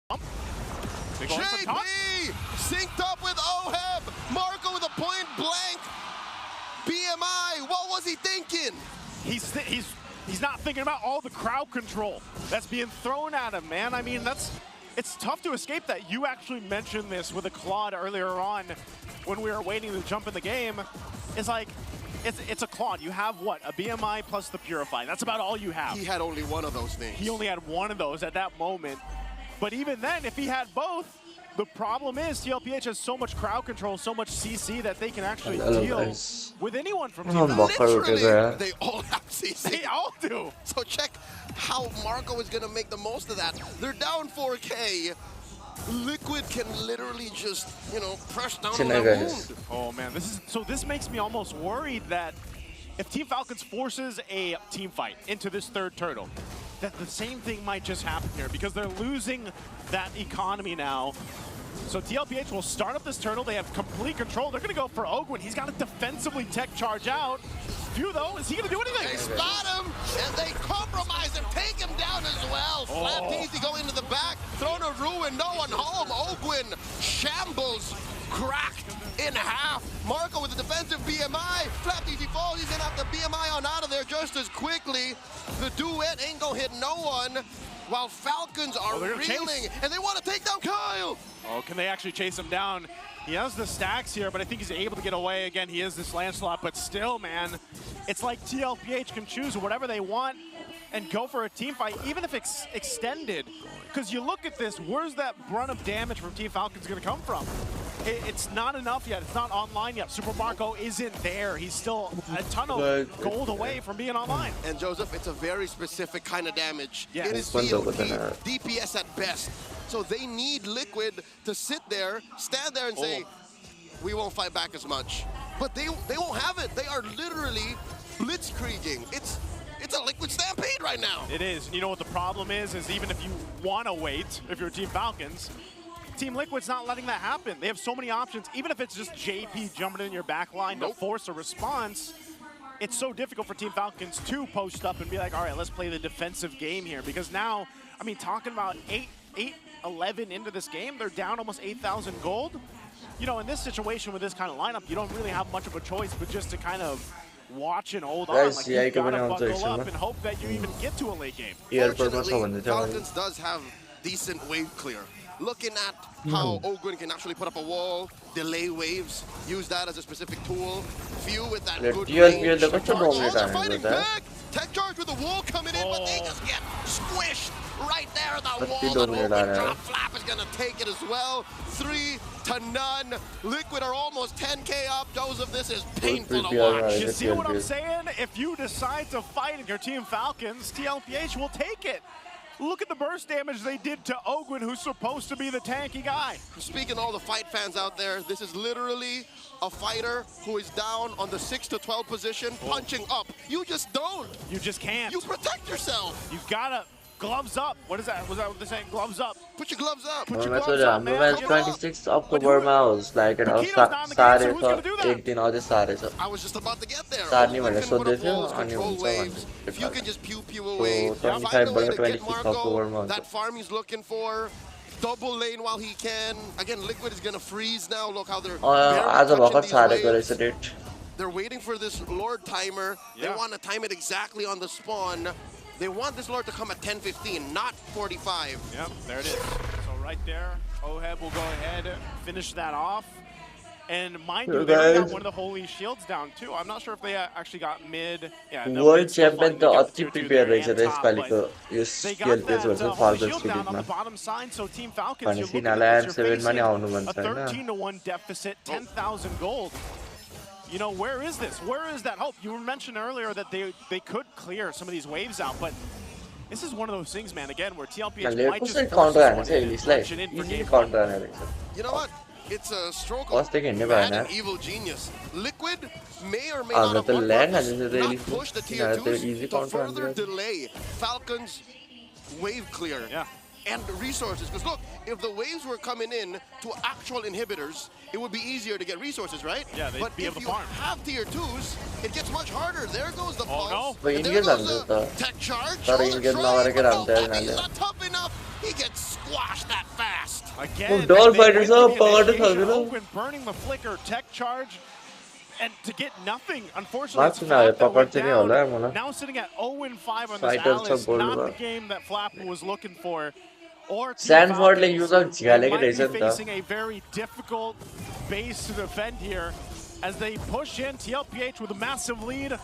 JP synced up with Oheb. Marco with a point blank. BMI, what was he thinking? He's not thinking about all the crowd control that's being thrown at him, man. I mean, it's tough to escape that. You actually mentioned this with a Claude earlier on when we were waiting to jump in the game. It's like, it's a Claude. You have what? A BMI plus the Purify. That's about all you have. He had only one of those things. He only had one of those at that moment. But even then, if he had both, the problem is TLPH has so much crowd control, so much CC that they can actually deal with anyone from Team Valkyns. Literally, they all have CC. They all do. So check how Marco is going to make the most of that. They're down 4K. Liquid can literally just, you know, press down on that wound. Oh man, this makes me almost worried that if Team Valkyns forces a team fight into this third turtle, that the same thing might just happen here because they're losing that economy now. So TLPH will start up this turtle. They have complete control. They're going to go for Ogwin. He's got to defensively tech charge out. Few though, is he going to do anything? They spot him and they compromise and take him down as well. Slapped easy, go into the back, thrown a ruin, no one home. Ogwin shambles, cracked in half. Marco with the defensive BMI. Flapped easy falls. He's going to have the BMI on out of there just as quickly. The duet ain't going to hit no one. While Falcons are reeling, and they want to take down Kyle. Oh, can they actually chase him down? He has the stacks here, but I think he's able to get away. Again, he is this Lancelot, but still, man, it's like TLPH can choose whatever they want and go for a team fight, even if it's extended. Because you look at this, where's that brunt of damage from Team Falcons going to come from? It's not enough yet. It's not online yet. Super Marco isn't there. He's still a ton of gold away from being online. And Joseph, it's a very specific kind of damage. Yeah. It is VOP, DPS at best. So they need Liquid to sit there, stand there and say, we won't fight back as much. But they won't have it. They are literally blitzkrieging. It's a Liquid stampede right now. It is. And you know what the problem is even if you want to wait, if you're Team Falcons, Team Liquid's not letting that happen. They have so many options. Even if it's just JP jumping in your back line to force a response, it's so difficult for Team Falcons to post up and be like, all right, let's play the defensive game here. Because now, I mean, talking about 8-11 into this game, they're down almost 8,000 gold. You know, in this situation with this kind of lineup, you don't really have much of a choice but just to kind of watch and hold on. Like, you gotta buckle up and hope that you even get to a late game. Fortunately, Falcons does have decent wave clear. Looking at how Ogwin can actually put up a wall, delay waves, use that as a specific tool. Few with that good range. They're fighting back. Tech charge with the wall coming in, but they just get squished right there at the wall. The Ogwin drop flap is going to take it as well. 3-0. Liquid are almost 10K up. Joseph, this is painful to watch. You see what I'm saying? If you decide to fight in your Team Falcons, TLPH will take it. Look at the burst damage they did to Ogwin, who's supposed to be the tanky guy. Speaking to all the fight fans out there, this is literally a fighter who is down on the 6 to 12 position, punching up. You just don't. You just can't. You protect yourself. You've got to. Gloves up. What is that? Was that what they're saying? Gloves up. Put your gloves up. Put your gloves up, man. 26 October mouse. Like, I was just about to get there. If you can just pew away, find a way to get Marco that farm he's looking for. Double lane while he can. Again, Liquid is gonna freeze now. Look how they're They're waiting for this Lord timer. They want to time it exactly on the spawn. They want this Lord to come at 10:15, not 45. Yep, there it is. So right there, Oheb will go ahead and finish that off. And mind you, they got one of the holy shields down too. I'm not sure if they actually got mid. Yeah, no, World Champion to अति prepare रही है इस पाली को इस skill base versus farther speed on the में. bottom side, so Team Falcons, you're लूking at a 13-1 deficit, 10,000 gold. You know, where is this? Where is that hope? You mentioned earlier that they could clear some of these waves out, but this is one of those things, man, again, where TLPH might just force in for game one. You know what? It's a stroke of mad and evil genius. Liquid may or may not have not push the tier 2s to further delay Falcons' wave clear. And the resources, because look, if the waves were coming in to actual inhibitors, it would be easier to get resources, right? Yeah, they'd but be if able to you farm. have tier 2s, it gets much harder. There goes the pulse. No. And there goes the tech charge. He's not tough enough. He gets squashed that fast. Again, Doll they fighters went are to the powered initiation. to Owen burning the flicker, tech charge, and to get nothing. Unfortunately, it's Marks na Flap that went papartini down. hola mola. Now sitting at 0-5 on this Fighters Alice. gold Not the ba. game that Flap was looking for. Or Team Sanford like Falcons. use of They jigale ke might be reason ta. facing a very difficult base to defend here as they push in TLPH with a massive lead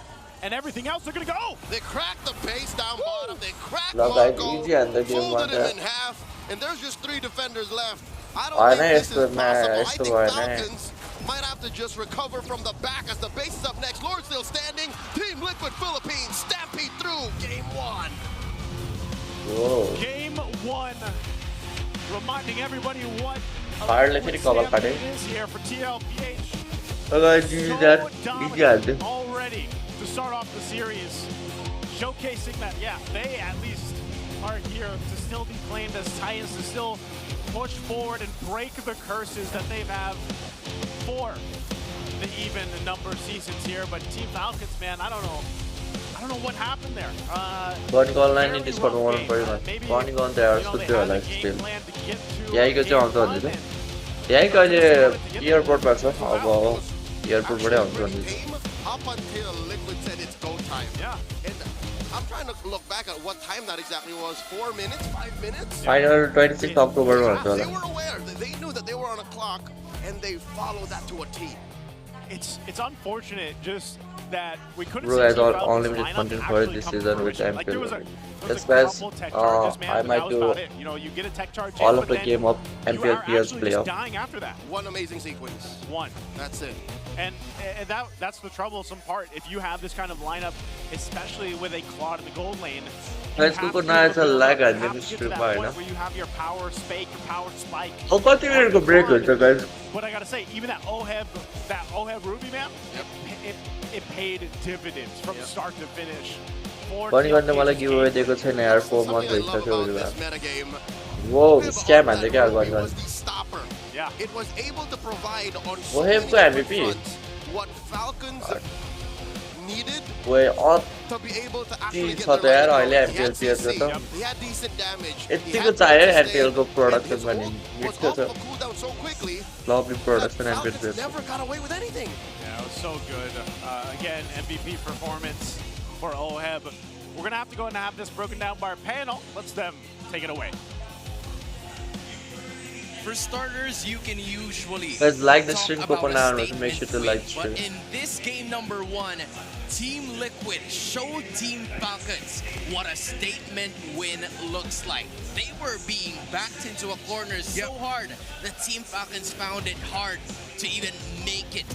and everything else. They're going to go. They cracked the base down bottom. They cracked Look, guys, Marco, easy and the game folded one him in half, and there's just 3 defenders left. I don't I think know this is possible. I think I Falcons might have to just recover from the back as the base is up next. Lord still standing. Team Liquid Philippines stampede through game 1. Whoa. Game 1. Reminding everybody what Fire like it cover it is here for TLPH. guys, easy that. Easy and Already to start off the series, showcasing that, yeah, they at least are here to still be claimed as Titans, to still push forward and break the curses that they've had for the even number seasons here. But Team Falcons, man, I don't know what happened there. Burning online in Discord one very much. Burning on there so they are like still. Yeah, you go on to it. Yeah, you go to airport but so about airport but on to it. Up until Liquid said it's go time. Yeah. And I'm trying to look back at what time that exactly was. 4 minutes? 5 minutes? Final 26th October Yeah, one. they were aware. They knew that they were on a clock, and they followed that to a T. It's unfortunate just that we couldn't Bro, see as Team all Falcons unlimited lineup content for actually this come to season with fruition. Like, there was MPL. a That's why couple tech charges, man, I but might that was do about it. You know, you get a tech charge all in, of but the then game of you MPL are P's actually just playoff. dying after that. One amazing sequence. One. That's it. And that's the troublesome part. If you have this kind of lineup, especially with a Claude in the gold lane, you Guys, have को to ना be able ऐसा to build lag up. Uh You have to get to strip that आए point ना. where you have your power spike, your power spike. और कति minute को break हुन्छ guys. But I gotta say, even that OHEB Ruby man, it paid dividends from start to finish. पनि गर्ने मलाई giveaway दिएको छैन यार 4 months Something I love भइसक्यो about भने. this metagame. Whoa, With scam all हान्दै that क्या Ruby गर्नु. was the stopper. Yeah. It was able to provide on so Well, many him को different MVP. fronts what Falcons needed Wait, all to be able to actually get छ त their यार line अहिले going. He had MPL PS CC, त. he had decent damage. यतिको चाहियो MPL को production his गर्ने. ult was मिठो off छ. the cooldown so quickly Lovely that production MPL Falcons PS. never got away with anything. Yeah, it was so good. Again, MVP performance for OHEB. We're going to have to go and have this broken down by our panel. Let's them take it away. For starters, you can usually Guys, like the talk stream about coupon a now, statement make sure to win, like the stream. But in this game number 1, Team Liquid showed Team Falcons what a statement win looks like. They were being backed into a corner so hard that Team Falcons found it hard to even make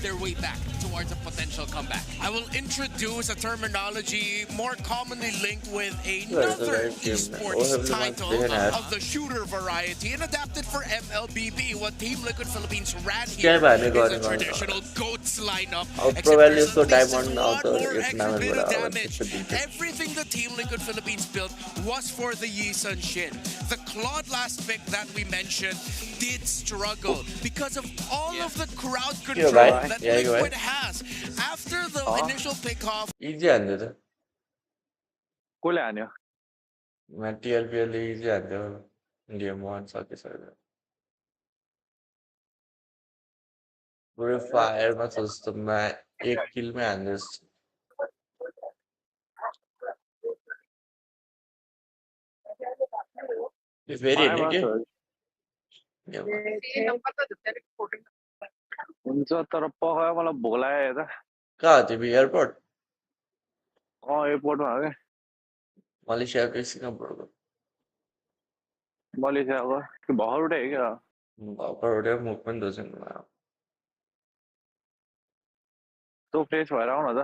their way back towards a potential comeback. I will introduce a terminology more commonly linked with another esports title of the shooter variety and adapted for MLBB. What Team Liquid Philippines ran here is a traditional GOATS lineup, except there's at least a lot more extra bit of damage. Everything the Team Liquid Philippines built was for the Yisun Shin. The Claude last pick that we mentioned did struggle because of all of the crowd control that Liquid has. After the initial pick-off, Easy हान्दै त. कसले हान्यो मैं TLPL easy हान्दै हो. Game 1 सकिसक्यो. पुरै फायरमा छ जस्तो मैं 1 kill मै हान्दै छु. यो फेरि हेर्ने के? हुन्छ तर पकायो मलाई भोक लाग्यो यता कहाँ हो तिमी एयरपोर्ट? एयरपोर्टमा हो क्या मलेसियाको सिङ्गापुरको. मलेसियाको भर्खर उठे क्या भर्खर उठ्यो मुख पनि धोसेन. तँ फ्रेस भएर आऊ न त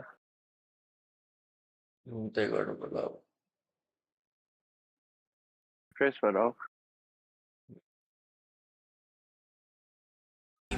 त्यही गर्नु पर्ला अब. फ्रेस भएर आऊ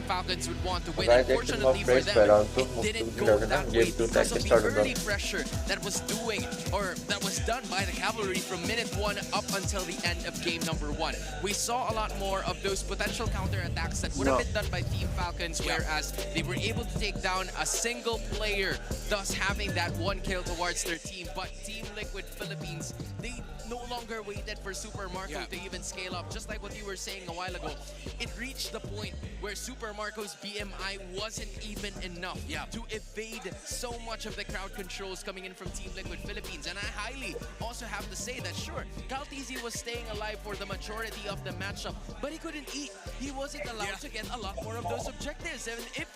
Falcons would want to win. Right, Unfortunately for them, it didn't go that way because of the early pressure that was done by the Cavalry from minute 1 up until the end of game number 1. We saw a lot more of those potential counterattacks that would have been done by Team Falcons, whereas they were able to take down a single player, thus having that 1 kill towards their team. But Team Liquid Philippines, they no longer waited for Super Marco to even scale up. Just like what you were saying a while ago, it reached the point where Super Marco's BMI wasn't even enough to evade so much of the crowd controls coming in from Team Liquid Philippines. And I highly also have to say that, sure, Calteezy was staying alive for the majority of the matchup, but he couldn't eat. He wasn't allowed to get a lot more of those objectives. And if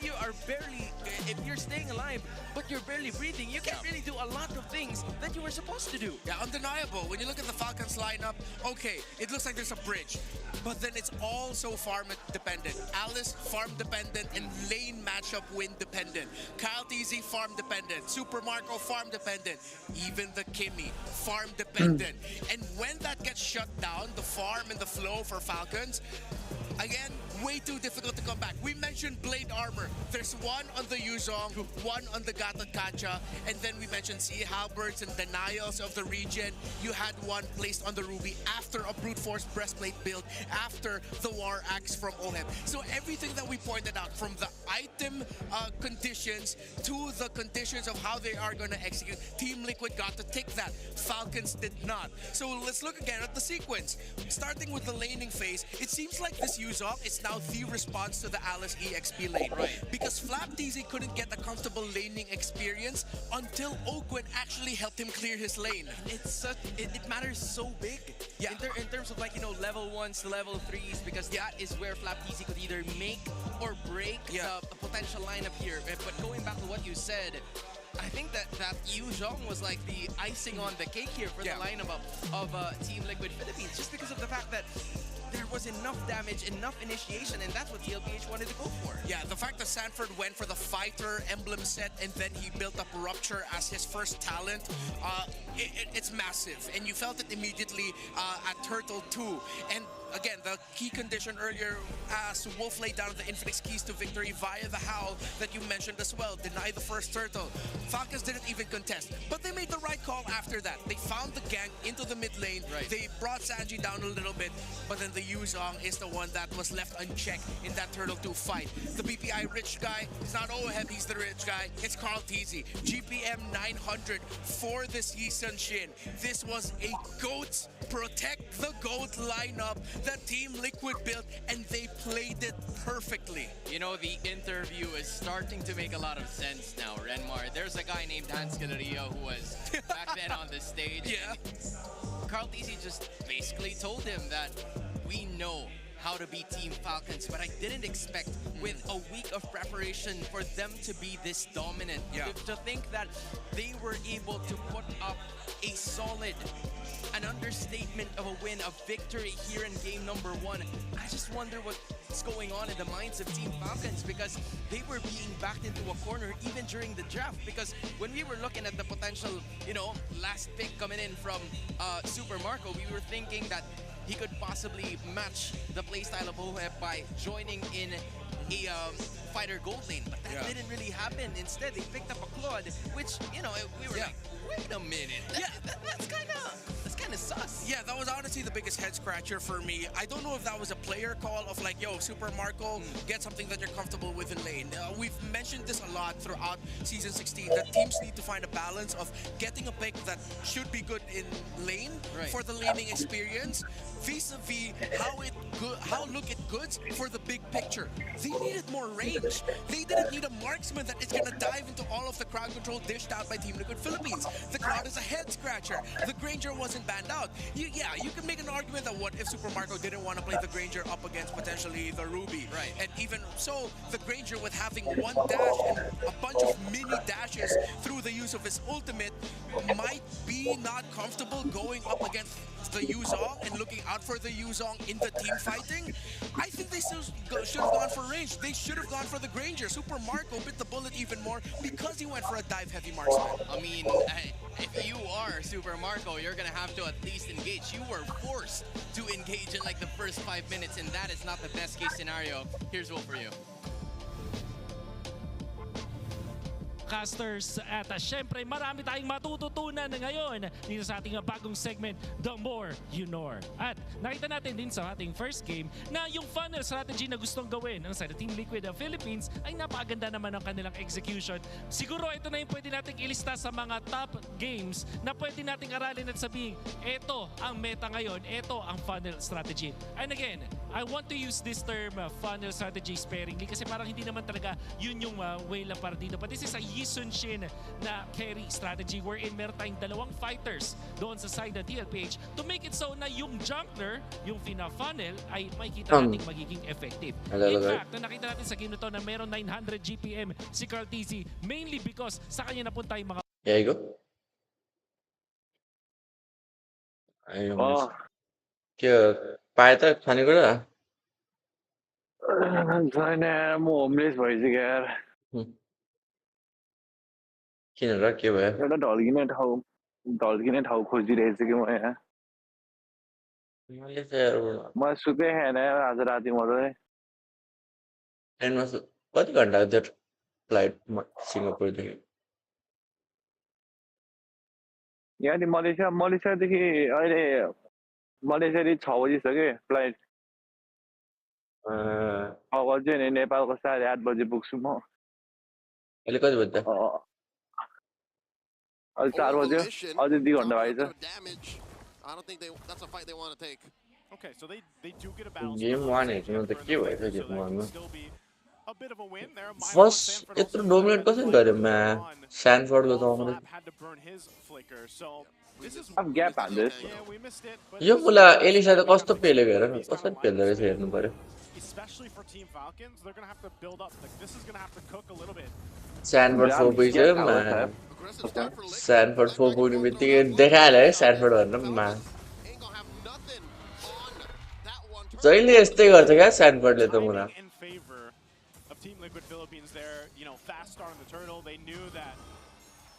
you're staying alive, but you're barely breathing, you can't really do a lot of things that you were supposed to do. Yeah, undeniable. When you look at the Falcons lineup, okay, it looks like there's a bridge, but then it's also farm dependent. Alice farm dependent and lane matchup win dependent. Calteezy farm dependent. Super Marco farm dependent. Even the Kimmy farm dependent. And when that gets shut down, the farm and the flow for Falcons, again, way too difficult to come back. We mentioned Blade Armor. There's one on the Yuzong, one on the Gatad Kancha, and then we mentioned Sea Halberds and Denials of the region. You had one placed on the Ruby after a Brute Force Breastplate build, after the War Axe from OHEB. So everything that we pointed out, from the item conditions to the conditions of how they are going to execute, Team Liquid got to take that. Falcons did not. So let's look again at the sequence. Starting with the laning phase, it seems like this Yuzong is now the response to the Alice EXP lane. Because Flapteezy couldn't get a comfortable laning experience until Ogwen actually helped him clear his lane. It matters so big in terms of, like, you know, level 1s to level 3s, because that is where Flapteezy could either make or break the potential lineup here. But going back to what you said, I think that Yuzong was like the icing on the cake here for the lineup of Team Liquid Philippines, just because of the fact that there was enough damage, enough initiation, and that's what TLPH wanted to go for. Yeah, the fact that Sanford went for the Fighter emblem set and then he built up Rupture as his first talent, it's massive. And you felt it immediately at Turtle 2. And again, the key condition earlier, as Wolf laid down the Infinix keys to victory via the Howl that you mentioned as well, deny the first turtle. Falcons didn't even contest, but they made the right call after that. They found the gank into the mid lane. They brought Sanji down a little bit, but then the Yuzong is the one that was left unchecked in that Turtle 2 fight. The BPI rich guy, it's not OHEB, he's the rich guy. It's Calteezy. GPM 900 for the season, Shin. This was a GOATs protect the GOAT lineup that Team Liquid built, and they played it perfectly. You know, the interview is starting to make a lot of sense now, Renmar. There's a guy named Hans Galerio who was back then on the stage. Yeah. Calteezy just basically told him that we know how to beat Team Falcons, but I didn't expect with a week of preparation for them to be this dominant. To think that they were able to put up a solid, an understatement of a win, a victory here in game number 1. I just wonder what's going on in the minds of Team Falcons, because they were being backed into a corner even during the draft. Because when we were looking at the potential, you know, last pick coming in from Super Marco, we were thinking that he could possibly match the playstyle of OHEB by joining in a fighter gold lane, but that didn't really happen. Instead, they picked up a Claude, which, you know, we were like, wait a minute, that's kind of sus. Yeah, that was honestly the biggest head scratcher for me. I don't know if that was a player call of like, yo, Super Marco, get something that you're comfortable with in lane. We've mentioned this a lot throughout Season 16, that teams need to find a balance of getting a pick that should be good in lane for the laning experience, vis-a-vis how look it goods for the big picture. They needed more range. They didn't need a marksman that is gonna dive into all of the crowd control dished out by Team Liquid Philippines. The crowd is a head scratcher. The Granger wasn't banned out. You can make an argument that what if Super Marco didn't want to play the Granger up against potentially the Ruby. And even so, the Granger with having one dash and a bunch of mini dashes through the use of his ultimate might be not comfortable going up against the Yuzong and looking out for the Yuzong in the team fighting. I think they still should have gone for range. They should have gone for the Granger. Super Marco bit the bullet even more because he went for a dive heavy marksman. I mean, if you are Super Marco, you're gonna have to at least engage. You were forced to engage in like the first 5 minutes, and that is not the best case scenario. Here's one for you. casters. At syempre, marami tayong matututunan ngayon dito sa ating bagong segment, The More You Know. At nakita natin din sa ating first game na yung funnel strategy na gustong gawin ng side of Team Liquid ng Philippines ay napakaganda naman ng kanilang execution. Siguro ito na yung pwede nating ilista sa mga top games na pwede nating aralin at sabihin, ito ang meta ngayon, ito ang funnel strategy. And again, I want to use this term funnel strategy sparingly kasi parang hindi naman talaga yun yung way lang para dito. But this is a Yi Sun Shin na carry strategy wherein meron tayong dalawang fighters doon sa side ng TLPH to make it so na yung jungler, yung fina-funnel ay makikita natin magiging effective. In fact, na nakita natin sa game na to na meron 900 GPM si Carl TZ mainly because sa kanya napunta yung mga... Yeah, you go. क्या पाए त खानेकुरा छैन म homeless भइसक्यो यार किन र के भयो एउटा ढल्किने ठाउँ खोजिरहेछु कि म यहाँ मैले चाहिँ म सुते छैन आज राति मजाले ट्रेनमा कति घन्टा त्यो फ्लाइट सिङ्गापुरदेखि यहाँ मलेसियादेखि अहिले मलेसियादेखि 6 बजी छ कि फ्लाइट 6 बजे नि नेपालको 8:30 बजे पुग्छु म अहिले कति बज्छ अहिले 4 बज्यो अझै 2 घन्टा भइछ I don't think that's a fight they want to take. Okay, so they do get a balance. Game 1 हेर्नु त के भएछ गेम 1 मा A bit of a win there. First यत्रो डोमिनेट कसरी गर्यो मा स्यानफोर्डको त had to burn his flicker. So this is अब ग्याप हाल्दै yeah, we missed it. But यो बोला एलिसा त कस्तो पेलेको हेर न कसरी पेल्दै रहेछ हेर्नु पर्यो especially for Team Falcons, they're going to have to build up. Like this is going to have to cook a little bit. स्यानफोर्ड 4 पुगिसक्यो मा Aggressive start for Liquid. स्यानफोर्ड 4 पुग्ने बित्तिकै देखाइहाल्यो है स्यानफोर्ड भनेर मा Ain't gonna have nothing on that one. जहिले यस्तै गर्छ क्या स्यानफोर्डले त मुना Timing in favor of Team Liquid Philippines there. You know, fast start on the turtle. They knew that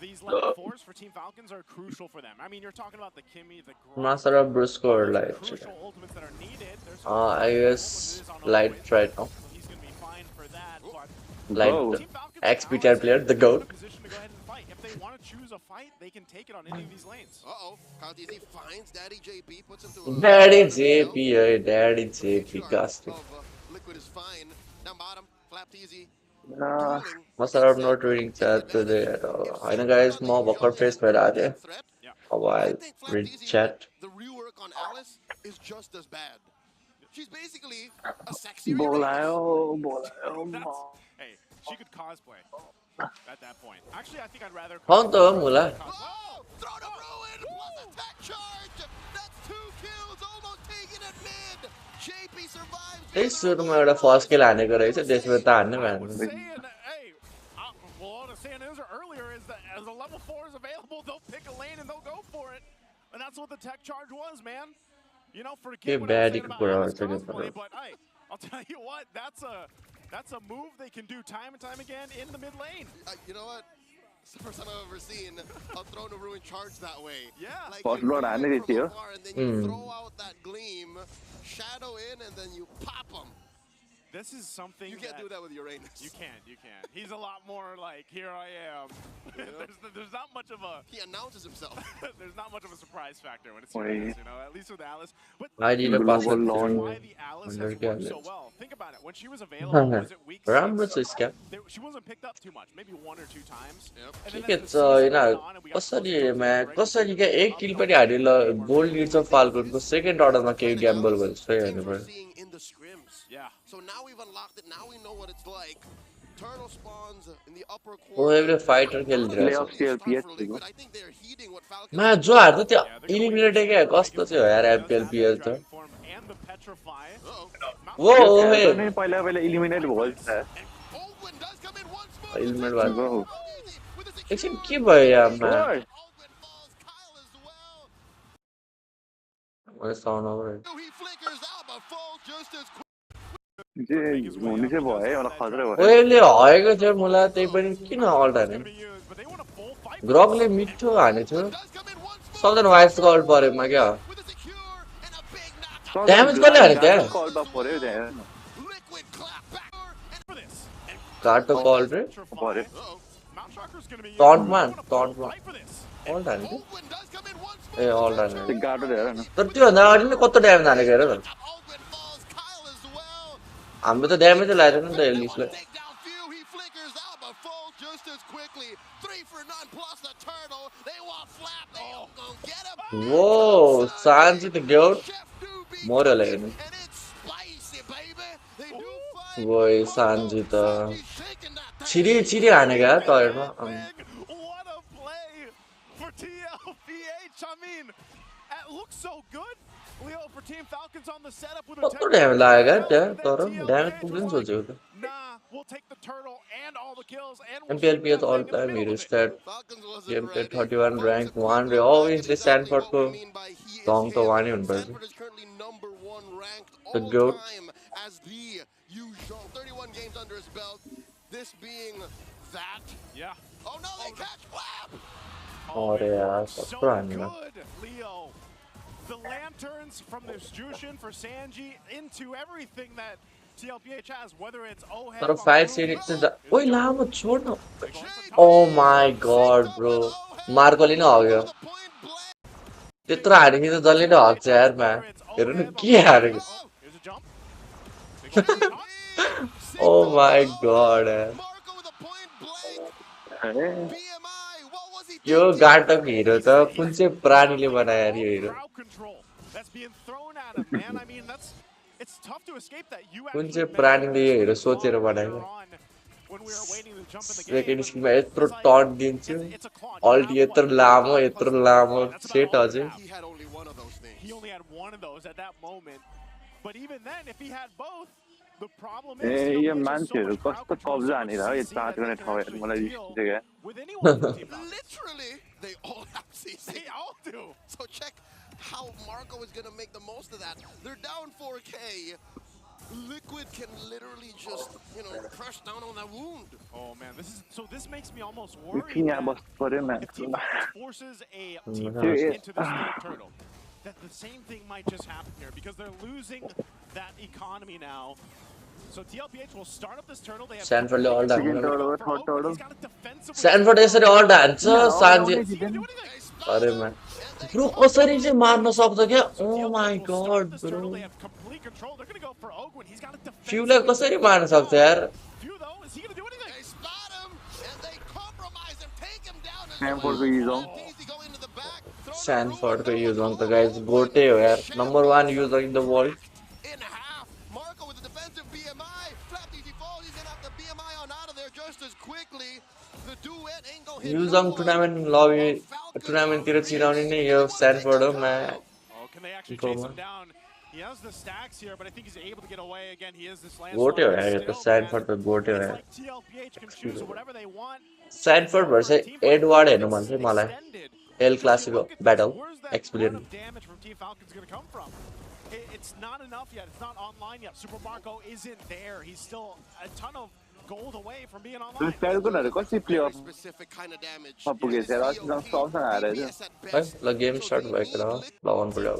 these level 4s for Team Falcons are crucial for them. I mean, you're talking about the Kimmy, the Grok, MASARAP Brusco like crucial ultimates that are needed. There's I guess light right now he's going to be fine for that. But light Team Falcons XPTR player the are in GOAT a position to go ahead and fight. If they want to choose a fight, they can take it on any of these lanes. Uh-oh. Kyle DZ finds Daddy JP, puts him to a... Daddy JP Daddy JP casting Liquid is fine. Down bottom, Flap TZ. MASARAP not reading chat today at all. I know guys more Walker face पर आ जाए अब I'll read chat The rework on Alice is just as bad. She's basically a sexy बोलायो Hey, she could cosplay at that point. Actually, I think I'd rather हाँ तो मुला Oh! Throw to ruin plus a tech charge! That's 2 kills, almost taking it mid! JP survives! त्यही सुरुमा एउटा first kill हानेको रहेछ त्यसमा त हान्ने भएन Hey, well, all I was saying earlier is that as a level 4 is available, they'll pick a lane and they'll go for it. And that's what the tech charge was, man. You know, forget what I was saying about Alice cosplay, but hey, I'll tell you what, that's a move they can do time and time again in the mid lane. You know what? It's the first time I've ever seen a Throne of Ruin charge that way. Yeah. Like First you blood look हान्ने from थियो afar and then you throw out that gleam, shadow in, and then you pop him. This is something You can't do that with Uranus. You can't. He's a lot more like, here I am. There's not much of a... He announces himself. There's not much of a surprise factor when it's Uranus, you know, at least with Alice. But I need a pass why the Alice has worked so well. Think about it. When she was available, was it week 6? राम्रो छ स्क्याप She wasn't picked up too much, maybe 1 or 2 times. And then के as the छ season Hahn went on and we got कसरी closer to मा the regular कसरी क्या एक किल पनि हाने ल गोल्ड लिड छ फाल्कनको सेकेन्ड अर्डरमा केही ग्याम्बल भन्छ हेर्नु We're पर्यो seeing in the scrims. Yeah. So now we've unlocked it. Now we know what it's like. Turtle spawns in the upper ओ corner. एभ्री फाइटर खेलिरहेछ Playoff TLPS I think they're heeding what Falcons मा जो हार्छ त्यो eliminate क्या कस्तो चाहिँ हो यार एमपीएल पीएल त and the Petrify. वो हे नि पहिला इलिमिनेट भयो त Owen does come in once more. Eliminate भएको With a एकछिन के भयो यारमा Owen falls. Kyle as well. मैले साउन्ड आउँछ He flickers out but falls just as quick. जे हुने चाहिँ भयो है मलाई खतरा भयो ओएले हएको थियो मलाई त्यही पनि किन अल्टाने Be used, but they want a full fight. ग्रगले मिठो हानेको थियो Does come in once more. सबजना वाइस कल परेमा क्या With a secure and a big knock. Damage कसले हाने त्यहाँ कल बा पर्यो त्यहाँ Liquid clap back. And For this. काटो कल रे Petrify. पर्यो uh-oh. Mount Shocker Taunt man, taunt man. All done. All done. त्यो गाडो हेर न तर त्योभन्दा अगाडि नै कत्रो ड्यामेज हानेको हेर त हाम्रो त ड्यामेजै लागेन नि त एलिसलाई वो सान्जी त ग्याउट मर्यो होला हेर्नु वो सान्जी त छिरी छिरी हानेको यार टरेटमा What a play for TLPH. I mean, it looks so good. Leo for Team Falcons on the setup with a कत्रो ड्यामेज लागेको यार त्यहाँ तर ड्यामेज पुग्दैन सोचेको त Nah, we'll take the turtle and all the kills and MPL Ph all time hero stat gameplay 31 rank 1 obviously Stanford को song त वानी हुनुपर्छ the goat as the usual 31 games under his belt, this being that. Yeah. Oh no, they catch Flap! अरे यार So कत्रो हानेको good, Leo. The lanterns from this Jushin for Sanji into everything that TLPH has, whether it's OHEB तर 5 series चाहिँ ओइ लामो छोड न oh my god bro मार्कोले नै हग्यो त्यत्रो हानेको त जसले नै हग्छ यार मा हेर्नु न के हानेको oh my god यो गाटक हिरो त कुन चाहिँ प्राणीले बनायो यार यो हिरो कुन चाहिँ प्राणीले यो हिरो सोचेर बनायो सेकेन्ड स्किलमा यत्रो टर्न दिन्छु अल्ट यत्रो लामो सेट अझै ए यो मान्छेहरू कस्तो कब्जा हानेर हो यो चार्ज गर्ने ठाउँहरू मलाई रिस क्या Literally, they all have CC. They all do. So check how Marco is going to make the most of that. They're down 4K. Liquid can literally just, crush down on that wound. Oh man, this makes me almost worried. यहाँ बस्नु पर्यो If Team forces a team into this third turtle, that the same thing might just happen here because they're losing that economy now. So TLPH will start up this turtle. They have Stanford all done. He's got a defensive Stanford यसरी all dance Sanji अरे man bro कसरी चाहिँ मार्न सक्छ क्या oh my god bro फ्यूलाई कसरी मार्न सक्छ यार Stanford को use on the guys गोटे हो यार number 1 user in the world Yuzong tournament lobby tournament तिर चिराउने नै यो Stanford हो मा He has the stacks here, but I think he's able to get away again. He is this land. गोटे हो यार यो Stanford पे गोटे हो यार TLPH can choose whatever they want. Stanford versus Edward हेर्नु मन छ मलाई El Clasico battle experience Damage from Team Falcon's going to come from. It's not enough yet. It's not online yet. Super Marco isn't there. He's still a ton of gold away from being online. Falconहरु कसरी play of पुगेछ र अस्ति सक्छ हारेछ है ल game start भएको र लगाउनु पर्यो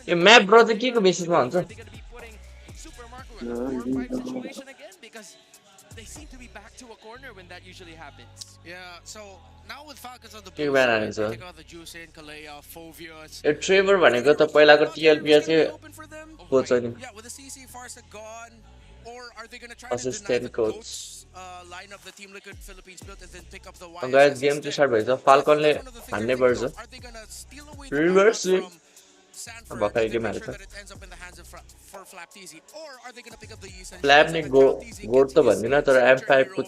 यो map bro चाहिँ के को बेसिसमा हुन्छ They seem to be back to a corner when that usually happens. Yeah, so now with Falcons on the के ब्यान हानेछ take out the juice in Kalea, Fovius. यो ट्रेभर भनेको त पहिलाको TLPH चाहिँ कोच नि Yeah, with the CC Farsa gone, or are they going to try to deny assistant the coach coach line of the Team Liquid Philippines built and then pick up the guys game चाहिँ start भइछ फाल्कनले हान्ने पर्छ Are they going to steal away reverse Sanford भर्खरै to game make हालेछ sure that it ends up in the hands of for Flapteasy, or are they going to pick up the East and flap नि गोड त भन्दिन तर M5 को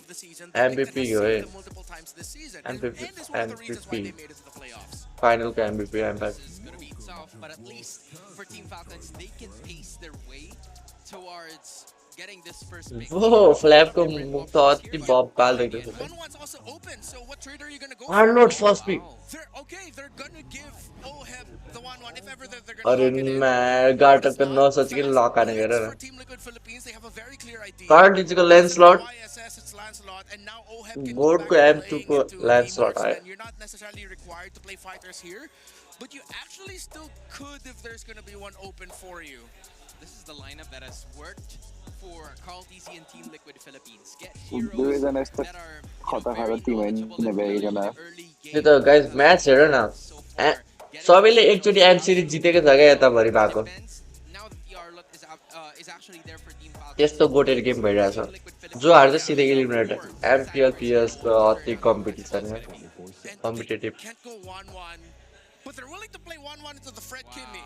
MVP हो है multiple times this season? MVP And is one of the reasons why they made it to the playoffs. Final को MVP M5 It's going to be tough, but at least for Team Falcons, they can pace their way towards getting this first pick. वो flap को मुख त अति बबाल देख्दै छ One one's also open, so what trade are you going to go I'm not first pick They're going to give OHEB the 1-1 if ever they're going to अरे lock it in. मैं गाटक त नसोचिकन लक हाने गरे For Team Liquid Philippines, they have a very clear idea. Card दिजको Lancelot YSS, it's Lancelot, and now OHEB can board go को back to M2 playing को into Lancelot teamworks, आयो and you're not necessarily required to play fighters here, but you actually still could if there's going to be one open for you. This is the lineup that has worked for Carl TZ and Team Liquid Philippines. Get दुवैजना heroes यस्तो that are खतरा very team होइन knowledgeable किन in playing भ्याइकन the early त्यो game. त guys match हेर न So far, getting सबैले the एकचोटि heroes M out series to जितेको छ क्या यताभरि भएको defense. Now that the Arlot is actually there for Team Falcons. त्यस्तो गोटेड गेम भइरहेछ जो हार्छ सिधै एलिमिनेट एमपिएल पिएस को अति कम्पिटिसन हो competitive Can't go 1-1, but they're willing to play 1-1 into the Fred Kimmy.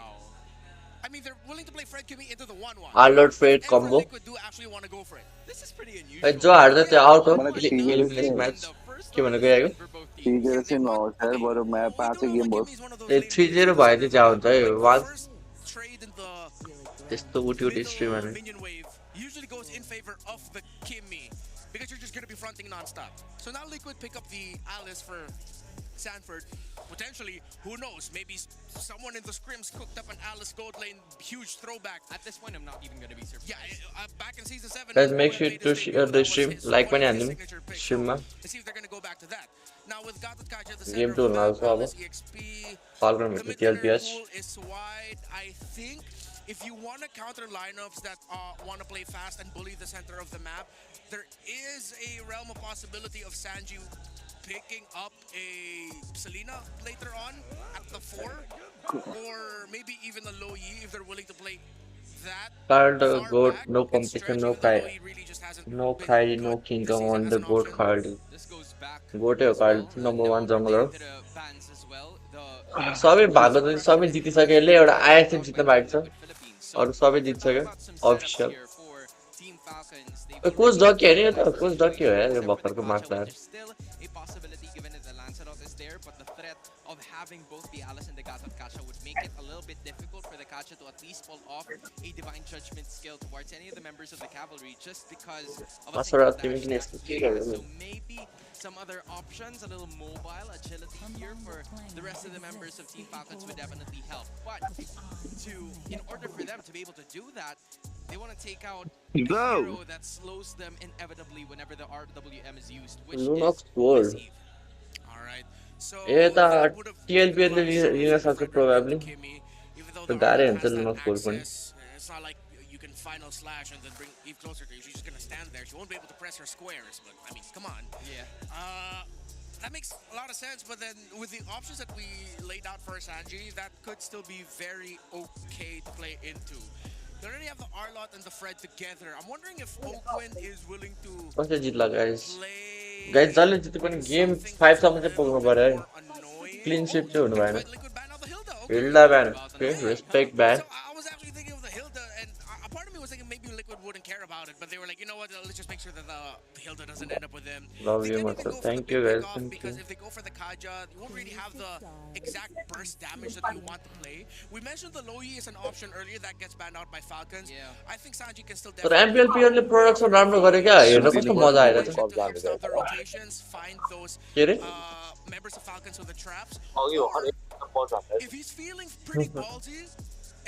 I mean, they're willing to play Fred Kimmy into the 1-1. Arlot Fred And combo. Liquid do actually want to go for it. This is pretty unusual. जो हार्छ त्यो out हो मलाई थिगै elimination छ। Match के भनेको याको थिगै चाहिँ नहोस् यार बरु म्याच पाँचै गेम होस् ए 3-0 भयो चाहिँ जहाँ हुन्छ है वान First trade in the त्यस्तो उठी उठी स्ट्रिम हाने minion wave usually goes in favor of the Kimmy because you're just going to be fronting non-stop. So now Liquid pick up the Alice for Sanford. Potentially, who knows? Maybe someone in the scrims cooked up an Alice gold lane huge throwback. At this point, I'm not even going to be surprised. Yeah, back in season 7. Guys, make sure to share the stream, like पनि हान्दिनु stream मा Let's see if they're going to go back to that. Now with Gatot Kaja, the Game center to of the also map, अब Alice EXP, Falcon the भेट्यो mid laner TLPH pool is wide. I think if you want to counter lineups that want to play fast and bully the center of the map, there is a realm of possibility of Sanji picking up a Selena later on at the 4, or maybe even a low Yi if they're willing to play that. card far goat back no and competition stretch no even though Kai Low Yi really just hasn't no been Kai good no this kingdom season on as the an goat option. card This goes back goat हो as card well. number 1 They जङ्गलर did a bans as well. The सबै भागो त सबै जितिसक्यो यसले एउटा ISF जित्न बाँकी छ Philippines. अरु सबै We're talking जितिसक्यो about some setups official here for Team Falcons. They've coach already डक्यो हैन यो got त कोच डक्यो हो यार यो there for the भर्खरको Kacha, marks which is still a possibility given that the Lancelot is there, but the threat of having both the Alice and the Gatot Kacha would make it a little bit difficult for the Kacha to at least pull off a Divine Judgment skill towards any of the members of the cavalry just because of a MASARAP single giving dash next that to he has. Tigger. So maybe some other options, a little mobile agility here for the rest of the members of Team Falcons would definitely help. But in order for them to be able to do that, they want to take out a hero that slows them inevitably whenever the RWM is used, which Lunox is gold. Deceive. All right. So ए त that would have TLPL ले लिन सक्छ probably Kimmy, even though तो the गाह्रै Arlot हुन्छ has that लुनोक्स गोल पनि access, it's not like you can final slash and then bring Eve closer to you. She's just gonna stand there. She won't be able to press her squares. But I mean, come on. Yeah. That makes a lot of sense. But then with the options that we laid out for Sanji, that could still be very okay to play into. They already have the Arlot and the Fred together. I'm wondering if Oakwind is willing to कसले जित्ला guys play guys जसले जिते पनि game 5 सम्म चाहिँ पुग्नु पर्यो है annoying. Clean sweep चाहिँ हुनु भएन Liquid ban out the Hilda. Okay. Hilda ब्यान ओके रेस्पेक्ट ब्यान So I was actually thinking of the Hilda, and a part of me was thinking maybe Liquid wouldn't care about it, but they were like, you know what? Let's just make sure that the Hilda doesn't end up with them. Love They you, can't Marcel. even go for Thank the you, big guys. pickoff Thank because you. if they go for the Kaja, you won't really have the exact burst damage that you want to play. We mentioned the Loyi is an option earlier that gets banned out by Falcons. Yeah. I think Sanji can still तर MPL पिएलले production राम्रो गरे क्या हेर्न कस्तो मजा आइरहेछ to stop the rotations, find those के रे members of Falcons with the traps. अघि Or हो if he's feeling pretty ballsy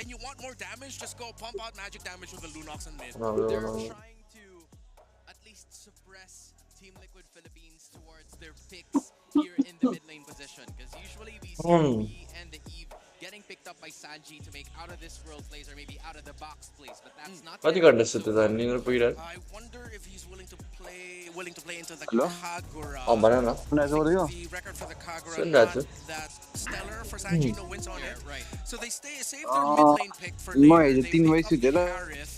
and you want more damage, just go pump out magic damage with the Lunox and mid. They're trying to at least suppress Team Liquid Philippines towards their picks here in the mid lane position. Because usually we see B and the Eve getting picked up by Sanji to make out of this world plays or maybe out of the box plays. But that's not कति the घन्टा सुत्यो त निन्द्रा पुगिरहेको I wonder if he's willing to play into the Hello? Kagura. भन न सुनेको हो The record for the Kagura सुनिरहेको not छु that stellar for Sanji, no wins on it. right. So they save their mid lane pick for म later. हिजो They 3 pick बजी up the सुतेर Harith.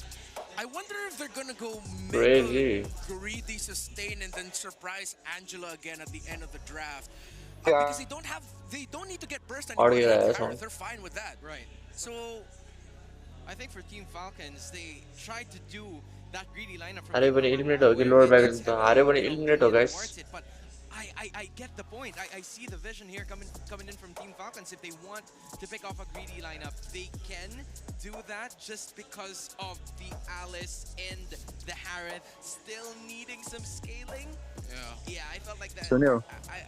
I wonder if they're gonna go Crazy. mega greedy sustain and then surprise Angela again at the end of the draft. Because they don't need to get burst anymore. Already, They have that's Harith, all. they're fine with that. Right. So I think for Team Falcons, they tried to do that greedy lineup from हारे the पनि number eliminate one हो कि where lower it back gets त हारे पनि everything eliminate हो really guys warrants it, but I get the point. I see the vision here coming in from Team Falcons. If they want to pick off a greedy lineup, they can do that just because of the Alice and the Harith still needing some scaling. Yeah, I felt like that. सुन्यो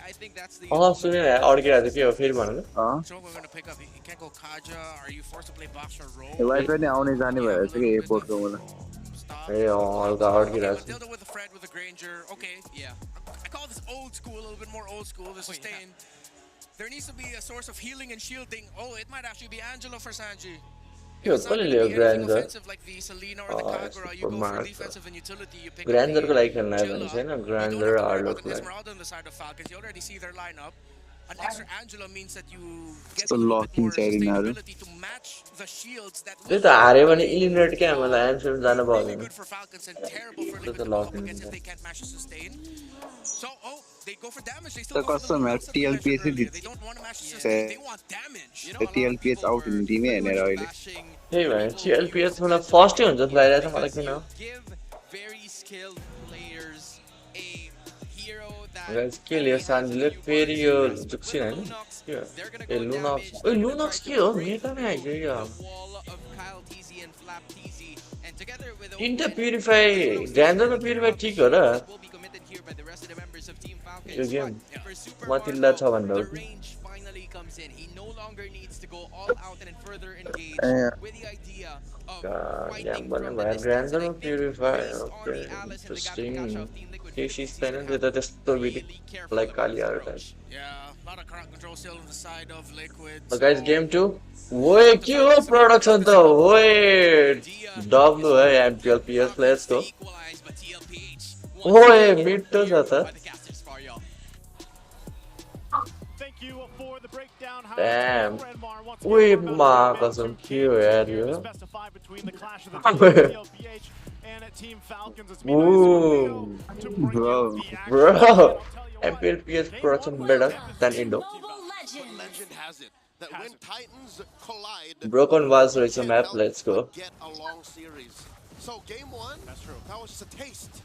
I think that's the अँ सुने अड्किरहेको थियो के हो फेरि भन न अँ so we're gonna pick up. You can't go Kaja. Are you forced to play box or roll? वाइ पनि आउने जाने भएर चाहिँ कि एयरपोर्टको मलाई Stop. ए अँ हल्का अड्किरहेको छ Matilda with the Fred with the Granger. Okay. yeah. I call this old school, a little bit more old school. The yeah. sustain. There needs to be a source of healing and shielding. Oh, it might actually be Angela for Sanji. Yo, It's not कौन going ले to be anything Granger? offensive like the Selena or the Kagura. You Super go for Mario. defensive and utility. You pick Granger up को the like खेलना है Jilla. बंदे ना You don't Granger have to worry are about look an like. Esmeralda on the side of Falcons. You already see their lineup. An extra Angela means that you get So a little bit locking more side in Naru. sustainability to match the shields that ये will तो हारे भने ultimately eliminate क्या मतलब answer जाना be really पाउँदैन. good for Falcons and terrible for त्यो Liquid त to go lock up in against if हुन्छ. they can't match the sustain. So, they go for damage. They still The go for the customer loadouts that we mentioned TLPS earlier. is They don't want to match the sustain. They want damage. the TLPS out in team and oil. Hey man, LPS मतलब first ही हुन्छ जस्तो लागिरहेको छ मलाई किन? Give very skilled players a hero that Guys, के लियो सान्जीले फेरि यो जुक्सिन हैन? के हो? ए लुनक्स. ओइ लुनक्स के हो? मेटामै आइसक्यो यो. wall of Kyle TZ and Flap TZ, and together with तीनटा प्युरिफाई ग्रान्डरमा प्युरिफाई ठीक हो र? will be committed here by the rest of the members of Team Falcons. Yo game But for Super माथिल्ला छ Marco, भन्दा the हो. range finally comes in. He no longer needs to go all out and further engage with the idea of fighting याम from भने the भयो distance. And ग्रान्डरमा I think purify based on okay the Alice and the Gavin interesting. Cash of Team Liquid, we केसी need to छैन have त्यो त त्यस्तो विधि really careful लाइक about काली his आएर approach. Yeah, a lot of crowd control still on the side of Liquid. Guys game 2 ओए के हो प्रोडक्सन त ओए डब्लु है MPL PS let's go Equalize, but TLPH ओए मिड छ त by the casters for y'all. Thank you for the breakdown. Damn. Redmar once Ui, again, we're ma about to कसम get के हो यार here. Yo This best of 5 between the clash of the teams, TLPH and Team Falcons. It's been Ooh. nice to bring Bro. you the action. Bro, And I'll tell you what, MPL PS they production won better well. than Indo. Legend has it that when Titans collide, Broken walls race can't map, help let's go. but get a long series. So game one, That's true. that was just a taste.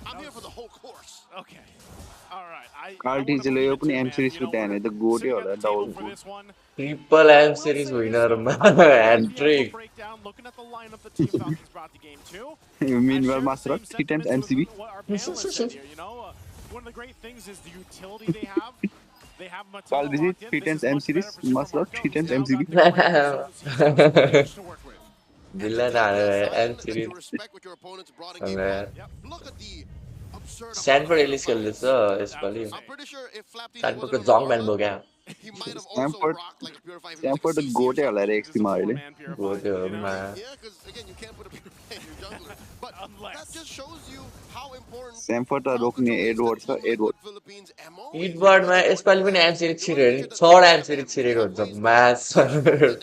I'm here for the whole course. Okay. All right. Carl I TZ ले पनि M series को त्यहाँ the goat sitting होला at the table double for goat. this one. Triple M series winner man, and trick. Breakdown, looking at the lineup the Team Falcons brought to game 2. Meanwhile, I share the MASARAP same 3 times sentiments with MCB. what our panelists said here, you know, one of the great things is the utility they have. They have Carl Mattel TZ locked in. 3 This times is M much series, better for Super MASARAP Marco. 3 times He's now MCB. got the great consistency to work with. Villain M series. To respect what your opponents brought in Okay. game one. Look at the absurd Stanford amount of release कर fights. लेछ यसपालि. I'm pretty sure if Flap TZ Stanford wasn't को on Jang the म्यान lineup, बोक्यो. he might have also Stanford- rocked like a Purify if he was Stanford like a the CC goat or होला रे something. XP मा अहिले. Man. Yeah, because again, you can't put a Purify in your jungler. But Unless. that just shows you how important Stanford त crowd रोक्ने control is Edward that छ Team Edward. Liquid Philippines MO. हिटबर्डमा यसपालि पनि M series छिर्यो नि. Third M series छिरेको हुन्छ. Match.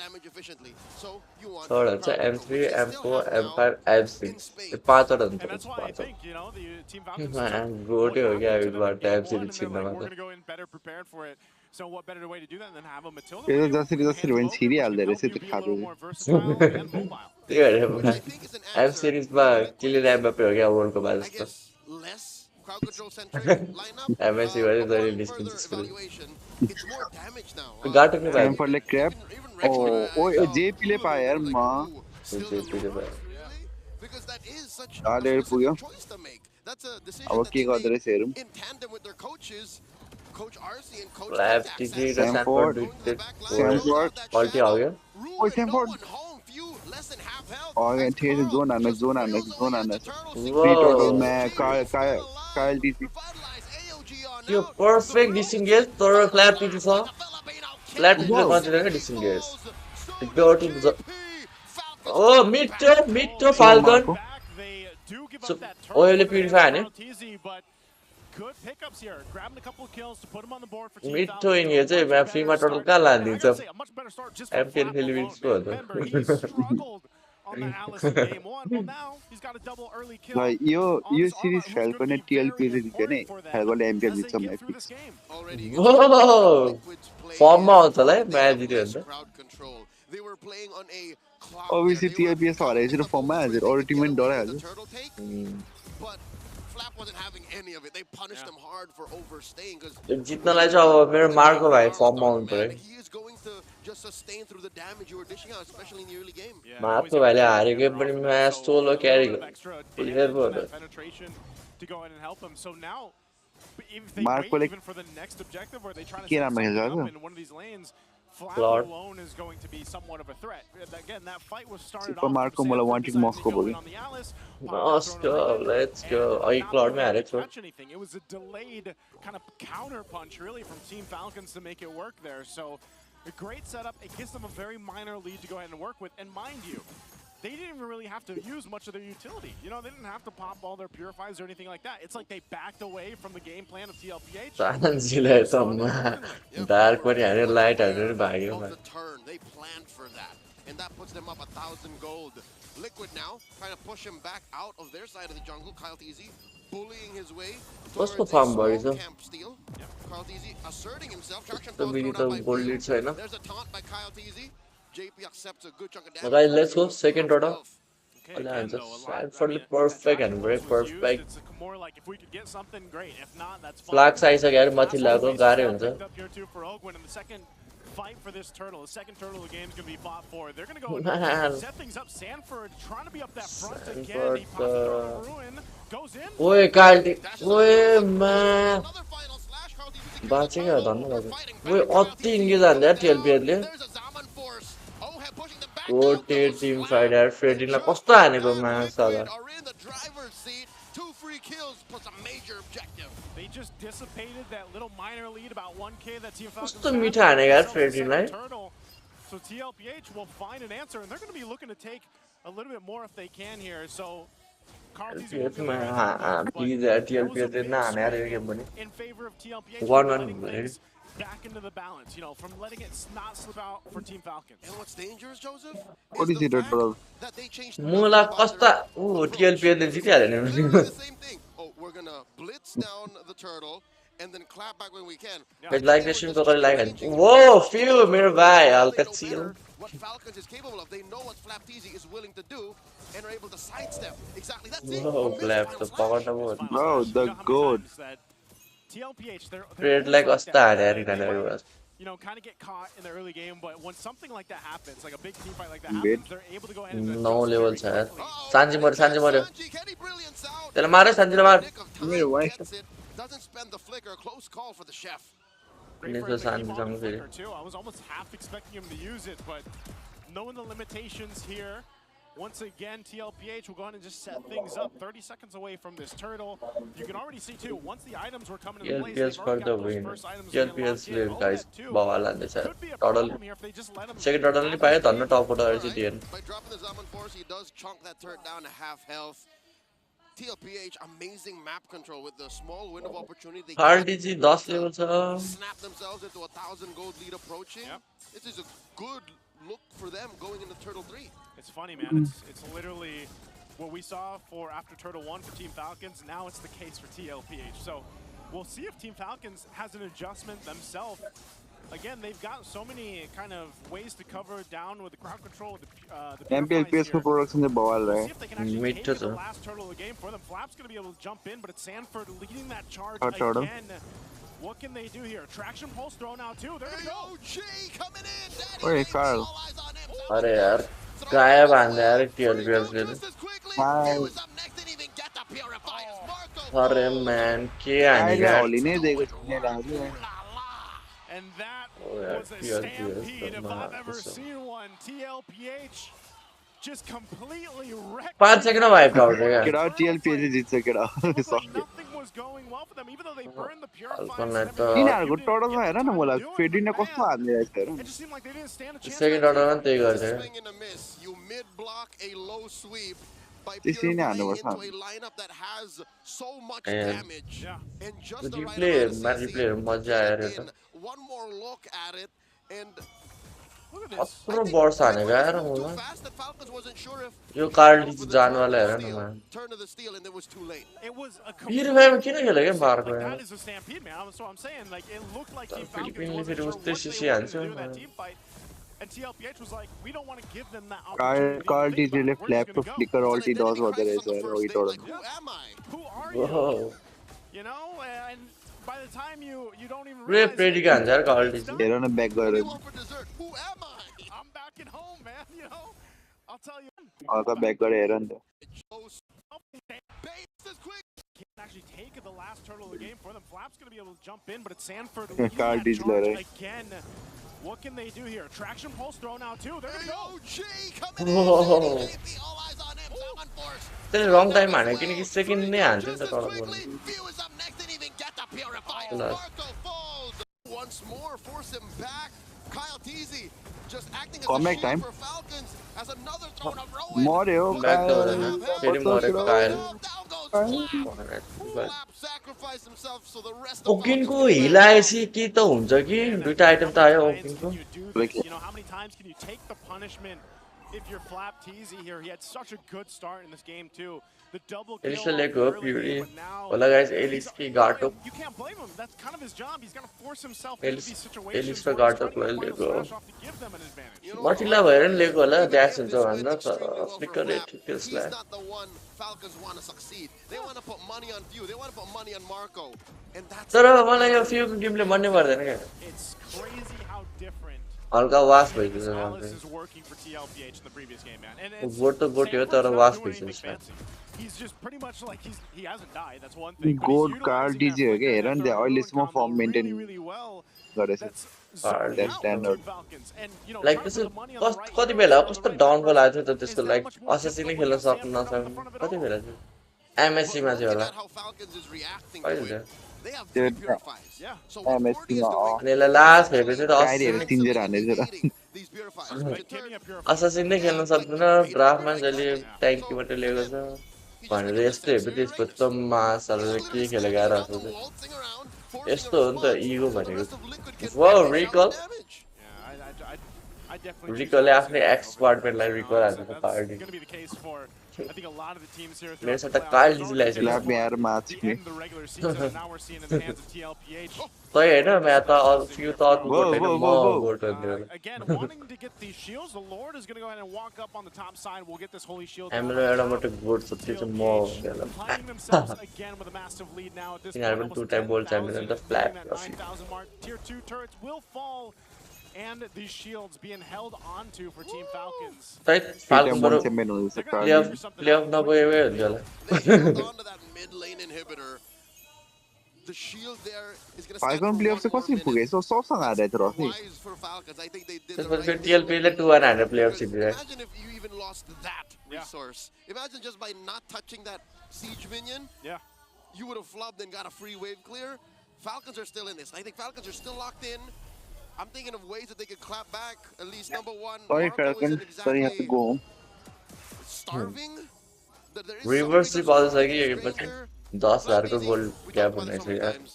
damage efficiently. So you want third हुन्छ crowd control, M3, which they still M4, have now M5, M6. in yo spades. पाँचवटा हुन्छ. And that's why I पाँचवटा. think, you know, the Team Falcons Man, took goat what हो क्या happened to them हिटबर्ड in game M one, series and they're छिर्नमा like, we're त. going to go in better prepared for it. So what better way to do that than have a Matilda त्यो with you, जसरी who जसरी can भने Logan, which छिरिहाल्दो can रहेछ help you त्यो be a little खाँदो. more versatile and mobile. त्यही भएर Which I think is an M answer सिरिजमा to Liquid's, Kylian Mbappe हो क्या वर्ल्डको बाद I जस्तो. guess, less crowd control centric lineup. MSC was Upon really further disconcerting. evaluation, it's more damage now. गाटो नि भाइ. Stanford ले crap. Oh, JP ले पायो यार म. JP ले पायो. Because that is such a हालेर पुग्यो. specific choice to make. That's a decision अब that के they गर्दो make रहेछ हेरौँ. in tandem with their coaches, Coach RC and Coach Left Tax. TG raw Stanford. Stanford दुईटै Stanford. पल्टी आयो. Oh, Stanford. Oh, yeah, ठिकै छ जोन हान्न Free total मा Kyle TZ. त्यो पर्फेक्ट डिसइन्गेज तर फ्ल्याप टिटी छ. फ्ल्याप टिटी Wow. Consider disengage. Dirty Oh, mid falcon. Back, they do give So, up that oil turtle purify, there ne? for TZ, but good pickups here. Grabbing a couple of kills to put him on the board for Team mid Falcons. तो इन्हे चाहिँ Much map better फ्रीमा total start. कहाँ And I लानिदिन्छ. gotta say, a much better start just for MPL Flap Philippines alone. को हो Remember, he त. struggled on the Alice in game one. Well, now he's got a double early kill. ल यो on yo this series Arma, fail who's gonna गर्ने be very TLPS जित्यो नि. important for them fail गर्ने MPL as they जित्छ get match through this fix. game. Whoa! फर्ममा आउँछ होला है match जित्यो भने त. Obviously TLPS त हराएपछि र फर्ममा हाल्छ. अरू टिमले पनि डराइहाल्छ. But Flap wasn't having any of it. They punished them hard for overstaying because त्यो जित्नलाई चाहिँ अब मेरो मार्को भाइ फर्ममा आउनु पर्यो. he is going to just sustain through the damage you were dishing out, especially in the early game. Yeah, Marco always भाइले got हारेकै the पनि offense, match so solo a little क्यारी bit of extra police damage भयो and त. that penetration to go in and help him. So now, if they Marco wait like- even for the next objective where they try to के set नाम है something इसका? up in one of these lanes, Flap Claude. alone is going to be somewhat of a threat. And again, that fight was started Super off Marco from मलाई Sanford wanted deciding to Moscow go in बोल्यो. on the Alice, Moscow, let's go. and Oh, you not Claude being able में to हारेको. touch anything. It was a delayed kind of counter punch really from Team Falcons to make it work there. So A great setup. It gives them a very minor lead to go ahead and work with. And mind you, they didn't even really have to use much of their utility. You know, they didn't have to pop all their purifiers or anything like that. It's like they backed away from the game plan of TLPH. Dark one, yeah, light, I didn't buy you. The turn, they planned for that, and that puts them up 1,000 gold. Liquid now trying to push him back out of their side of the jungle. Kyle TZ bullying his way towards a small camp steal. Kyle TZ asserting himself. Traction thrown out by Blue. There's a taunt by Kyle TZ. JP accepts a good chunk of damage. Guys, let's go second order. Sanford perfect and very perfect. It's more like if we could get something great. If not, that's fine. Flag size again, mathi lago gare huncha. The second fight for this turtle, the second turtle of the game is going to be fought for. They're going to go and set things up. Sanford trying to be up that front again. He pops it over Ruin, goes in. Oi, Kaldi. Oi, man. Bachega dhannu lagyo. Oi, atti engage haan yaar TLPH le. Good team fight yaar. Freddy la kasto haneko man sada. They just dissipated that little minor lead about 1k that Team Falcons Kasto meetha haneko yaar Freddy lai. So TLPH will find an answer, and they're going to be looking to take a little bit more if they can here. So Please yaar TLPH na hane yaar game bani. in favor of TLPH, 1-1 back into the balance, you know, from letting it not slip out for Team Falcons. And what's dangerous, Joseph? What is it, bro? That they changed Mula kasta. Oh, TLPH le jithahalyo ni. the same thing. Oh, we're gonna blitz down the turtle and then clap back when we can. But like the stream totally like it. Whoa, few mirror bhai, Alka seal. What Falcons is capable of. They know what Flap TZ is willing to do and are able to sidestep. Exactly. That's it. Whoa, clap the power double. Bro, the goat. TLPH, Red like a star there in the you know, kind of get caught in the early game, but when something like that happens, like a big team fight like that happens, they're able to go ahead and no level sir. Sanji mare. Tela mare Sanji la mar. Doesn't spend the flicker. Close call for the chef. I was almost half expecting him to use it, but knowing the limitations here, once again, TLPH will go ahead and just set things up 30 seconds away from this turtle. You can already see too, once the items were coming into place, TLPH for the win. TLPH live guys. Bawal ande sir. Total. Second total nahi paye thanne top order RCTN. By dropping the Zaman Force, he does chunk that turret down to half health. TLPH, amazing map control with the small window of opportunity. Hard DG 10 level sir. Snap themselves into 1,000 gold lead approaching. Yep. This is a good look for them going into Turtle 3. It's funny, man. It's literally what we saw for after Turtle 1 for Team Falcons. Now it's the case for TLPH. So we'll see if Team Falcons has an adjustment themselves. Again, they've got so many kind of ways to cover down with the crowd control. The MPL Ph production is bawal rahe. See if they can actually take the last turtle of the game for them. Flap's going to be able to jump in, but it's Sanford leading that charge again. What can they do here? Traction pulse thrown out too. They're going to go. OG coming in. Wait, Carl. Arey yaar. Gaya band yaar TLPH le. Arey man, kya yaar. And that was a stampede if I've ever seen one. TLPH just completely wrecked. 5 seconds wiped out. TLPH जीत से nothing was going well for them, even though they burned the purifiers. इनारको total में है ना मलाई फेडी ने कस्तो हान्ने रहेछ It just seemed like they didn't stand a chance. Second order ma त्यही गर्छ. You mid block a low sweep by purifying into a lineup that has so much damage. And just the replay मजा आयो रे. One more look at it and look at this. Pro boss आने का यार होला. Fast that Falcons wasn't sure if yo card जाने वाला है ना man. Turn of the steal and it was too late. It was a फिर मैं किन खेले के मार को. That is a stampede, man. That's what I'm saying. Like it looked like Team Falcons फिर उसते शीशी answer. And TLPH was like, we don't want to give them that opportunity. Carl DJ flap to flicker all the doors were there sir. Who am I? Who are you? You know, and by the time you don't even realize pretty guns are called this. They're on a back Who am I? I'm back at home, man, you know. I'll tell you. Also back got Aaron. Can't actually take the last turtle of the game for them. Flap's going to be able to jump in, but it's Sanford Carl DJ again. What can they do here? Traction pulse thrown out too. They're going to go. Whoa. It's a long time, man. I can second in the answer. Once more, force him back. Kyle Teasy just acting as Comeback a shield time. for Falcons as another thrown of Rowan. Moryo Back to the very more Kyle. Down goes Flap. Flap sacrificed himself so the rest of Okin Falcons ko can advance. हिलाएपछि के त हुन्छ कि दुईटा item त आयो ओकिन को You know, how many times can you take the punishment if you're Flap Teasy here? He had such a good start in this game too. The double kill Elise ले off गयो early puree game, but now होला guys he's- Alice की गाटो You can't blame him. That's kind of his job. He's got to force himself Elise- into these situations Elise where का he's गाटो trying to get ले final गयो smash off to give them an advantage. You know, मटिला भएर नि लिएको होला even dash if हुन्छ this भनेर went तर extremely well for flicker Flap, ठिक he's त्यसलाई not the one Falcons want to succeed. They want to put money on Few. They want to put money on Marco. And that's तर मलाई यो फ्युको गेमले मन्ने पर्दैन क्या It's crazy how different हल्का वास भइदिन्छ Alice is working for TLPH in the previous game, man. And it's गोट त गोट हो Sanford's तर not वास doing anything भइदिन्छ fancy. He's just pretty much like he hasn't died. That's one thing. but he's Gold utilizing card that DJ हो flicker क्या and hair that नि त्यहाँ third अहिलेसम्म ruin firm combo maintain really, really well. गरेछ That's Card, zoning that's out the standard. Team Falcons. And, you know, like trying to त्यसो put the money on the right कति here, Bela on the कस्तो right downfall person आएको थियो त is त्यसको that like much more assessee नै difficult खेल्न when you have सक्नु Sanford up in नसक्नु front of it कति all. बेला थियो But एमएससी मा look थियो होला at how Falcons is reacting कहिले to थियो it. They have Dude, 3 purifiers. Yeah. So what MSC Gordy is मा doing अनि यसलाई लास्ट हेरेको थियो त काइरीहरू असी तिनजना हान्दै थियो र negating these purifiers. But give me a purifier. Assassin नै खेल्न सक्दैन ड्राफ्ट मान्छेले ट्याङ्कीबाट लिएको छ भनेर यस्तो हेर्यो त्यसको त मासहरूले के खेलेको आएर यस्तो हो नि त इगो भनेको wow recall Yeah, I definitely रिकलले आफ्नै एक्स डिपार्टमेन्टलाई रिकल हाल्नु त party going to be the case for I think a lot of the teams here मेरो throughout साथ the त playoffs. काल It's डिजी already लगाइसक्यो ल्याब यहाँ माछ the छिक्ने end of the regular season, and now we're seeing in the hands of TLPH. तै होइन म्या त अरू फ्यु त अर्को गोट होइन म Whoa. गोट हुन्थ्यो Again, wanting to get these shields, the Lord is going to go ahead and walk up on the top side. We'll get this holy shield. down हामीलाई on एउटा top. मात्रै गोट छ त्यो चाहिँ म TLPH finding themselves again with a massive lead now at this तिनीहरू point. पनि Almost 2 time बोल 10,000, च्याम्पियन त flat hitting that 9,000 mark. Tier 2 turrets will fall, and these shields being held onto for Team Falcons. तै falcon बरु champion हुँदैछ playoff नगएमै हुन्थ्यो होला They held on to that mid lane inhibitor. The shield there is going to stand falcon for player 1 चाहिँ more कसरी minute. पुगेछ सबसँग हारेको थियो Rafi Wise for Falcons. I think they did the त्यसपछि right फेरि thing. टिएलपीले 2-1 हानेर playoff Because छिरिदियो imagine if you even lost that resource. Imagine just by not touching that siege minion, Yeah. you would have flubbed and got a free wave clear. Falcons are still in this. I think Falcons are still locked in. I'm thinking of ways that they could clap back. At least number one, Sorry Marco Falcon, isn't sorry you have to exactly go home. starving. There is reverse something चाहिँ that's पाउँछ कि very पछि there. 10,000 को गोल We क्या talked about भन्ने this छ so many यार times.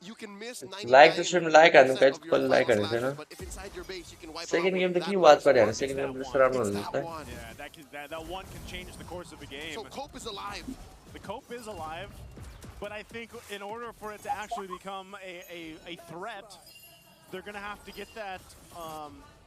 You can miss Like the stream, like हान्नु 99% guys, of your पहिला like final हानेको थिएन slashes, but if inside your base you can wipe second out game with त के that watch one पारे होइन spark, second game it's त्यस्तो राम्रो that हुँदैन त one. Yeah, that one can change the course of the game. So Cope is alive. The Cope is alive, but I think in order for it to actually become a threat, they're going to have to get that,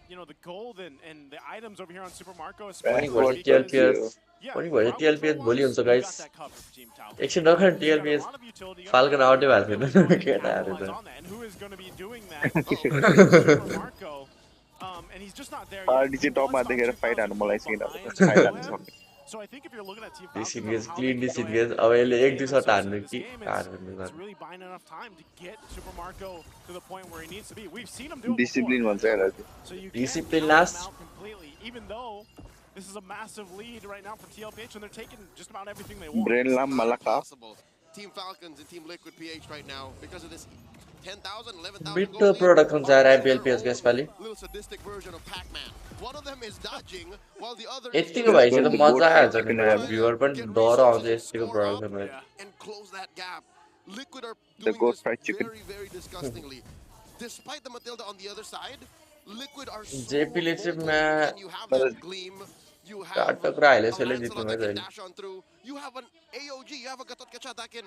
you know, the gold and the items over here on Super Marco. पनि What भयो does टिएलपिएस Yeah, पनि भयो crowd टिएलपिएस control भोलि wise, हुन्छ you guys got that covered for Team Tau. एकछिन नखर He's got a टिएलपिएस lot of utility. You falcon gotta आउटै भएको really थिएन go ahead and केटाहरू capitalize त on that. And who is going to be doing that? Super Marco. And he's just not there yet. Party चाहिँ टपमा देखेर fight हान्नु मलाई छैन fight हान्नु सक्ने So I think if you're looking at Team This Falcons, engage, how clean they this can go ahead engage. and अब यसले एक save दुई शट themselves हान्नु in this कि game, हान्नु it's really buying enough time to get Super Marco to the point where he needs to be. We've seen him do it discipline before. भन्छ यार So you Discipline can't count last. them out completely, even though this is a massive lead right now for TLPH, and they're taking just about everything they want. Brain लाम Not मलाई का possible. Team Falcons and Team Liquid PH right now because of this 10,000, 11,000 Bitter gold lead, product हुन्छ यार are IPL their PS own guys Pali little sadistic version of Pac-Man. One of them is dodging while the other is यतिको भएपछि त मजा आइहाल्छ नि trying to viewer पनि get डर आउँछ resources, यतिको score up, production and close that gap. Liquid are The doing ghost this fried chicken. very, very disgustingly. Despite the Matilda on the other side, Liquid are so JP ले चाहिँ multiple, म्या- and you have that gleam, you have काट टक्रा हाल्यो a यसैले Lancelot जित्नु that भयो can त dash on through. You have an AOG, you have a Gatot Kacha that can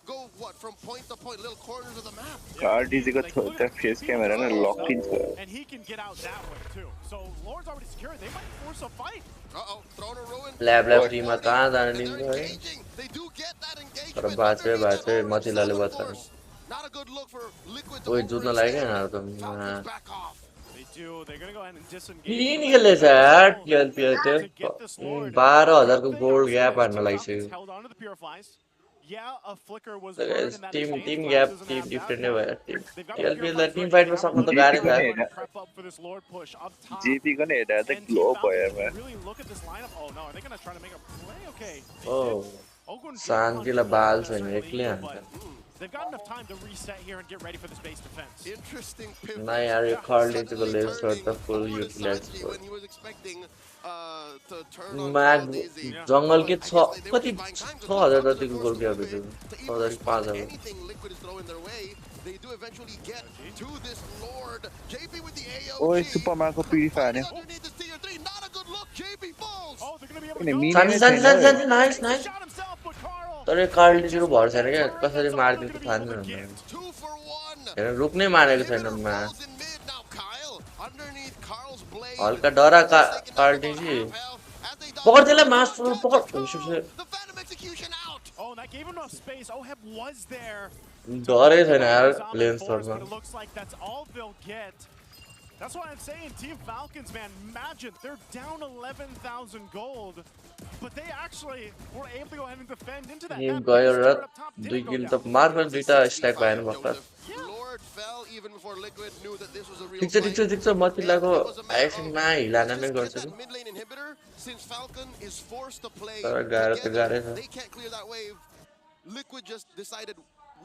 go what from point to point, little corners of the map. RDG को त्यो face camera न luck इन छ And he can get out that way too. So Lord's already secured. They might force a fight. Uh-oh, throwing a ruin. Lab lab फ्रीमा कहाँ जान And दिन्छ they're है engaging. They do get that engagement. तर बाँच्यो underneath बाँच्यो that मतिलाले orange बचायो force. Not a good look for Liquid to ओइ जुत्न लाग्यो क्या overextend. यिनीहरू Falcons त back off. They do. They're gonna go ahead and disengage. Clean खेल्दैछ यार TLPS To get this त्यो Lord. 12,000 को They gold are gap seeing हान्न Team लागिसक्यो Falcons held onto the purifies. Yeah, a flicker was So burned guys, in that team exchange. gap, Flash doesn't team have different that. नै भयो team They've got the TLPS लाई purifies team right फाइटमा now. सक्नु त GP गाह्रै पनि छ हेर्न Prep up for this Lord push up top. JP को नै हेर्दा त And ग्लो Team भयो Falcons यार can really look at this lineup. Oh no, are they gonna try to make a play? Okay. Oh Ogun did शान्तिलाई punch बाल the छैन second एक्लै lead, हान्छ but they've got enough time to reset here and get ready for this base defense. Interesting pivot. Now you Carly to the left side the full utilize for. When he was expecting to turn on Mag Daisy. jungle के कति 6000 जतिको गोल दियो Biju 6500 Anything Liquid is throwing their way, they do eventually get to this Lord. JP with the AOG. Oi, Superman को purify ne. Underneath this tier 3, not a good look. JP falls. Oh, they're going to be able Ini to mini go. ne Santi nice nice Shot himself, but Carl. तर Karl zero भर छैन के कसरी मार्दिन्छ थाहा छैन 2 for 1. हेर रुक्नै मानेको छैन म Falls in mid. Now Kyle underneath Carl's blade. हल्का डरा कार्ल जी पकड त्यसलाई मास्टर पकड The Phantom execution out. Oh, and that gave him enough space. Oheb was there. डरै छैन यार But lens it सर्टमा looks like that's all they'll get. That's why I'm saying Team Falcons, man, imagine they're down 11,000 gold, but they actually were able to go ahead and defend into that. Team That गयो base र turret up top didn't 2 go kill down. त मार्बल दुईटा stack भएन भर्खर Lord fell even before Liquid knew that this was a real ठिक छ म तिमीलाई आइसिङमा हिलान नै गर्छु that mid lane inhibitor, since Falcon is forced to play तर गाह्रो त together, गाह्रै छ they can't clear that wave. Liquid just decided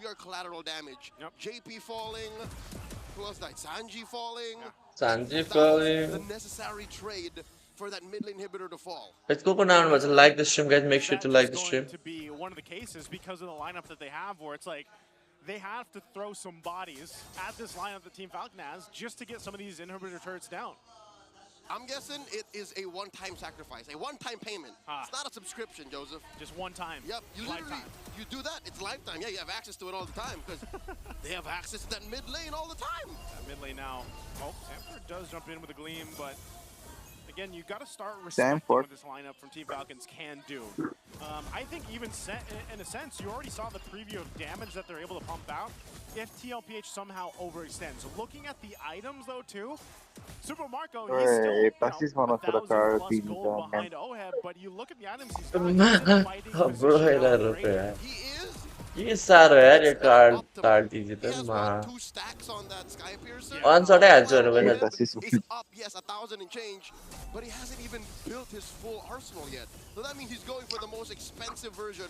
we are collateral damage. Yep. JP falling. Who else died? Sanji falling. Sanji That falling. was the necessary trade for that mid lane inhibitor to fall. Let's go now. Like the stream, guys. Make sure to like the stream. That's going to be one of the cases because of the lineup that they have, where it's like they have to throw some bodies at this lineup that Team Falcon has just to get some of these inhibitor turrets down. I'm guessing it is a one-time sacrifice, a one-time payment. It's not a subscription, Joseph. Just one time. Yep, you literally, you do that, it's lifetime. Yeah, you have access to it all the time because they have access to that mid lane all the time. Mid lane now. Oh, Sanford does jump in with a gleam, but again, you got to start respecting what this lineup from Team Falcons can do. I think even in a sense, you already saw the preview of damage that they're able to pump out if TLPH somehow overextends. Looking at the items though too, Super Marco, he's still 1,000 plus gold behind Oheb, but you look at the items he's got, he's fighting position. He is. ये सारो यार ये card दीजिए तो माँ 2 stacks on that Sky Piercer. One shot है आज जो है He's up, yes, 1,000 and change, but he hasn't even built his full arsenal yet. So that means he's going for the most expensive version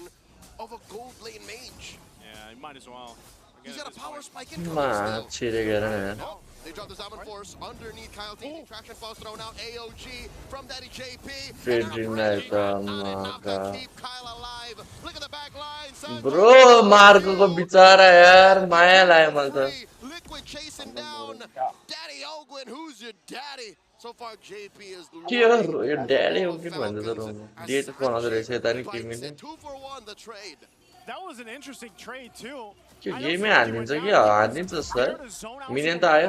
of a gold lane mage. Yeah, he might as well. He's got a power spike incoming माँ still. छिरे गया ना Oh, they drop the Zaman Force underneath Kyle T. Traction falls thrown out. AOG from Daddy JP. Fred Dream Knight माँ Keep Kyle alive. Look at the back line. Bro Marco को बिचारा यार माया लाया मल्ता Liquid chasing down Daddy Ogwin. Who's your daddy? So far JP is क्यों ये daddy हो क्यों बंद तो रूम डेट फोन आते रहे से तानी टीम में 2 for 1 the trade. That was an interesting trade too. क्यों ये में आदमी क्या आदमी तो सर मिनियन तो आया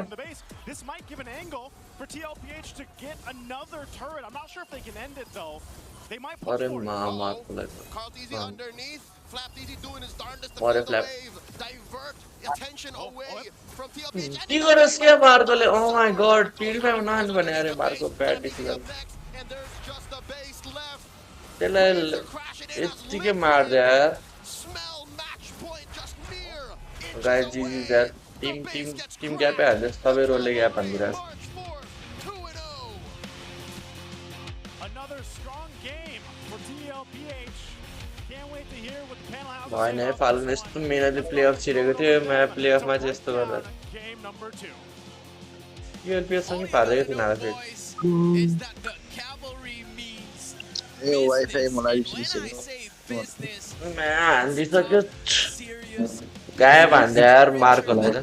This might give an angle for TLPH to get another turret. I'm not sure if they can end it though. They might push अरे for it. माँ मार्को लग Carl Easy underneath. Flap Easy doing his darndest to What clear a the flap. wave. Divert attention away from TLPH. क्यों कर उसके Marco ले oh my god purify होना है बने यार मार्को पैट इसी का And there's just a base left. चले इसी के मार दे यार Smell match point just mere. guys जी यार टीम क्या पे आ जाए सबे रोल ले गया पंद्रह March 4, 2-0. Another strong game for TLPH. Can't wait to hear what the panel has to भाई say नहीं about फालतू this में तो one. मेरा भी प्लेऑफ छिरेको थियो मैं प्लेऑफ में चाहिँ यस्तो गर्दा Game number 2. यो एलपीएस सँगै पार्दै थियो नाला फेरि Is that the cavalry means A wifi मलाई when I say business, मैं हान्दिसक्यो serious. गायब हान्दै यार मार्कोलाई त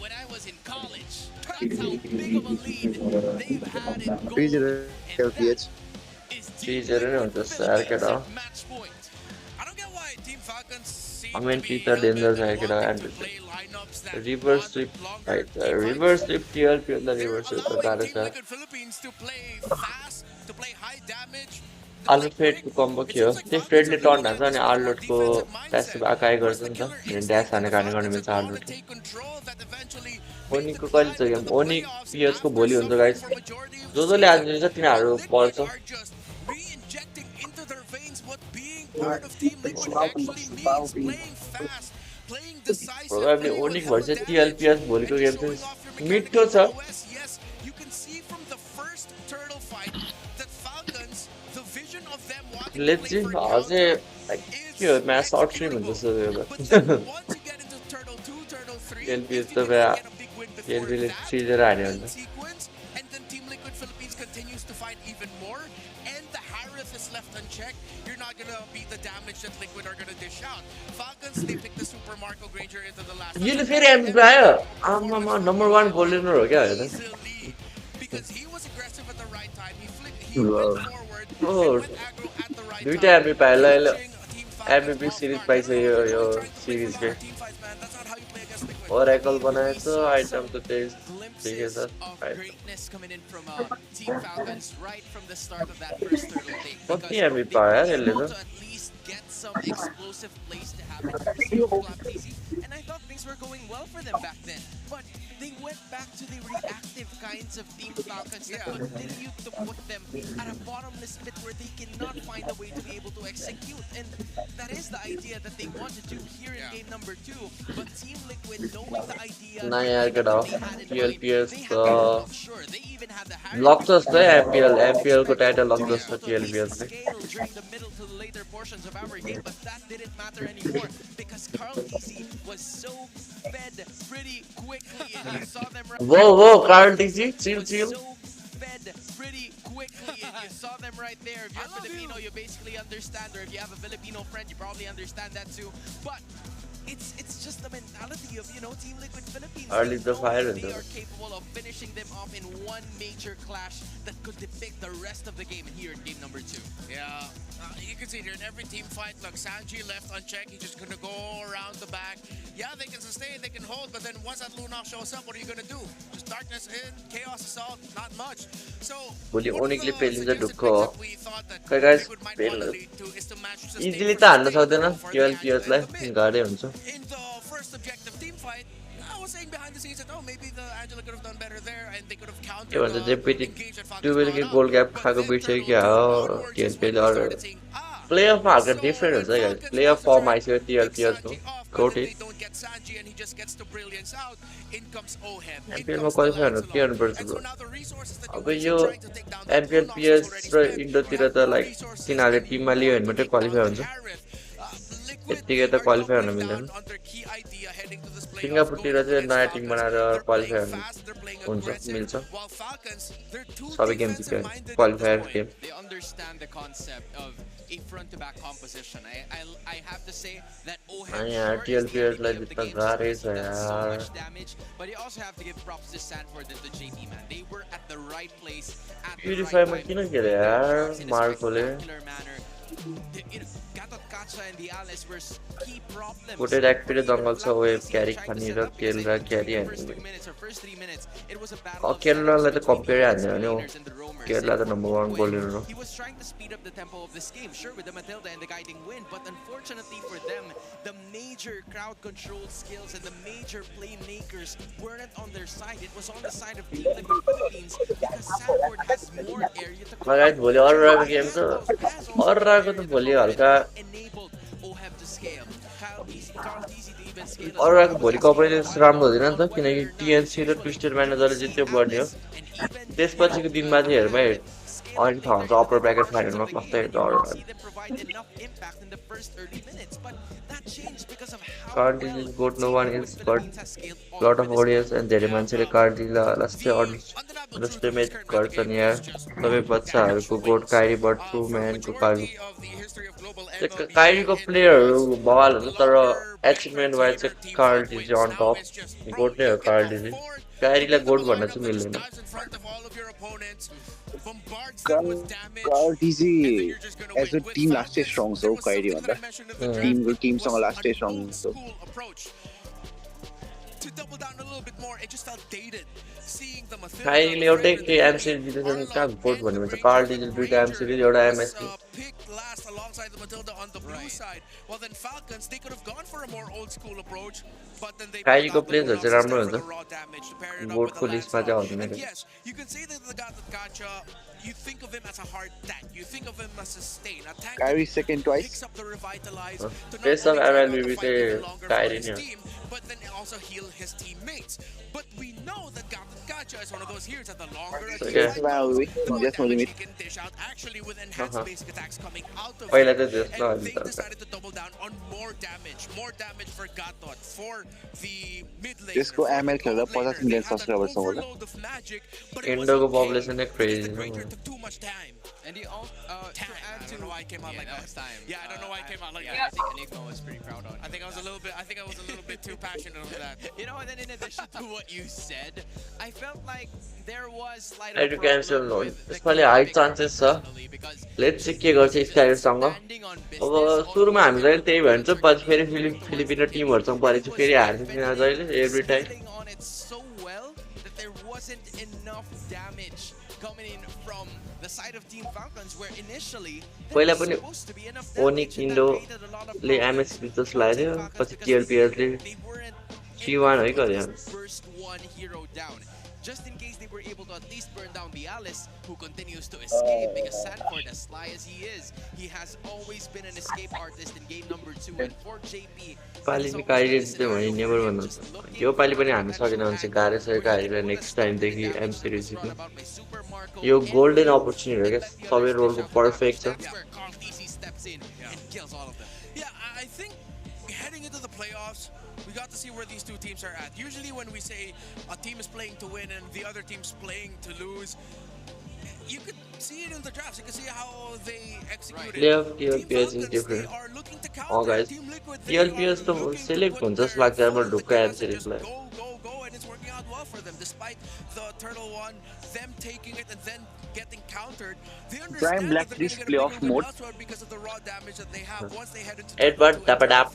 When I was in college, that's how big of a lead they've had in gold. 3-0 LPH. T0 नै हुन्छ यार केटा Match point. I don't get why Team Falcons seem I mean, to be T3 danger wanting है केटा to play lineups that reverse want slip longer reverse slip TLP अन्त They're reverse slip allowing गाह्रो Team छ Liquid Philippines to play fast, to play high damage. आलु फेडको combo के हो त्यो फेडले टर्न हान्छ अनि आलुटको प्यासिभ आकाइ गर्छ नि त अनि ड्यास हाने गर्ने गर्ने मिल्छ आलुट ओनीको कहिले छ गेम ओनी पिएचको भोलि हुन्छ गाइस जसले आज दिन्छ तिनीहरू पर्छ प्रोबेबली ओनिक भन्छ टिएलपीएस भोलिको गेम चाहिँ मिठो छ लेट्स सी अझै के म्याच सर्ट स्ट्रिम हुन्छ जस्तो एउटा एलपीएस त बे एलपीले 3 0 हान्यो भने and then Team Liquid Philippines continues to find even more, and the Harith is left unchecked. You're not gonna beat the damage that Liquid are gonna dish out. Falcons, they pick the Super Marco Granger into the last. You फेरि हामी प्राय आमामा number 1 bowler हो क्या हेर्दा because he was aggressive at the right time. He went forward and went aggro at the right दुईटा हामी पाएला MVP series पाइसक्यो यो series के Oracle बनाएछ item त त्यही ठिकै छ greatness coming in from Team Falcons right from the start of that first turtle thing. कति हामी पायो यसले त At least get some explosive plays to happen courtesy of Easy, and I thought things were going well for them back then. But they went back to the reactive kinds of Team Falcons that continue to put them at a bottomless pit where they cannot find a way to be able to execute. And that is the idea that they want to do here in game number 2. But Team Liquid, knowing the idea, nah yaar kada TLPS sure they even had the Lockers the MPL ko title Lockers to TLPS during the middle to the later portions of our game, but that didn't matter anymore because Carl DC was so fed pretty quickly, and you saw them right. Whoa, Carl DC, chill. So fed pretty quickly, and you saw them right there. If you're Filipino, you basically understand, or if you have a Filipino friend, you probably understand that too. But it's just the mentality of, Team Liquid Philippines. Early the fire they are capable of finishing them off in one major clash that could depict the rest of the game here in game number 2. Yeah, you can see here in every team fight, look, Sanji left unchecked, he's just gonna go around the back. Yeah, they can sustain, they can hold, but then once that Lunok shows up, what are you gonna do? Just darkness in, chaos assault, not much. So, one of the suggested picks that we thought that Liquid might want to lead to is to match easily तान्न सक्दैन TLPS लाई गाह्रै हुन्छ in the first objective team fight. I was saying behind the scenes that maybe the Angela could have done better there, and they could have countered. के भन्छ GPT 2 bell के गोल gap खाएको बिर्स्यो क्या हो TLPS और playoff मा हल्का different हुन्छ गाइस प्लेअफ फर्म आइसक्यो TLPS को कोटी MPL मा क्वालिफाई हुन के गर्नुपर्छ ब्रो अब यो MPL PS र इन्डोतिर त लाइक तिनीहरुले टिममा लियो भने मात्रै क्वालिफाई हुन्छ यतिकै त क्वालिफाई हुन मिल्दैन सिंगापुरतिर चाहिँ नयाँ टिम बनाएर क्वालिफाई हुन्छ मिल्छ सबै गेम जित्यो qualifier game They understand the concept of a front to back composition. I have to say that यार TLPS लाई जितना गाह्रै छ यार but you also have to give props to Sanford and to JP, man. They were at the right place at the Purify right मा किन गरे यार मार्कोले and the Alice were key problems. Put it active jungle so wave carry khani ra kill ra carry First 3 minutes, it was a battle. Oh, Kerala la to compare haine Kerala the number 1 bowler no. He was trying to speed up the tempo of this game, sure, with the Matilda and the guiding wind, but unfortunately for them, the major crowd control skills and the major playmakers weren't on their side. It was on the side of Team Liquid Philippines because Sanford has more area to cover. Guys, bholi aur ra game to aur ra ko to bholi halka और एक भोलि कपैले राम्रो हुँदैन नि त किनकि TNC र twisted म्यानेजरले जित्यो बढ्ने हो त्यसपछिको दिनमा चाहिँ हेर्नु भाइ अनि थाहा हुन्छ अप्पर ब्र्याकेट फाइनलमा कस्तै डर card is goat no one is got lot of audience end धेरै मान्छेले कार्ड जस्तै म्याच गर्छन् यार सबै बच्चाहरूको गोट काइरी बट ट्रु म्यानको कार्ड काइरीको प्लेयरहरू बवाल हुन्छ तर एचिभमेन्ट वाइज चाहिँ कार्ड इज अन टप गोट नै हो कार्ड इज काइरीलाई गोट भन्न चाहिँ मिल्दैन Carl TZ as a team last year strong so Kyrie on that team song last year strong so to double down a little bit more, it just felt dated. Seeing the Matilda Kyrie एउटै के MCD जितेछन् कहाँ गोट भन्ने भन्छ Karl diesel दुईटा MCD एउटा MSP picked last alongside the Matilda on the blue side. Well then Falcons, they could have gone for a more old school approach, but then they Kyrie को प्लेयर्सहरु चाहिँ राम्रो हुन्छ गोटको लिस्टमा चाहिँ आउँदैन yes, you can say that they got the gotcha. you think of him as a hard tank. You think of him as a stain. A tank Kyrie that second twice. picks up the revitalize to not Based on only carry out MLB, the we fight a little say longer for Kyrie his here. team, but then also heal his teammates. But we know that Gacha is one of those heroes that the longer a team Yes, fight well, goes, we the more just know damage limit. he can dish out, actually with enhanced basic attacks coming out of पहिला it. त त्यस्तो And they अन्त decided to double down on more damage for Gatot, for the mid laner, त्यसको for the ML खेल्दा top laner. 50 They million had an subscribers छ होला overload of magic, but it was Indoको okay population नै because crazy the छ creature took too much time. And he also, Time. to add I to, don't know why I came out like that. was time. Yeah, I don't know why I came out like yeah, that. I think Enigma was pretty proud on. I think I was a little passionate over that. You know, and then in addition to what you said, I felt like there was slight Try to cancel node. यसपालि high chances छ let's चाहिँ के गर्छ स्काइरसँग अब सुरुमा हामीलाई त्यही भन्छ पछि फेरि फिलिपिनो टिमहरुसँग परेछ फेरि हार्छ किन जहिले every time on it so well that there wasn't enough damage coming in from the side of Team Falcons, where initially पहिला पनि ओनिक इन्डोले एमएसपी जस्तो लाग्यो पछि केएलपीएलले 3-1 है गर्यो first one hero down. Just in case they were able to at least burn down the Alice, who continues to escape, because Sanford, as sly as he is, he has always been an escape artist in game number 2. And for JP, पालि नि काइले जित्यो भने never भन्नुहुन्छ यो पालि पनि हान्न सकेन भने चाहिँ गाह्रो छ काइले नेक्स्ट टाइमदेखि एम सिरिज जित्नु यो गोल्डन अपर्च्युनिटी हो क्या सबै रोलको पर्फेक्ट छ Yeah, I think heading into the playoffs, we got to see where these two teams are at. Usually when we say a team is playing to win and the other team's playing to lose, you could see it in the drafts. You can see how they execute it. Yeah, TLPS is different. Oh guys, TLPS to select हुन्छ जस्तो लाग्छ अब ढुक्का M सिरिजलाई Go, and it's working out well for them despite the turtle one, them taking it and then getting countered. They understand that they're going to get a bigger win elsewhere because of the raw damage that they have once they head into Edward Dapadap,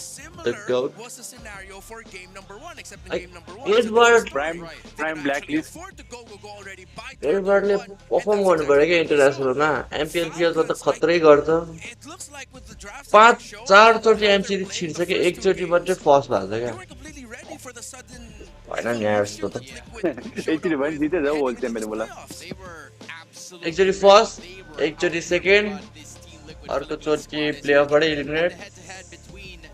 Similar goat. was the scenario for game number 1, except in game number 1. Edward Prime Blacklist. एडवर्डले perform गर्नु पर्यो क्या इन्टरनेसनलमा MPL प्लेयरमा त खतरै गर्छ 5-4 चोटि MCD छिर्छ कि एकचोटि मात्रै first भएको छ क्या हैन नि यस्तो त एकचोटि भने जिते जाऊ होल च्याम्पियन बोला एकचोटि फर्स्ट एकचोटि सेकेन्ड अर्को चोटि प्लेअफबाट इलिमिनेट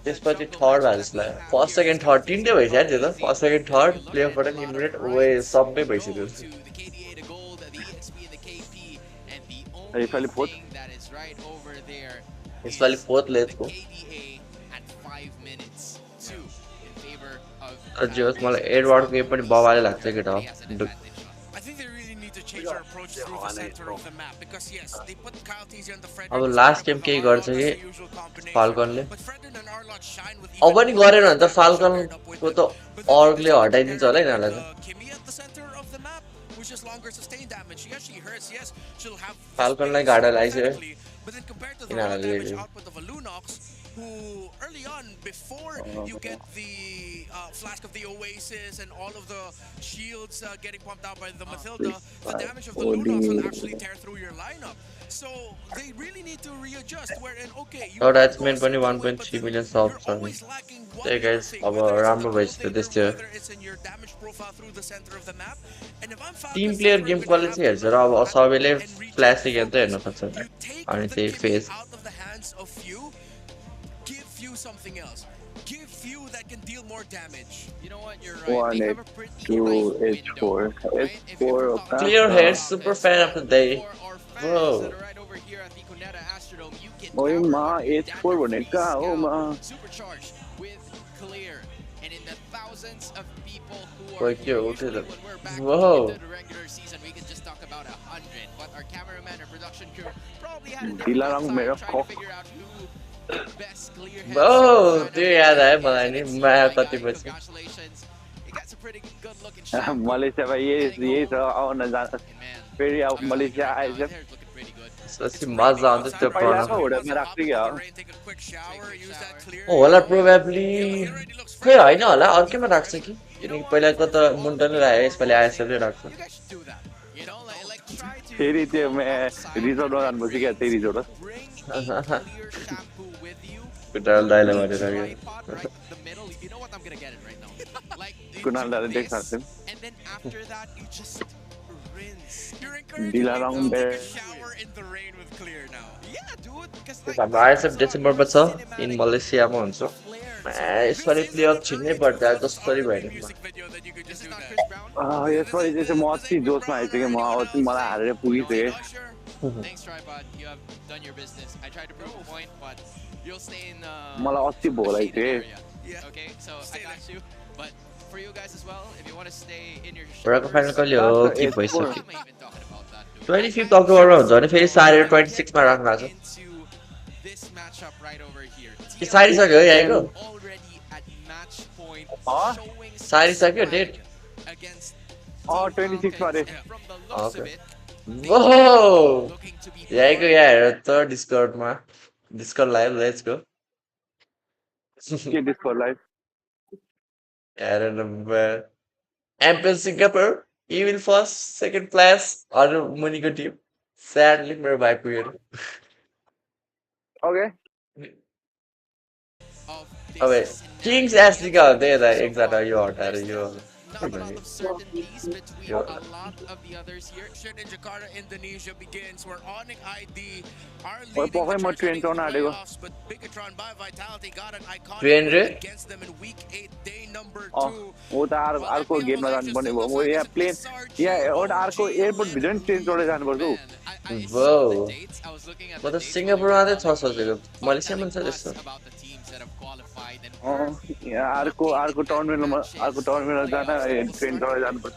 त्यसपछि थर्ड भएको जस्तो लाग्यो फर्स्ट सेकेन्ड थर्ड तिनटै भइसक्यो त्यो त फर्स्ट सेकेन्ड थर्ड प्लेअफबाट इलिमिनेट ओए सबै भइसक्यो यसपालि फोर्थ यसपालि फोर्थ लेथको जे होस् मलाई एडवर्डको गेम पनि बबाले लाग्छ केटा हो अब लास्ट गेम केही गर्छ कि फाल्कनले अब नि गरेन भने त फाल्कनको त अर्गले हटाइदिन्छ होला यिनीहरूलाई फाल्कनलाई गाडा लाग्छ यिनीहरूले who early on, before you get the flask of the Oasis and all of the shields getting pumped out by the Mathilda, the damage of the Lunox will actually tear through your lineup. So they really need to readjust. Wherein, okay, you that's meant only 1.3 million subs. Hey guys, अब राम्रो भइसक्यो त्यस्तो Tim player game quality हेर्छ र अब सबैले flash game त हेर्न खोज्छ अनि त्यही face something else. Give few that can deal more damage. You know what? You're right. 1, 8, 2, H4. H4 Clear head, super fan of the day. Whoa. Oh ma, H4 boneka. Oh ma. Supercharged with clear, and in the thousands of people who are here, whoa. The regular season, we can just talk about 100. But our cameraman, our production crew, probably had a Dilarang different merah time trying kok. to figure out who. Oh, त्यो याद आयो मलाई नि माया कतिपछि मलेसियामा यही छ आउन जान फेरि अब मलेसिया आएछ त्यसपछि मजा आउँछ त्यो पहिलाको होडमा राख्छु क्या होला प्रोबेबली खै होइन होला अर्कैमा राख्छ कि किनकि पहिलाको त मुन्टनले राख्यो यसपालि आइएसएलले राख्छ फेरि त्यो रिजोर्टमा जानुपर्छ क्या त्यही रिजोर्ट कुटाल दाइले भनेर कुनाल दाइले देख्छ Dilarang there. Shower in the rain with clear now. Yeah, dude. Because हाम्रो आइएसएफ डिसेम्बरमा छ इन मलेसियामा हुन्छ यसपालि प्लेअफ छिन्नै पर्दा जसरी भएन यसपालि चाहिँ म अस्ति जोसमा आइसकेँ म अस्ति मलाई हारेर पुगिसकेँ Thanks, Tripod. You have done your business. I tried to prove a point, but you'll stay in. मलाई अस्ति भोलाइसकेँ Okay, so I got you. But for you guys as well, if you want to stay in your. World Final कहिले हो कि भइसक्यो Why am I even talking about that, dude? 25 अक्टोबरमा हुन्छ भने फेरि सारेर 26 मा राख्नु भएको छ Into this matchup right over here. कि सारिसक्यो है यहाँको Already at match point, Huh? showing सारिसक्यो डेट against 26 मा रे from the looks of Okay. it, ओहो looking to be यहाँको यहाँ हेर त डिस्कर्डमा डिस्कर्ड लाइभ लेट्स गो के डिस्कर्ड लाइभ हेर नम्बर एम्पल Singapore evil first second place अरू मुनिको टिम स्याडली मेरो भाइ पुगेर ओके of अब this किङ्स एसडीका हुँदै यता एकजना यो हटाएर यो Not a lot of certainties between a lot of the others here. Shit in Jakarta, Indonesia begins where Onyx ID are leading the Pokemon charge train heading to na to dego. playoffs, but Bigatron by Vitality got an Train iconic re? win against them in week 8, day number 2. वो त अर्को गेममा जानुपर्ने भयो म यहाँ plane यहाँ एउटा अर्को एयरपोर्ट भित्र नि ट्रेन चढेर जानुपर्छ Whoa. म त सिङ्गापुरमा मात्रै छ सोचेको मलेसियामा छ त्यस्तो यहाँ अर्को टर्मिनल जान ट्रेन चढेर जानुपर्छ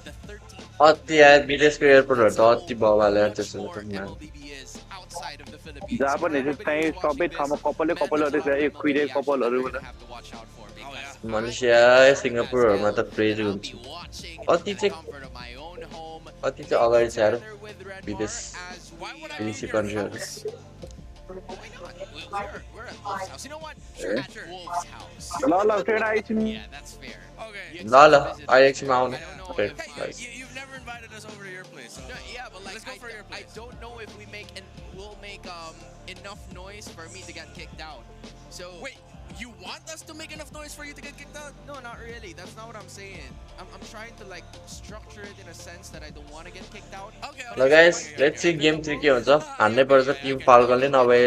अति यार विदेशको एयरपोर्टहरू त अति भवाले त्यस्तो जहाँ पनि त्यहीँ सबै ठाउँमा कपालहरू रहेछ एक खुइरे कपालहरू मलेसिया सिङ्गापुरहरूमा त क्रेजी हुन्छ अति चाहिँ अगाडि छ यार विदेश विदेशी कन्ट्रीहरू ल ट्रेन आइछन् ल ल अहिले एकछिनमा आउनु You've never invited us over to your place. So Yeah, but like let's go for your I place. don't know if we'll make enough noise for me to get kicked out. So Wait, you want us to make enough noise for you to get kicked out? no, not really. That's not what I'm saying. I'm trying to like structure it in a sense that I don't want to get kicked out. Okay. ल guys let's see game 3 के हुन्छ हान्नै पर्छ Tim फाल्कनले नभए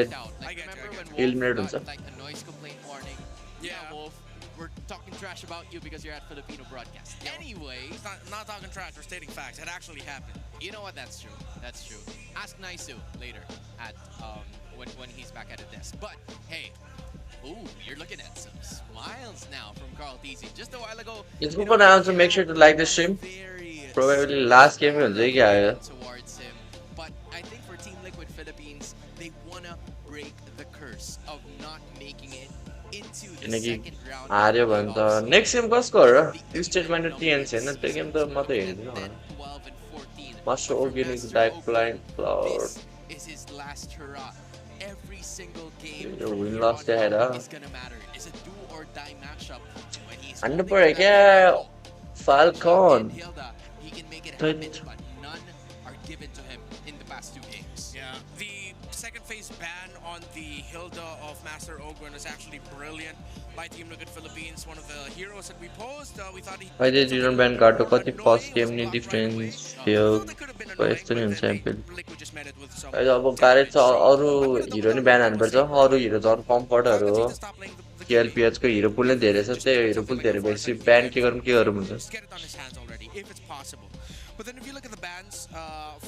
Like remember when eliminate Wolf हुन्छ got, like a noise complaint warning? Yeah. Wolf, we're talking trash about you because you're at Filipino broadcast. Anyway, It's not talking trash, we're stating facts. It actually happened. you know what? That's true. That's true. Ask Naisu later at when he's back at the desk. But hey, ooh, you're looking at some smiles now from Carl Tizzi. Just a while ago, It's good for now, so make sure to like the stream. very Probably last game हुन्छ कि आयो towards him. But I think for Team Liquid Philippines, they wanna break the curse of not making it into the किनकि second round. हार्यो भने त next game कसको हो र यो स्टेटमा त टिएनसी होइन त्यो गेम त म त हेर्दिनँ होला 12 and 14. Master organic diet plain flour This is his last hurrah. Every single game यो from win here loss on चाहिँ out आएर is gonna matter. It's a do or die matchup. When he's हान्नु holding पर्यो that क्या title, falcon in Hilda, he can make it But- happen, but none are given to him in the past 2 games. Yeah. The second phase ban on the Hilda of Master Ogren is actually brilliant by Team Liquid Philippines. One of the heroes that we posed. We thought he. अहिले जिरोन band कार्डको कति first game नि difference थियो यस्तो नि हुन्छ ample अहिले अब गाह्रै छ अरू हिरो नि ब्यान हान्नुपर्छ अरू हिरो झन् कम्फर्टहरू हो केएलपिएचको हिरो पुल नै धेरै छ त्यही हिरो पुल धेरै भएपछि ब्यान के गरौँ हुन्छ Get it on his hands already, if it's possible. But then if you look at the bans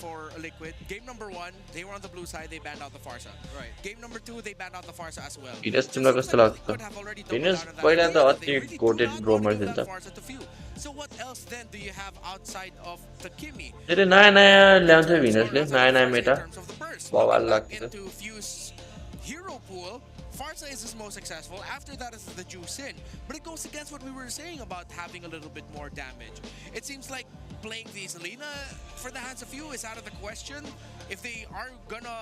for Liquid, game number 1, they were on the blue side, they banned out the Farsa. Right. Game number 2, they banned out the Farsa as well. भिनस तिमीलाई कस्तो लाग्छ भिनस पहिला त अति GOATed रोमर थियो नि त So what else then do you have outside of the Kimi? धेरै नयाँ नयाँ ल्याउँथ्यो भिनसले नयाँ नयाँ मेटा बवाल लाग्थ्यो Into Fuse hero pool, Farsa is his most successful. After that is the Juice in. But it goes against what we were saying about having a little bit more damage. It seems like playing the Selena for the hands of Few is out of the question. If they are gonna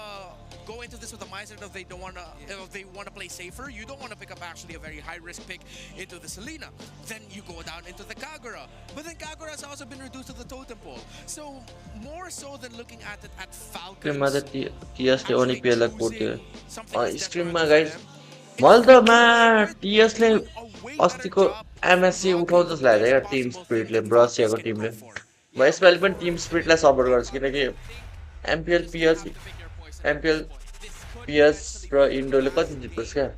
go into this with a mindset of they don't wanna, if they wanna play safer, you don't wanna pick up actually a very high risk pick into the Selena. Then you go down into the Kagura. But then Kagura has also been reduced to the totem pole. So more so than looking at it at Falcons. स्क्रिममा त टिएसले ओनिपिएललाई कोट्यो something स्क्रिममा guys मैले त मा टिएसले अस्तिको MSc उठाउँछ जस्तो लाग्यो यार Tim स्पिरिटले ब्रसियाको टिमले म यसपालि पनि टिम स्पिरिटलाई सपोर्ट गर्छु किनकि MPL PS MPL PS र इन्डोले कति जित्छ क्या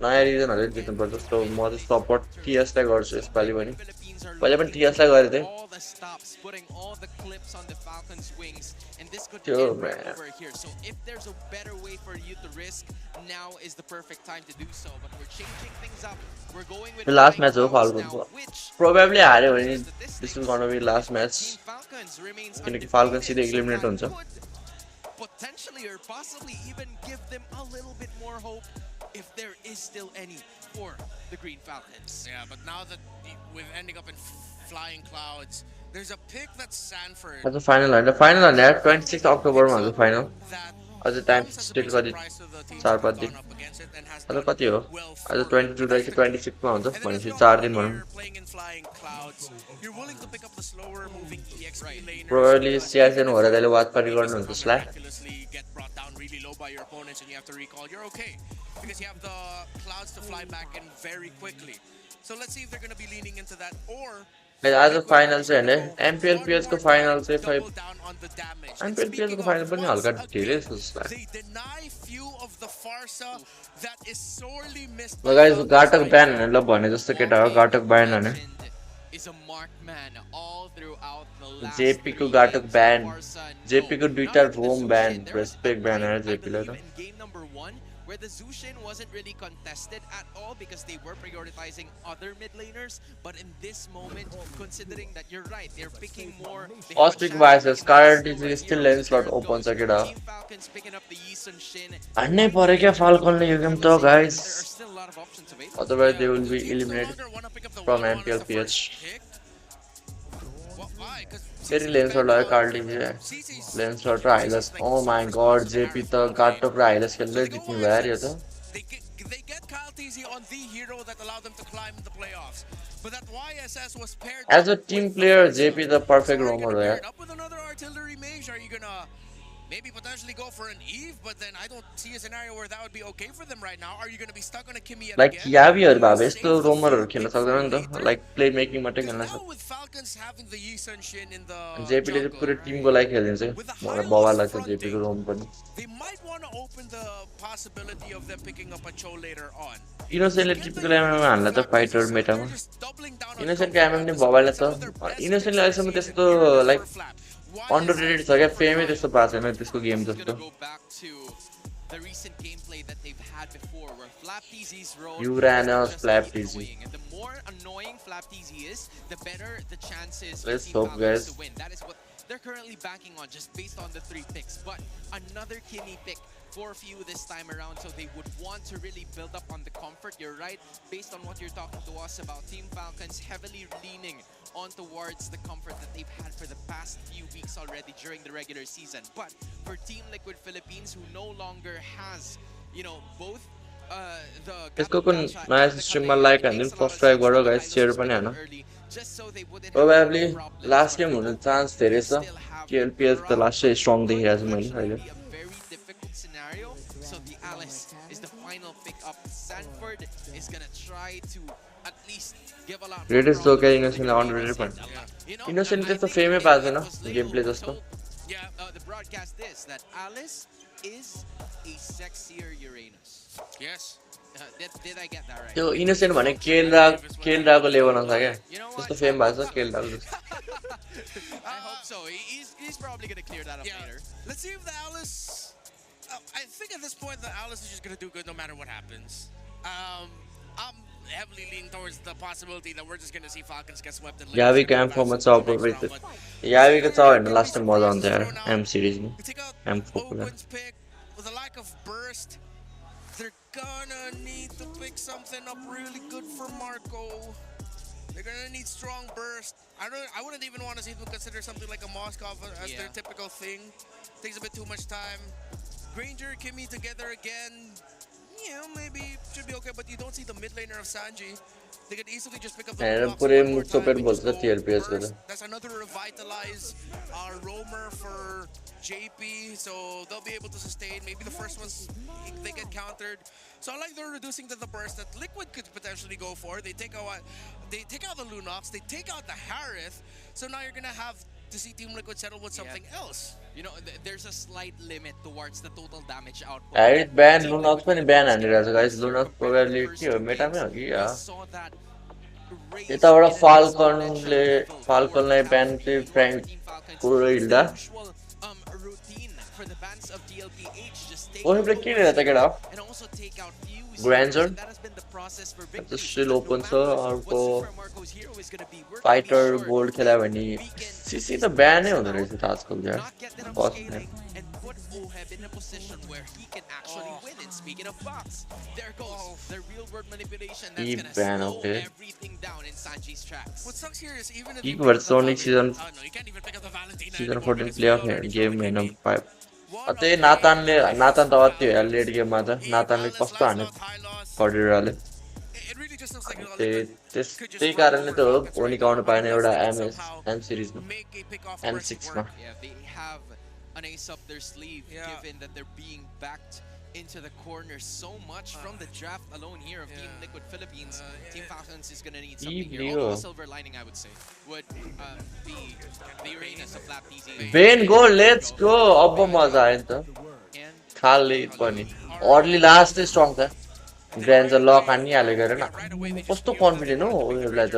नयाँ रिजनहरूले जित्नुपर्छ जस्तो म चाहिँ सपोर्ट टिएसलाई गर्छु यसपालि पनि पहिले पनि टिएसलाई गरेको थिएँ त्यो लास्ट म्याच हो फाल्कनको प्रोबेबली हार्यो भने this is gonna be last match किनकि फाल्कन सिधै एलिमिनेट हुन्छ potentially or possibly even give them a little bit more hope if there is still any for the Green Falcons. Yeah, but now that we're ending up in flying clouds, there's a pick that's Sanford. That's the final line. The final line, 26th October was the final. As the time still got it. Sarpati. As the Pati, as the 22 to 26 months of money, it's hard in one. You're willing to pick up the slower moving EXP laner. Probably CSN or the Watchparty on the slack. Get brought down really low by your opponents and you have to recall. You're okay because you have the clouds to fly back in very quickly. So let's see if they're going to be leaning into that or as a finals and MPL Ph ko finals if I MPL Ph ko final pani halka dhile jस्तो they deny few of the Farsa that is sorely missed. Guys, Gatak ban la bhane jasto keta ho Gatak ban hane is a marked man all throughout the last JP ko Gatak ban JP ko duita roam ban respect ban hai JP la ta game number 1 where the Zushin wasn't really contested at all because they were prioritizing other mid laners, but in this moment, considering that you're right, they're picking more. Ospic Vices, current is still lane slot open sa keda. Team Falcons picking up the Yi Sun Shin. Anne pare kya Falcon le game to guys. There are still a lot of options available. Otherwise they will be eliminated from MPL PH. Very lane slot la card लीजिए. Lane slot ra Hylas. Oh my god, JP to Gatok ra Hylas खेल्दै जित्नु भयो यार यो त. They get Kyle TZ on the hero that allowed them to climb the playoffs. But that YSS was paired As a team player, JP the perfect roamer ho yaar. up with another artillery mage. Are you gonna maybe potentially go for an Eve? But then I don't see a scenario where that would be okay for them right now. Are you gonna be stuck on a Kimmy yet Like again? Yavi haru bhave यस्तो roamerहरु खेल्न सक्दैन नि त. Like play making मात्रै खेल्न सक्छ. Now with Falcons having the Yi Sun Shin in the JP ले jungle, पुरै टिमको लागि खेलिदिन्छ मलाई बवाल लाग्छ JP को रोम पनि they might want to open the possibility of them picking up a Cho later on. इनोसेन्टले टिपिकल एमएम हाल्ला त फाइटर मेटामा इनोसेन्टको एमएम नै बवाल छ इनोसेन्टले अहिलेसम्म त्यस्तो लाइक अन्डररेटेड छ क्या फेमै त्यस्तो पाएको छैन त्यसको गेम जस्तो The recent gameplay that they've had before, where FlapTZ's role Uranus, FlapTZ. and the more annoying FlapTZ is, the better the chances for Let's Team hope, Falcons guys. to win. That is what they're currently banking on, just based on the 3 picks. But another Kimmy pick for few this time around, so they would want to really build up on the comfort. You're right, based on what you're talking to us about Team Falcons heavily leaning on towards the comfort that they've had for the past few weeks already during the regular season. But for Team Liquid Philippines, who no longer has, you know, both the यसको कुन नयाँ सिस्टममा like हान्दिन subscribe गरौ guys share पनि हान probably last game हुने chance धेरै छ केएलपीएस त लास्टै स्ट्रङ देखिरहेको छु मैले अहिले So the Alice is the final pick up. Sanford is gonna try to at least give a lot. Red is जोके इनोसेन्ट अन्डररेटेड पनि इनोसेन्ट त्यस्तो फेमै पाएको छैन गेम प्ले जस्तो The broadcast is that Alice is a sexier Uranus. Yes. Did I get that right? त्यो innocent भने केलराको लेभलमा छ क्या त्यस्तो फेम भएको छ केलराको जस्तो I hope so. He's probably gonna clear that up later. Let's see if the Alice. I think at this point the Alice is just gonna do good no matter what happens. I'm heavily leaning towards the possibility that we're just gonna see Falcons get swept in. यावी को M फॉर्ममा छ appropriate यावी को छ हैन last time मजा आउँथ्यो यार M सिरिजमा M फोकला With a lack of burst, they're gonna need to pick something up really good for Marco. They're gonna need strong burst. I wouldn't even want to see them consider something like a Moskov as their typical thing. Takes a bit too much time. Granger, Kimmy together again. Yeah, maybe should be okay, but you don't see the mid laner of Sanji. They could easily just pick up the पूरे मुख चोपेट बोल्छ टीएलपीएस को That's another revitalize roamer for JP, so they'll be able to sustain. Maybe the first ones they get countered. So I like they're reducing the burst that Liquid could potentially go for. They take out the Lunox, they take out the Harith. So now you're gonna have to see Team Liquid settle with something else. You know, there's a slight limit towards the total damage output. I ban Lunox पनि ban हानिरहेछ guys. Lunox probably के हो मेटामै हो कि या यताबाट फाल्कनलाई ban चाहिँ Frank पुरो हिल्दा ओहेबले के रहेछ केटा Granzer it's still open sir अर्को फाइटर गोल्ड खेला भने सीसी त ban नै हुँदो रहेछ आजकल यार बस and put Oheb in a position where he can actually win. And speaking of box, there goes the real world manipulation that's gonna slow everything down in Sanji's tracks. What sucks here is even if you only season no, you can't even pick up the Valentina season 14 playoff game in 5 अते नातानले नातान त अति हो late गेममा त नातानले कस्तो हाने कर्डिराले त्यही कारणले त हो ओनी काउन्ट पाएन एउटा एमएस एम सिरिजमा M6 मा They have an ace up their sleeve given that they're being backed into the corner so much from the draft alone here of Team Liquid Philippines. Team Falcons is going to need something here. Although the silver lining, I would say, would be the Uranus of Lap TZ. Bane go, let's go. Abba maza आयो त खाली पनि early last चाहिँ strong छ ग्रान्जर luck हान्नी हाले गरे न कस्तो कन्फिडेन्ट हो उनीहरुलाई त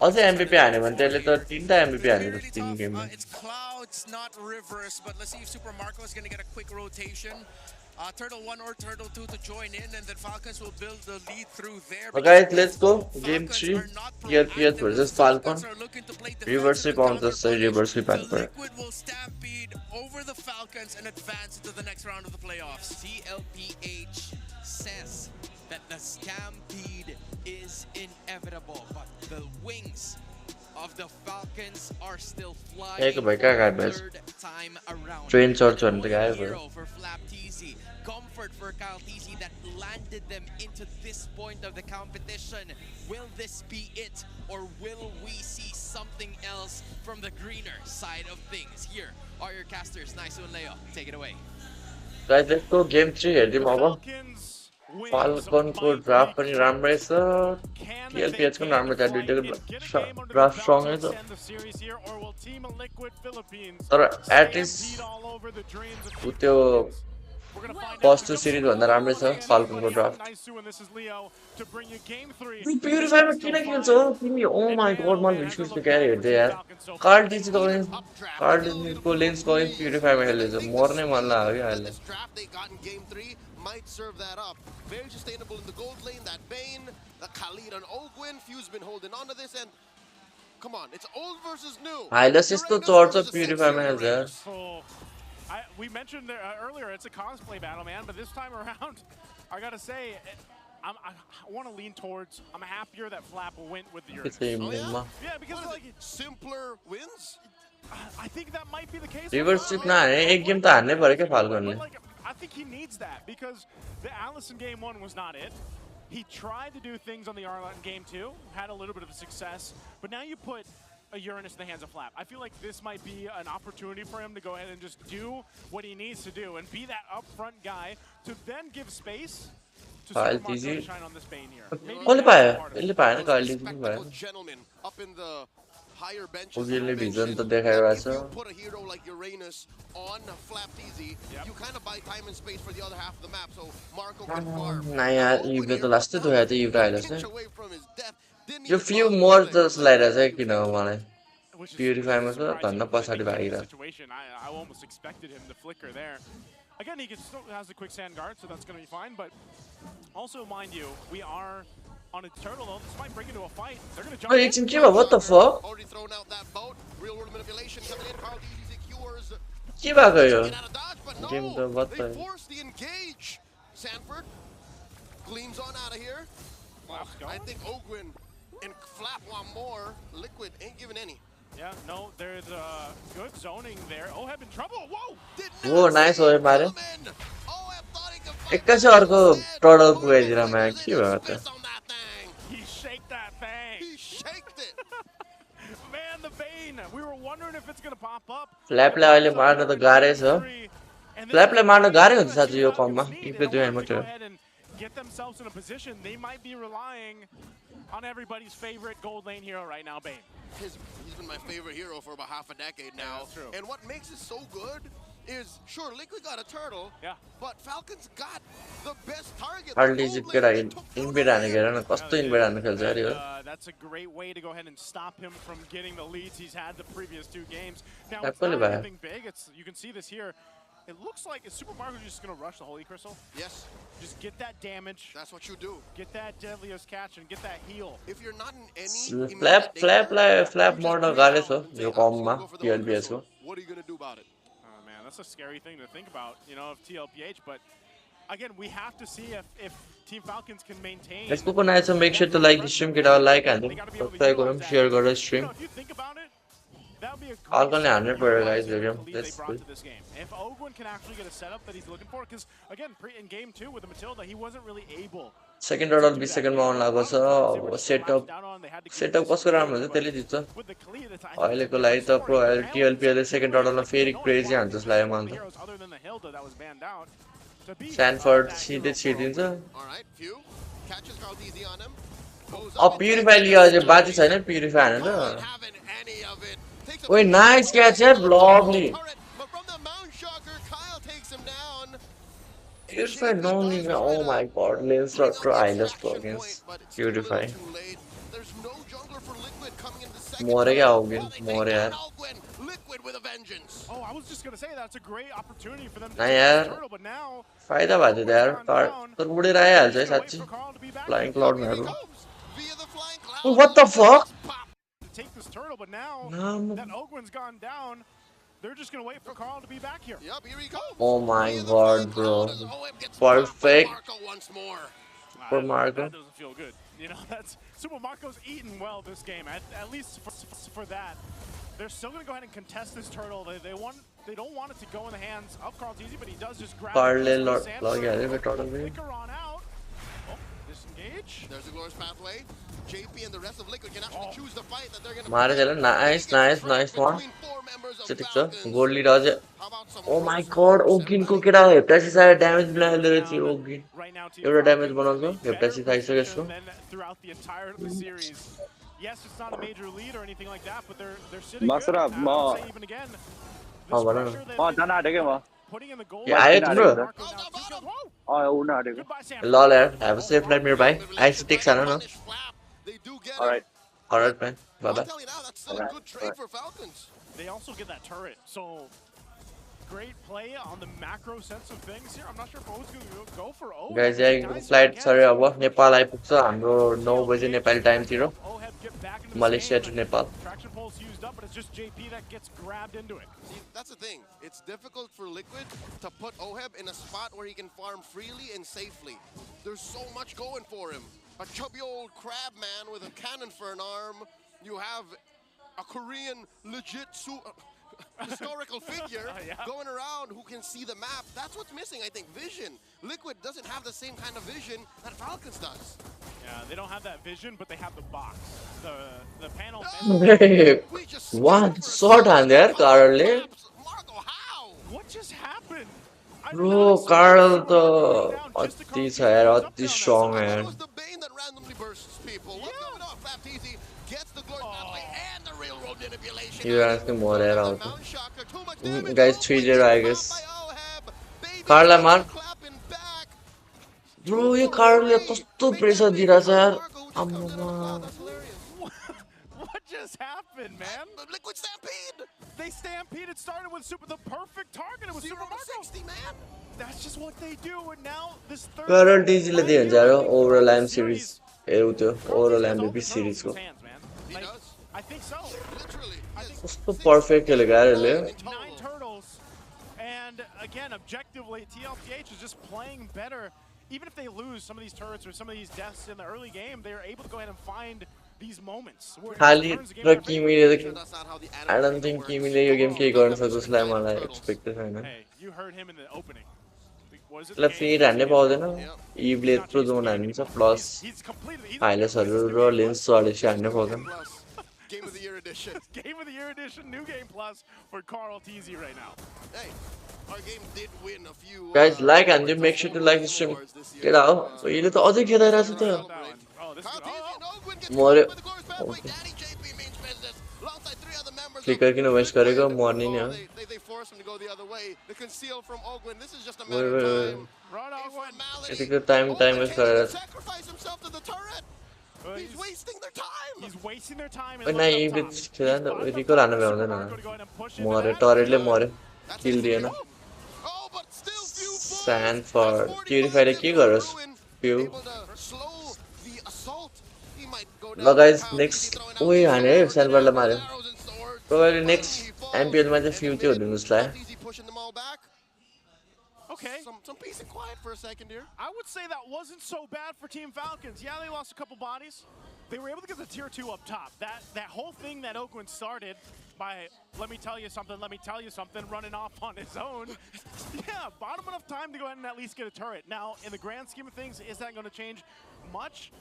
अझै एमपीपी हाने भने त्यसले त तीनटा एमपीपी हाने त तीन गेममा it's Clouds not Reverse, but let's see if Super Marco is going to get a quick rotation. Turtle 1 or Turtle 2 to join in, and then Falcons will build the lead through there. Okay, let's go. Game 3. Here versus Falcon. Reverse sweep on the side, reverse sweep at per. Liquid will stampede over the Falcons and advance into the next round of the playoffs. TLPH says that the stampede is inevitable, but the wings of the Falcons are still flying third time around. Train shorts on the guy. Hero for Flap TZ. Comfort for Kyle TZ that landed them into this point of the competition. Will this be it, or will we see something else from the greener side of things? Here are your casters, Naisu and Leo. Take it away. Guys, let's go game 3 हेर्दिम अब Falcon को draft पनि राम्रै छ TLPH को राम्रो छ दुईटैको draft strong है त तर at least त्यो फर्स्ट टु सिरिज भन्दा राम्रै छ Falcon को draft Purify मा किन खेल्छ तिमी oh my god मलाई रिस उठ्छ क्या हेर्दै यार कार्ड दिन्छ त कार्ड को लेन्स को Purify मा खेल्छ मर्नै मन लाग्यो अहिले might serve that up. Very sustainable in the gold lane. That Bane, the Khalid and Ogwin. Few's been holding on to this, and come on, it's old versus new. Let's just sort of Purify man there. We mentioned earlier it's a cosplay battle, man, but this time around, I gotta say, I want to lean towards. I'm happier that Flap went with the Uranus. Yeah, because like simpler wins. I think that might be the case. Reverse chip na एक game तो हारने पड़ेगा Falcon ने. I think he needs that because the Allison game 1 was not it. He tried to do things on the Arlott in game 2, had a little bit of a success, but now you put a Uranus in the hands of Flap. I feel like this might be an opportunity for him to go ahead and just do what he needs to do and be that upfront guy to then give space to Super Marco to shine on this Bane here. Only पाया ना Carl DZ पाया. Gentlemen up in the higher benches. Obviously vision तो देखा है वैसा. You put a hero like Uranus on Flap TZ, you kind of buy time and space for the other half of the map, so Marco can farm. नहीं यार ये तो last तो है तो ये राइडर से. You few more the sliders है कि ना वाले. Purify में तो तन्ना पसाड़ी बाईरा. I almost expected him to flicker there. Again, he still has the quicksand guard, so that's going to be fine. But also, mind you, we are on a turtle though. This might bring into a fight. They're going to jump. Oh, it's in Kiva. What the fuck? Already thrown out that boat. Real world manipulation coming in. Carl DZ secures. Kiva गयो. Game the what the? They force the engage. Sanford gleams on out of here. I think Ogwin and Flap want more. Liquid ain't giving any. Yeah, no, there's good zoning there. Oheb in trouble. Whoa! Whoa, nice Oheb मारे. एक कैसे और को total पुगे जिरा मैं क्यों बात है? He shaked that thing. He shaked it. Man, the Bane. We were wondering if it's gonna pop up. Flap ले वाले मारना तो गारे सो. Flap ले मारना गारे होते साथ यो कॉम में. इस पे तो है मत. get themselves in a position, they might be relying on everybody's favorite gold lane hero right now, Bane. He's been my favorite hero for about half a decade now. Yeah, that's true. And what makes it so good is, sure, Liquid got a turtle, but Falcons got the best target. That's a great way to go ahead and stop him from getting the leads he's had the previous 2 games. Now, it's not anything big. You can see this here. It looks like, is Super Mario just going to rush the Holy Crystal? Yes. Just get that damage. That's what you do. Get that Deadliest Catch and get that heal. If you're not in any... Flap more no gale so. Yo comma, TLPS ko. What are you going to do about it? Oh man, that's a scary thing to think about, you know, of TLPH, but again, we have to see if Team Falcons can maintain. Let's go nice so make sure to like the stream, get our like and subscribe karo, share karo stream. If you think about it, that would be a All gonna 100 per guys, let's go. If Ogwin can actually get a setup that he's looking for, because again, in game 2 with the Matilda, he wasn't really able. Second order be second round lago so setup kasko राम्रो हुन्छ त्यसले जित्छ अहिलेको लागि त pro TLPL ले second order मा फेरि crazy हान्छ जस्तो लाग्यो मलाई त स्यानफोर्ड सिधै छिर्दिन्छ अब प्युरिफाई लियो अझै बाँकी छैन प्युरिफाई हानेर ओइ नाइस क्याच यार lovely Purify no need. Oh my god, Lens Doctor Islas against Purify. More again, more yaar. Oh, I was just gonna say that's a great opportunity for them to turtle, but now फायदा भयो यार तर उडेर आइहाल्छ है साच्चै flying cloud मारु What the fuck? Take this turtle, but now that Ogwin's gone down, they're just gonna wait for Carl to be back here. Yep, here he comes. Oh my god, bro! Perfect. For Marco. That doesn't feel good. You know, that's Super Marco's eaten well this game. At least for that, they're still gonna go ahead and contest this turtle. They don't want it to go in the hands of Carl TZ, but he does just grab it. Flicker on out. Oh, disengage. There's a glorious pathway. JP and the rest of Liquid can actually choose the fight that they're gonna. Nice one. Gold lead aaj. Oh my god, Ogin ko keda heptasis आयो damage बनाएर चाहिँ Ogin. एउटा damage बनाउँछ heptasis आइसक्यो यसको. Throughout the entire of the series. Yes, it's not a major lead or anything like that, but they're sitting MASARAP even again. भन न. जान आटेको म. Putting in the goal. Yeah, आयो तिम्रो. उन आटेको. ल यार, have a safe flight nearby. I should take Sana no. Alright. Alright man. Bye bye. That's still a good trade for Falcons. They also get that turret, so great play on the macro sense of things here. I'm not sure if O's going to go for O. Guys, yeah, flight sorry अब नेपाल आइपुग्छ हाम्रो 9 बजे Nepali time तिर Malaysia to Nepal. Traction pole's used up, but it's just JP that gets grabbed into it. See, that's the thing. It's difficult for Liquid to put Oheb in a spot where he can farm freely and safely. There's so much going for him. A chubby old crab man with a cannon for an arm. You have a Korean legit historical figure going around who can see the map. That's what's missing, I think, vision. Liquid doesn't have the same kind of vision that Falcons does. Yeah, they don't have that vision, but they have the box. The panel. One shot on there, Carl. Marco, how? What just happened? Bro, Carl the अति छ यार अति strong यार. That was the Bane that randomly bursts people. What's going on? Flap TZ gets the glorious pathway and the railroad manipulation. You are asking more यार out. Guys 3-0 I guess. Carl man. Bro, ये Carl ले कस्तो pressure दिइराछ यार. What just happened, man? Liquid stampede. They stampeded. Started with the perfect target. It was Super Marco. 60, man. That's just what they do, and now this third. Carl TZ ले दिन्छ यार overall M series. ए उ त्यो overall MVP series को. He does. I think so. Literally. कस्तो perfect खेलेको यार यसले. 9 turtles, and again, objectively, TLPH is just playing better. Even if they lose some of these turrets or some of these deaths in the early game, they are able to go ahead and find these moments. खाली र किमीले I don't think किमीले यो game के गर्न सक्छ जस्तो लाग्यो मलाई एक्सपेक्ट छैन. Hey, you heard him in the opening. ल फेरि हान्नै पाउँदैन. इभले यत्रो जोन हानिन्छ प्लस हाइलाइट्सहरु र लेन्स चढेपछि हान्नै पाउँदैन. Game of the Year edition. Game of the Year edition, new game plus for Carl TZ right now. Hey, Our game did win a few. Guys, like and then make sure to like the stream. Get out. You look all the kids are there. More. Flicker की नोवेश करेगा morning यार. They force him to go the other way. The conceal from Ogwin. This is just a Wait, matter wait, of wait. time. I think the time is correct. Sacrifice himself to the turret. He's wasting their time. He's wasting their time. But now you get killed. We go run away on the na. More turret le more. Kill दिया ना. Oh, but still few Sanford. Purify the key girls. Few. able to slow the assault. He might go down. Well guys, next. Wait, I know Sanford le मारे. Probably next MPL में जो few थे उधर उसला है. Easy pushing them all back. Okay. Some peace and quiet for a second here. I would say that wasn't so bad for Team Falcons. Yeah, they lost a couple bodies. They were able to get the tier 2 up top. That whole thing that Oakland started by, let me tell you something, running off on his own. Yeah, bought him enough time to go ahead and at least get a turret. Now, in the grand scheme of things, is that going to change much?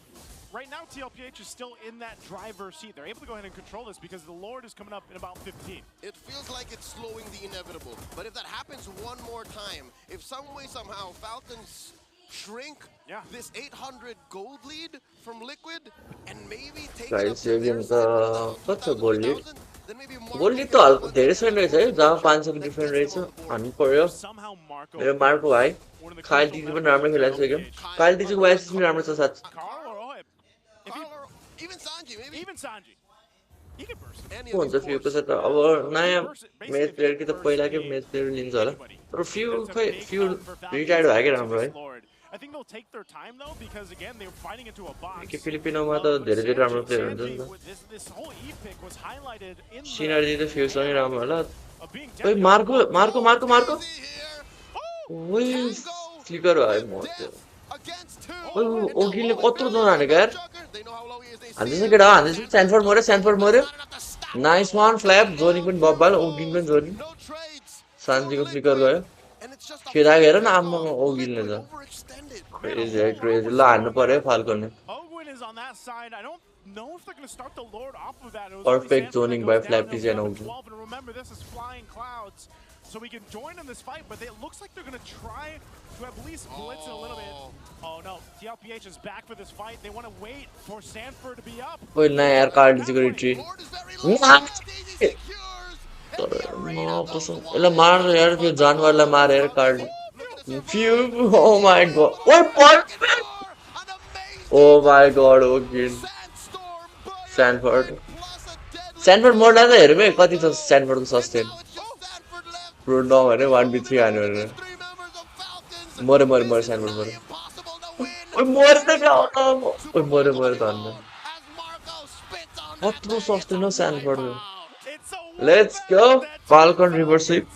Right now, TLPH is still in that driver's seat. They're able to go ahead and control this because the Lord is coming up in about 15. It feels like it's slowing the inevitable. But if that happens one more time, if some way, somehow, Falcons shrink this 800 gold lead from Liquid and maybe take it up to their side, what's a gold lead? then maybe Gold lead तो there is one race है जहाँ 500 different race है आनी पड़ेगा मेरे Marco भाई Kyle DJ भी नाम में खेला है Kyle DJ को ऐसे भी नाम में साथ even Sanji, maybe. Even Sanji. He can burst. कौन सा few को साथ अब नया match player की तो पहला के match player लिंक वाला और few retired हो गया नाम भाई I think they'll take their time though because again they were fighting into a box. कि फिलिपिनो में तो धीरे-धीरे राम्रो player हुन्छ नि त This whole epic was highlighted in Synergy तो few सँगै राम्रो होला ओए मार्को ओए फ्लिकर भयो म ओए ओगिलले कत्रो जोन हानेको यार हान्दैछ केटा हान्दैछ स्यानफोर्ड मर्यो नाइस वान फ्ल्याप जोनिङ पनि बब्बाल ओगिल पनि जोनिङ सान्जीको फ्लिकर गयो खेदा हेर न आम्मा ओगिलले त क्रेजी ल हान्नु पर्यो फाल्कोनले Perfect zoning by Flap DJ and Ogil. Remember, this is flying clouds, so we can join in this fight, but it looks like they're going to try to at least blitz it a little bit. Oh no, TLPH is back for this fight. They want to wait for Sanford to be up. Oh, no, यार card जी को retreat. No, कसम. इला मार यार जो जानवर ला मार यार card. Phew! Oh my god! What perfect! Oh my god! Ogil. Sanford more than that, right? What is Sanford को sustain? Bro, no, अरे 1v3 आने वाले. मरे Sanford मरे. ओए मरे तो क्या होता है? ओए मरे तो आने. What was sustain of Sanford? Let's go. Falcon reverse sweep.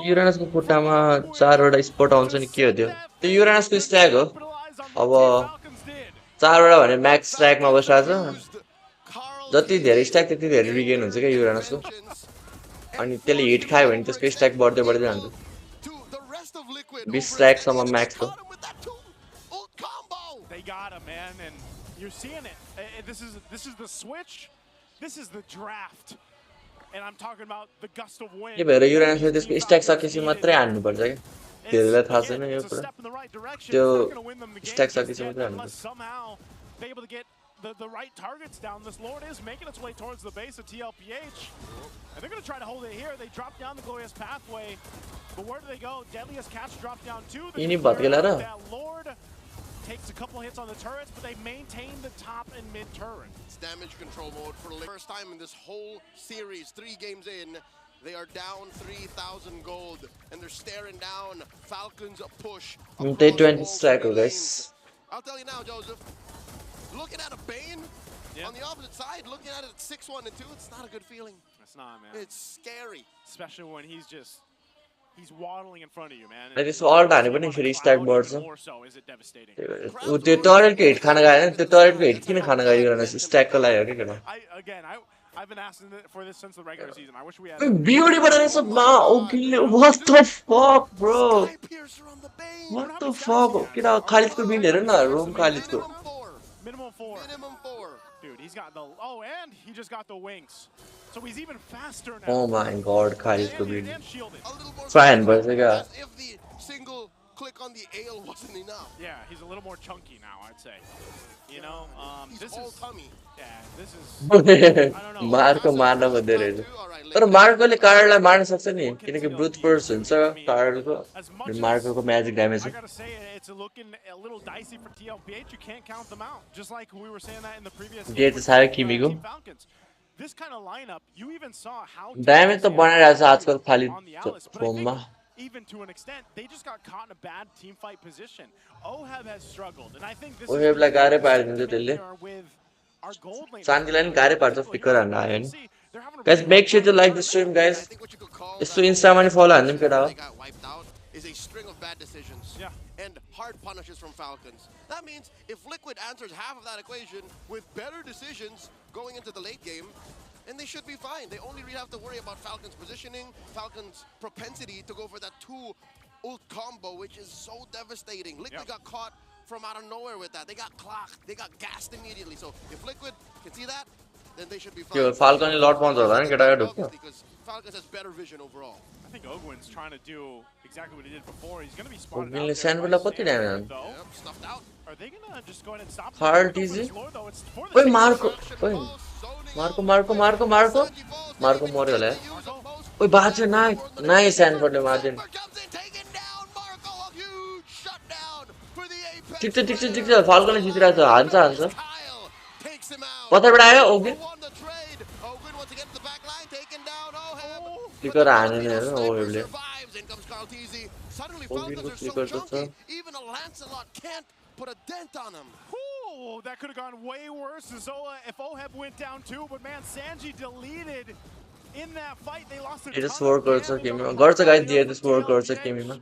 Uranus को खुट्टामा 4 वटा स्पॉट आउँछ नि के हो त्यो? त्यो Uranus को स्टैग हो. अब 4 वटा भने म्याक्स स्ट्राइकमा बसिरहेको छ जति धेरै स्ट्याक त्यति धेरै रिगेन हुन्छ के युरानसको अनि त्यसले हिट खायो भने त्यसको स्ट्याक बढ्दै जान्छ 20 स्ट्याक सम्म म्याक्स हो They got him, man, and you're seeing it. This is the switch. This is the draft. And I'm talking about the gust of wind. के भएर युरानसले त्यसको स्ट्याक सकेपछि मात्रै हान्नु पर्छ के धेरैलाई थाहा छैन यो कुरा त्यो स्ट्याक सकेपछि मात्रै हान्नु पर्छ Somehow they able to get the right targets down. This Lord is making its way towards the base of TLPH. And they're going to try to hold it here. They drop down the Glorious Pathway. But where do they go? Deadliest Catch drop down too. That Lord takes a couple hits on the turrets, but they maintain the top and mid turret. It's damage control mode for the first time in this whole series. 3 games in, they are down 3,000 gold. And they're staring down Falcons a push. They 20 stack, guys. I'll tell you now, Joseph. Looking at a Bane on the opposite side, looking at it at 6-1 and 2, it's not a good feeling. It's not, man. It's scary. Especially when he's waddling in front of you, man. That is all done, even if you restack boards. More so is it devastating. The turret gate, khana gaya, the turret gate, kine khana gaya Uranus stack ko laya ke kada. I've been asking for this since the regular season. I wish we had. Beauty, but it's a what the fuck, bro? What the fuck? Kira Khalid ko build hai na, room Khalid ko. Minimum 4. Minimum 4. Dude, he's got the and he just got the wings. So he's even faster now. Oh my god, Khalid could be And shielded. A little more fine, but as if the single click on the ale wasn't enough. Yeah, he's a little more chunky now, I'd say. You know, He's this all is tummy. yeah, this is I don't know. Marco मार्न खोज्दै रहेछ तर मार्कोले कार्डलाई मार्न सक्छ नि किनकि brute force हुन्छ कार्डको मार्कोको magic damage I gotta say, it's looking a little dicey for TLPH. You can't count them out. Just like we were saying that in the previous date छ किमीको Team Falcons. This kind of lineup, you even saw how damage त बनाइरहेछ आजकल खाली फोनमा even to an extent, they just got caught in a bad team fight position. OHEB has struggled, and I think this ओहेबलाई गाह्रै पारिदिन्छ त्यसले our gold lane. शान्तिलाई नि गाह्रै पार्छ flicker हान्न आयो नि guys make sure to like the stream guys यस्तो इन्स्टामा नि फलो हान्दिम केटा हो Is a string of bad decisions and hard punishes from Falcons. That means if Liquid answers half of that equation with better decisions going into the late game, and they should be fine. They only really have to worry about Falcons' positioning, Falcons' propensity to go for that 2 ult combo, which is so devastating. Liquid got caught from out of nowhere with that. They got clocked. They got gassed immediately. So if Liquid can see that, then they should be fine. Yo, Falcon lot points because Falcons has better vision overall. I think Ogwin's trying to do exactly what he did before. He's going to be spotted Ogwinले out Sandwell कति damage Stuffed out. Are they going to just go ahead and stop Hard easy. ओइ Marco ओइ Marco Marco Marco Marco Marco मर्यो होला ओइ बाच्यो नाइ स्यान्डफोर्डले मार्दिन ठिक छ फाल्कनले जितिरहेछ हान्छ पछाडिबाट आयो ओके फ्लिकर हानेन हैन ओहेबले ओगिनको फ्लिकर त छ Even a Lancelot can't put a dent on him. Ooh, that could have gone way worse if OHEB went down too, but man, Sanji deleted in that fight. They lost a It is work गर्छ गेममा गर्छ guys दिए this work गर्छ गेममा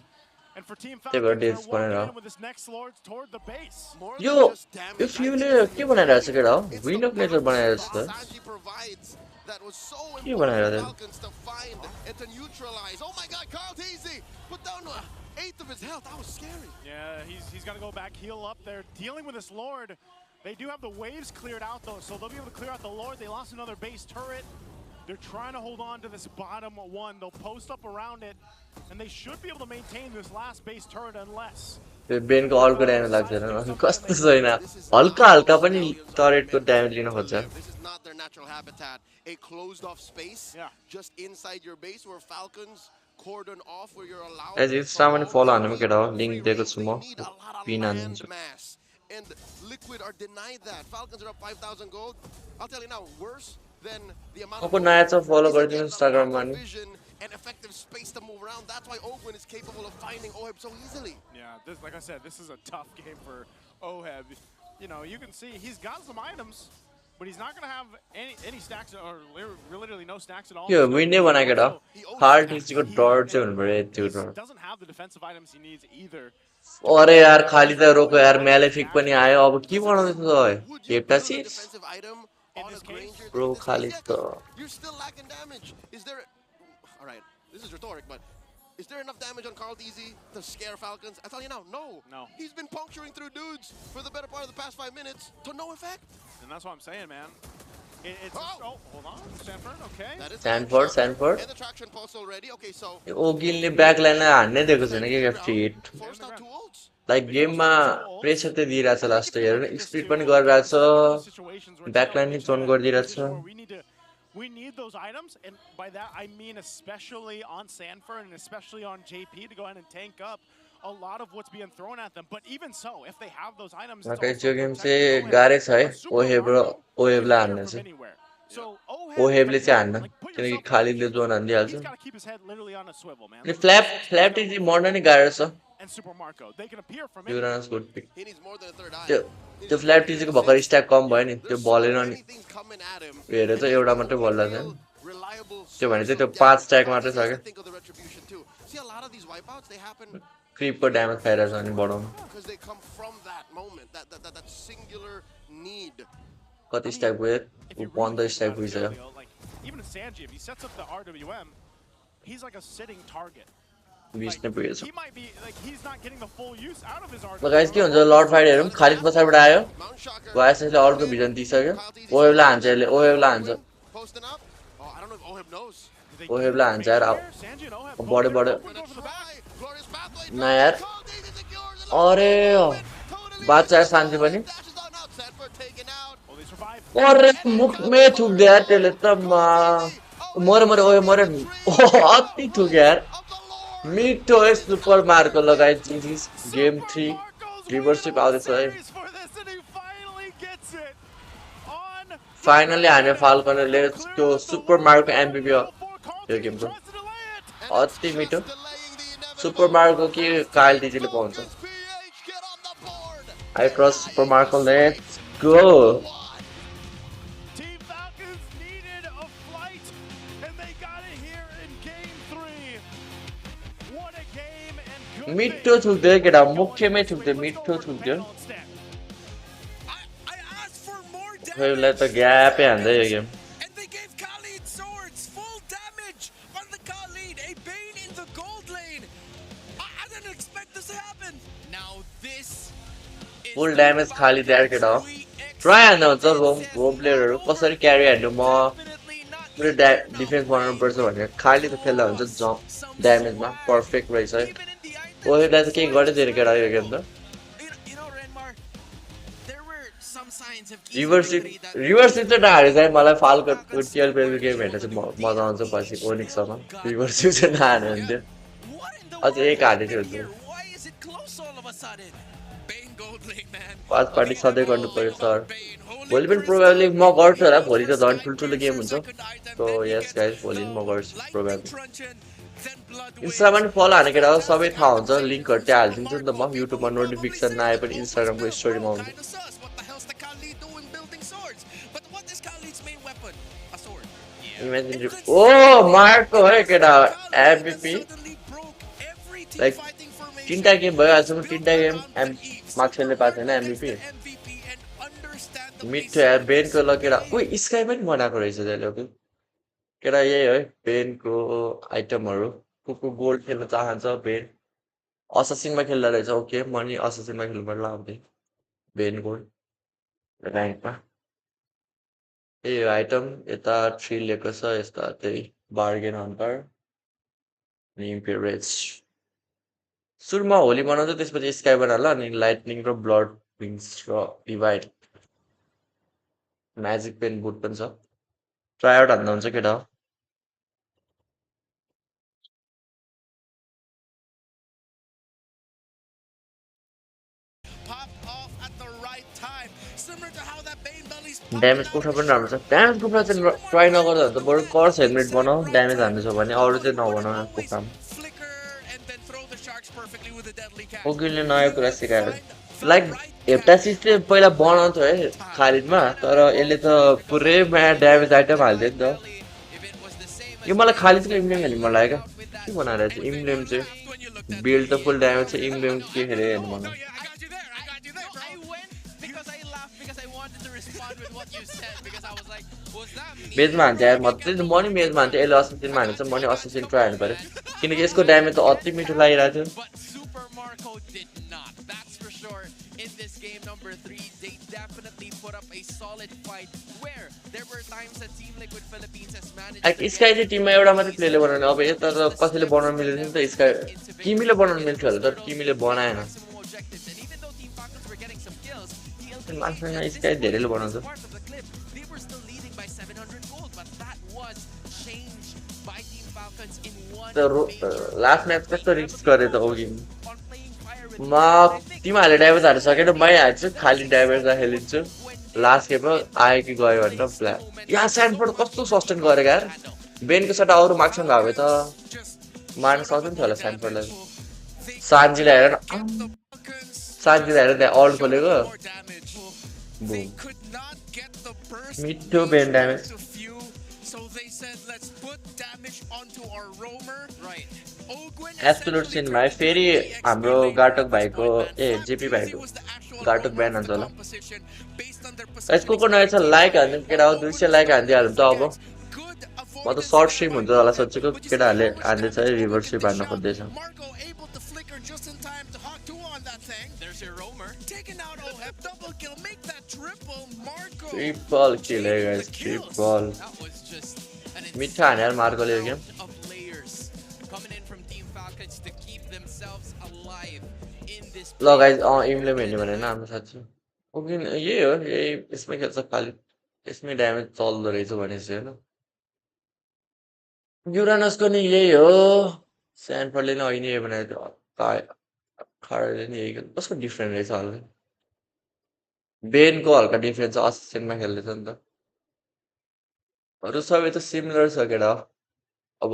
and for Team त्यही भएर death Falcons, बनाएर with this next lord toward the base. यो इफ युले के बनाइरहेछ केटा हो विन अफ नेचर बनाइरहेछ त Sanji provides that was so के important बनाइरहेछ for Falcons to find and to neutralize. Oh my God, Carl Teasy put down an eighth of his health. That was scary. Yeah, he's got to go back, heal up. They're dealing with this lord. They do have the waves cleared out though, so they'll be able to clear out the lord. They lost another base turret. They're trying to hold on to this bottom one. They'll post up around it, and they should be able to maintain this last base turret unless. बेनको अल्को damage लाग्दैन कस्तो छैन हल्का हल्का पनि टरेटको damage लिन खोज्छ This is not their natural habitat. A closed off space just inside your base where Falcons cordon off where you're allowed. एज इन्स्टामा नि फलो हान्नुमा केटा हो लिंक दिएको छु म पिन हान्छु And Liquid are denied that. Falcons are up 5,000 gold. I'll tell you now, worse than the amount of नयाँ छ फलो गरिदिनु इन्स्टाग्राममा नि vision and effective space to move around. That's why Ogwin is capable of finding OHEB so easily. Yeah, like I said, this is a tough game for OHEB. You know, you can see he's got some items, but he's not going to have any stacks or literally no stacks at all. यो विन्डे बनाकेटा hard इजको dot चाहिँ हुनु पर्यो त्यो डट Doesn't have the defensive items he needs either. अरे यार खाली त रोको यार म्यालेफिक पनि आयो अब के बनाउँदैछ त हेप्टासिस Defensive item on a Granger. Bro खाली त You're still lacking damage. Is there? All right, this is rhetoric, but is there enough damage on Carl Deasy to scare Falcons? I tell you now, no. He's been puncturing through dudes for the better part of the past 5 minutes to no effect. And that's what I'm saying, man. It's hold on, Stanford, okay. That is Stanford. And the traction pulse already. Okay, so ओगिलले back line हान्नै दिएको छैन के fit forced out 2 ults. Like गेममा pressure त दिइरहेछ last हेर्नु split पनि गरिरहेछ ब्याक लाइन नि जोन गरिदिइरहेछ We need those items, and by that I mean especially on Sanford and especially on JP to go ahead and tank up a lot of what's being thrown at them. But even so, if they have those items, त्यो game चाहिँ गाह्रै छ है ओहेबलाई हान्ने चाहिँ ओहेबले चाहिँ हान्न किनकि खालीले जोन हानिदिइहाल्छ अनि फ्ल्याप टिजी मर्न नि गाह्रो छ युरानस गुड पिक त्यो फ्ल्याप टिजीको भर्खर स्ट्याक कम भयो नि त्यो बलेन नि हेरेर चाहिँ एउटा मात्रै बल्ला छ त्यो भने चाहिँ त्यो 5 स्ट्याक मात्रै छ क्या क्रिपको ड्यामेज खाइरहेछ अनि बढाउनु कति स्ट्याक भयो 15 स्ट्याक भइसक्यो even Sanji, if he sets up the RWM, he's like a sitting target. He might be like he's not getting the full use out of his RWM. ल guys के हुन्छ lord fight हेरौँ खालिद पछाडिबाट आयो वाइसले अर्को vision दिइसक्यो ओएबलाई हान्छ यसले ओएबलाई हान्छ don't know if Oheb knows. Oheb la haन्छ यार बढे Glorious pathway. ना यार अरे बाचा शान्ति पनि अरे मुखमै थुक्दे यार त्यसले त मरे ओए मरे अति थुक यार मिठो है सुपर मार्को लगाए जिजिस गेम 3 रिभर्सिप आउँदैछ है फाइनली हाने फाल्कनले त्यो सुपर मार्को एमपीपी हो यो गेमको अति मिठो सुपर मार्को के काइल डिजीले पाउँछ I trust super Marco let's go मिठो थुक्दै केटा मुख्यमै थुक्दै मिठो थुक्दै खोइलाई त ग्यापै हान्दै यो गेम फुल ड्यामेज खाली द्यार केटा हो ट्राई हान्दा हुन्छ रोम प्लेयरहरू कसरी क्यारी हान्नु म पुरै डिफेन्स बनाउनुपर्छ भनेर खाली त खेल्दा हुन्छ जम्प ड्यामेजमा पर्फेक्ट रहेछ है ओहेलाई त केही गरिदिएर केटा यो गेम त रिभर्सिप चाहिँ नहारे चाहिँ मलाई फाल्को टिएल प्लेयरको गेम हेर्न चाहिँ मजा आउँछ पछि ओनिक्ससँग रिभर्सिप चाहिँ नहार्ने हुन्थ्यो अझ एक हार्ने थियो पाँच पार्टी सधैँ गर्नु पर्यो सर भोलि पनि प्रोग्रामले म गर्छु होला भोलि त झन् ठुल्ठुलो गेम हुन्छ सो यस गाइस भोलि म गर्छु प्रोग्राम इन्स्टामा पनि फलो हाने केटा हो सबै थाहा हुन्छ लिङ्कहरू त्यहाँ हालिदिन्छु नि त म युट्युबमा नोटिफिकेसन नआए पनि इन्स्टाग्रामको स्टोरीमा आउँछ ओ मार्को है केटा एमपीपी लाइक 3टा गेम भयो आजसम्म 3टा गेम मार्क्सले पाएको छैन एमपीपी मिठो यार बेनको ल केटा उही स्काई पनि बनाएको रहेछ त्यसले केटा यही है बेनको आइटमहरू को गोल्ड खेल्न चाहन्छ बेन असासिनमा खेल्दा रहेछ ओके म नि असासिनमा खेल्नु पर्ला आउँदै बेन गोल्ड ऱ्याङ्कमा ए आइटम यता 3 लिएको छ यस्ता त्यही बार्गेन हन्टर इम्पेरेज सुरुमा होली बनाउँछ त्यसपछि स्काई बनाला अनि लाइटनिङ र ब्लड विङ्स र डिभाइड म्याजिक पेन बुट पनि छ ट्राई आउट हान्दा हुन्छ केटा ड्यामेज कुखुरा पनि राम्रो छ ड्यामेज कुखुरा चाहिँ ट्राई नगर्दा त बरु कर्स हेलमेट बनाऊ ड्यामेज हान्नु छ भने अरू चाहिँ नबनाऊ कुखुरामा ओगिलले नयाँ कुरा सिकायो लाइक हेप्टासिस चाहिँ पहिला बनाउँथ्यो है खालिदमा तर यसले त पुरै ड्यामेज आइटम हाल्थ्यो नि त यो मलाई खालिदको इम्ब्लेम हेर्नु मन लाग्यो क्या के बनाएर चाहिँ इम्ब्लेम चाहिँ बिल्ड त फुल ड्यामेज छ इम्ब्लेम के हेरेर हेर्नु मन मेजमा हान्छ यार म नि मेजमा हान्थेँ यसले असासिनमा हानेछ म नि असासिन ट्राई हान्नु पऱ्यो किनकि यसको ड्यामेज त अति मिठो लागिरहेको थियो स्काई चाहिँ टिममा एउटा मात्रै प्लेले बनाउने अब यता त कसैले बनाउनु मिल्दैन नि त स्काई किमीले बनाउनु मिल्थ्यो होला तर किमीले बनाएन स्काई धेरैले बनाउँछ लास्ट म्याच कस्तो रिस्क गरे त ओगी म तिमीहरूले ड्यामेज हाल्नु सकेन मै हाल्छु खाली ड्यामेज खेलिदिन्छु लास्ट गेममा आयो कि गयो भनेर प्लान यहाँ स्यान्डफोर्ड कस्तो सस्टेन गरेको यार बेनको सट्टा अरू मार्क्ससँग भए त मार्न सक्दैन थियो होला स्यान्डफोर्डलाई सान्जीलाई हेर त्यहाँ अल्ट खोलेको मिठो बेन ड्यामेज एब्सोल्युट सिनमा है फेरि हाम्रो गाटक भाइको जेपी भाइको गाटक ब्यान हुन्छ होला यसको को नयाँ छ लाइक हान्नु केटा हो 200 लाइक हानिदिइहाल्नु त अब म त सर्ट स्ट्रिम हुन्छ होला सोचेको केटाहरूले हान्दैछ है रिभर्सिप हान्न खोज्दैछ ट्रिपल किल है गाइस ट्रिपल मिठा हाने यार मार्कोले यो game of players coming in from Team Falcons to keep themselves alive in this ल गाइस इमले पनि हेर्ने भने हाम्रो साथी ओके यही हो यही यसमै खेल्छ खाली यसमै ड्यामेज चल्दो रहेछ भनेपछि हैन युरानसको नि यही हो स्यानफोर्डले नि अहिले यही बनायो खाडले नि यही कसको डिफरेन्ट रहेछ हल्का बेनको हल्का डिफरेन्स असिस्टेन्टमा खेल्दैछ नि त अरू सबै त सिमिलर छ केटा अब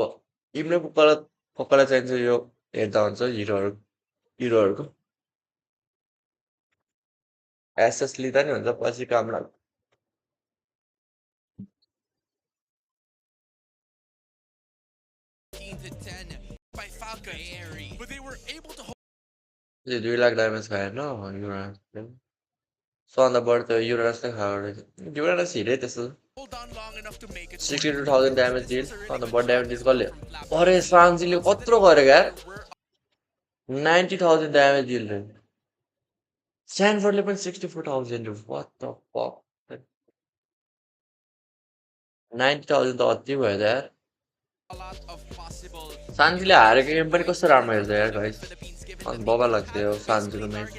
इमले कसलाई चाहिन्छ यो हेर्दा हुन्छ हिरोहरूको एसएस लिँदा नि हुन्छ पछि काम लाग्छ 10 by Falcon, but they were able to hold 2 lakh damage खायो होइन युरानसले सबभन्दा बढी त युरानसले खायो रहेछ युरानस हिँडे त्यस्तो on long enough to make it 62,000 damage deal सबभन्दा बढी ड्यामेज डिल कसले अरे सान्जीले कत्रो गरेको यार 90,000 ड्यामेज डिल रे स्ट्यानफोर्डले पनि 64,000 व्हाट द फक 90,000 त अति भयो त यार a lot of possible सान्जीले हारेको गेम पनि कस्तो राम्रो हेर्छ यार गाइस अनि बबा लाग्छ यो सान्जीको match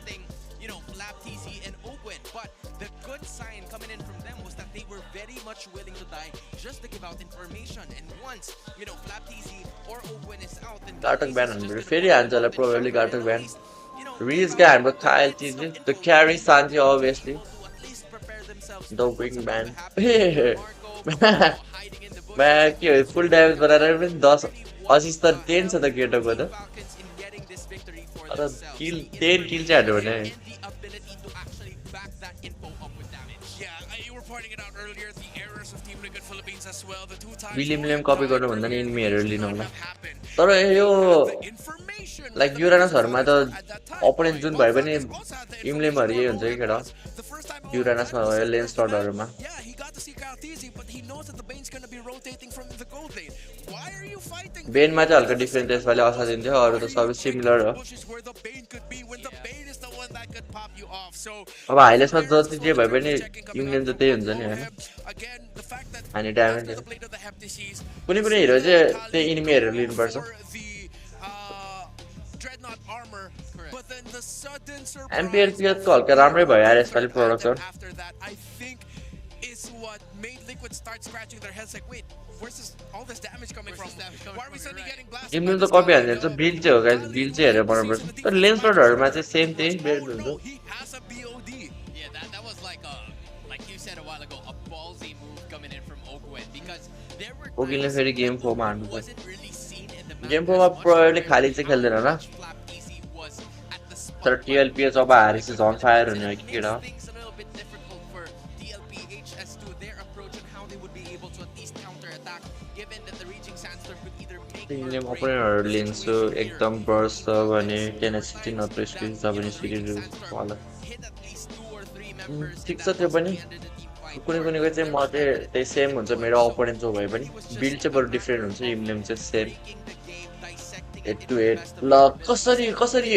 you know, Flap, TZ, and Ogwen. But the good sign coming in from them was that they were very much willing to die just to give out information. And once, you know, Flap, TZ, or Ogwen is out, then घाटक ब्यान हुनु फेरि हान्छ होला probably घाटक ब्यान रिजका हाम्रो खायल चिजले द क्यारी सान्जी अभियसली द विङ ब्यान ब्याक के हो फुल ड्यामेज बनाएर पनि 10 असिस्ट त 10 छ त केटोको त तर किल 10 किल चाहिँ हाल्यो भने विलियमले पनि कपी गर्नुभन्दा नि इनिमीहरू लिनु होला तर यो लाइक युरानसहरूमा त अपोनेन्ट जुन भए पनि इम्लेमहरू यही हुन्छ कि केटा युरानसमा भयो लेन्स स्लटहरूमा बेनमा चाहिँ हल्का डिफ्रेन्ट त्यसपालि असाध्यै थियो अरू त सबै सिमिलर हो अब हाइलाइट्समा जति जे भए पनि इङ्ल्यान्ड त त्यही हुन्छ नि होइन अनि ड्यामेज कुनै कुनै हिरो चाहिँ त्यही इनिमीहरू लिनुपर्छ एमपीएल पिएचको हल्का राम्रै भयो यार यसपालि प्रोडक्सन इम्युन त कपी हाल्ने चाहिँ बिल चाहिँ हो गाइस बिल चाहिँ हेरेर बनाउनुपर्छ तर लेन्स रोडहरूमा चाहिँ सेम त्यही बेल्ट हुन्छ ओकिलले फेरि गेम 4 मा हान्नुपर्छ गेम 4 मा प्रोबेबली खाली चाहिँ खेल्दैन होला तर टीएलपीएच अब हारेपछि झन् फायर हुने हो कि केटा तिमीले अपोनेन्टहरू लिन्छु एकदम बर्स्ट छ भने टेनेसिटी नत्र स्किल छ भने सिरिज होला ठिक छ त्यो पनि कुनै कुनैको चाहिँ म चाहिँ त्यही सेम हुन्छ मेरो अपोनेन्ट जो भए पनि बिल्ड चाहिँ बरु डिफ्रेन्ट हुन्छ इम्लेम चाहिँ सेम 8 to 8 ल कसरी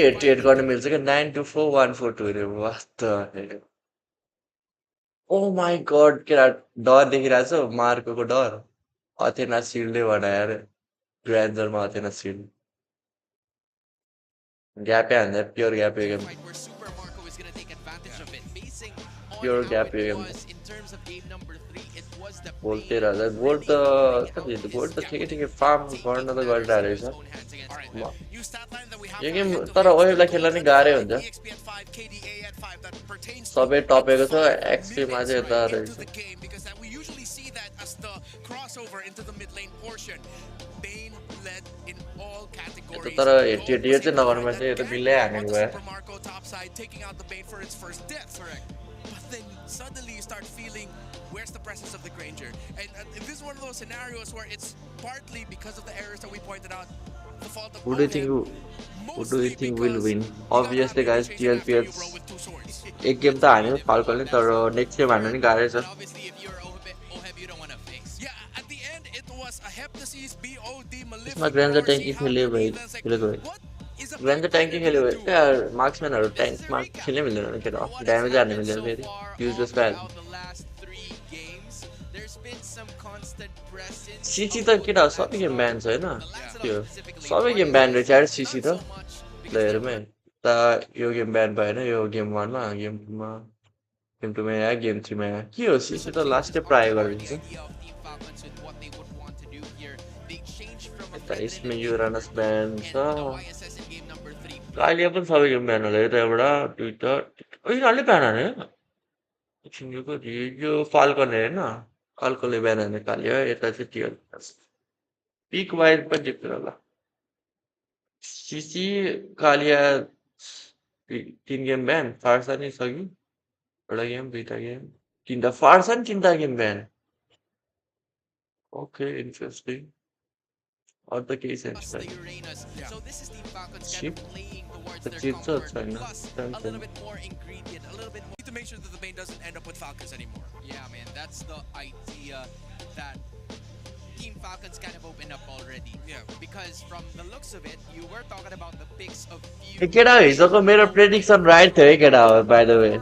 8 to 8 गर्न मिल्छ क्या 9 to 4 142 रे वास्त ओ माई गॉड केटा डर देखिरहेछ मार्कोको डर अथेना सिल्डले बनाएर ग्रान्जरमा अथेना सिल्ड ग्यापै हान्दा प्योर ग्यापै गेम प्योर ग्यापै गेम गोल्ड 13,000 गोल्ड त ठिकै फार्म गर्न त गरिरहेको रहेछ यो गेम तर वेभलाई खेल्न नि गाह्रै हुन्छ सबै टपेको छ एक्सपीमा चाहिँ यता रहेछ तर हेटियो चाहिँ नगर्नुमा चाहिँ यो त बिल्लै हानेको भयो suddenly you start feeling where's the presence of the Granger, and this is one of those scenarios where it's partly because of the errors that we pointed out, the fault of who do you think will win? Obviously guys, TLPS एक game त हान्यो फाल्कनले तर next game हान्नु नि गाह्रै छ यसमा ग्रान्जर ट्याङ्की खेल्यो ग्रान्जर ट्याङ्की खेल्यो क्या मार्क्सम्यानहरू ट्याङ्कमा खेल्नै मिल्दैन नि केटा ड्यामेज हार्नु मिल्दैन फेरि युजलेस भइहाल्छ CC त केटा सबै गेम ब्यान छ हैन त्यो सबै गेम ब्यान रहेछ यार CC त प्लेयरमै त यो गेम ब्यान भएन यो गेम 1 मा गेम 2 मा गेम 2 मा या गेम 3 मा के हो CC त लास्टै प्राय गरिन्छ त यसमा यो रनस ब्यान छ अहिले पनि सबै गेम ब्यान होला यता एउटा दुईटा यिनीहरूले ब्यान हाने एकछिनको यो फाल्कन हैन फाल्कनले ब्यान हाने काल्यो यता चाहिँ त्यो पिक वाइज पनि डिफरेन्ट होला सीसी कालिया 3 गेम ब्यान फार्सन छ कि एउटा गेम दुईटा गेम तीनटा फार्सन तीनटा गेम ब्यान okay interesting or the case instead. So this is Team Falcons Cheap. kind of playing towards The their cheap comfort, China. plus a little bit more ingredient, a little bit more to make sure that the main doesn't end up with Falcons anymore. Yeah, man, that's the idea that Team Falcons kind of opened up already. Yeah, because from the looks of it, you were talking about the picks of few. Get out! हिजोको मेरो prediction right थियो get out. By the way,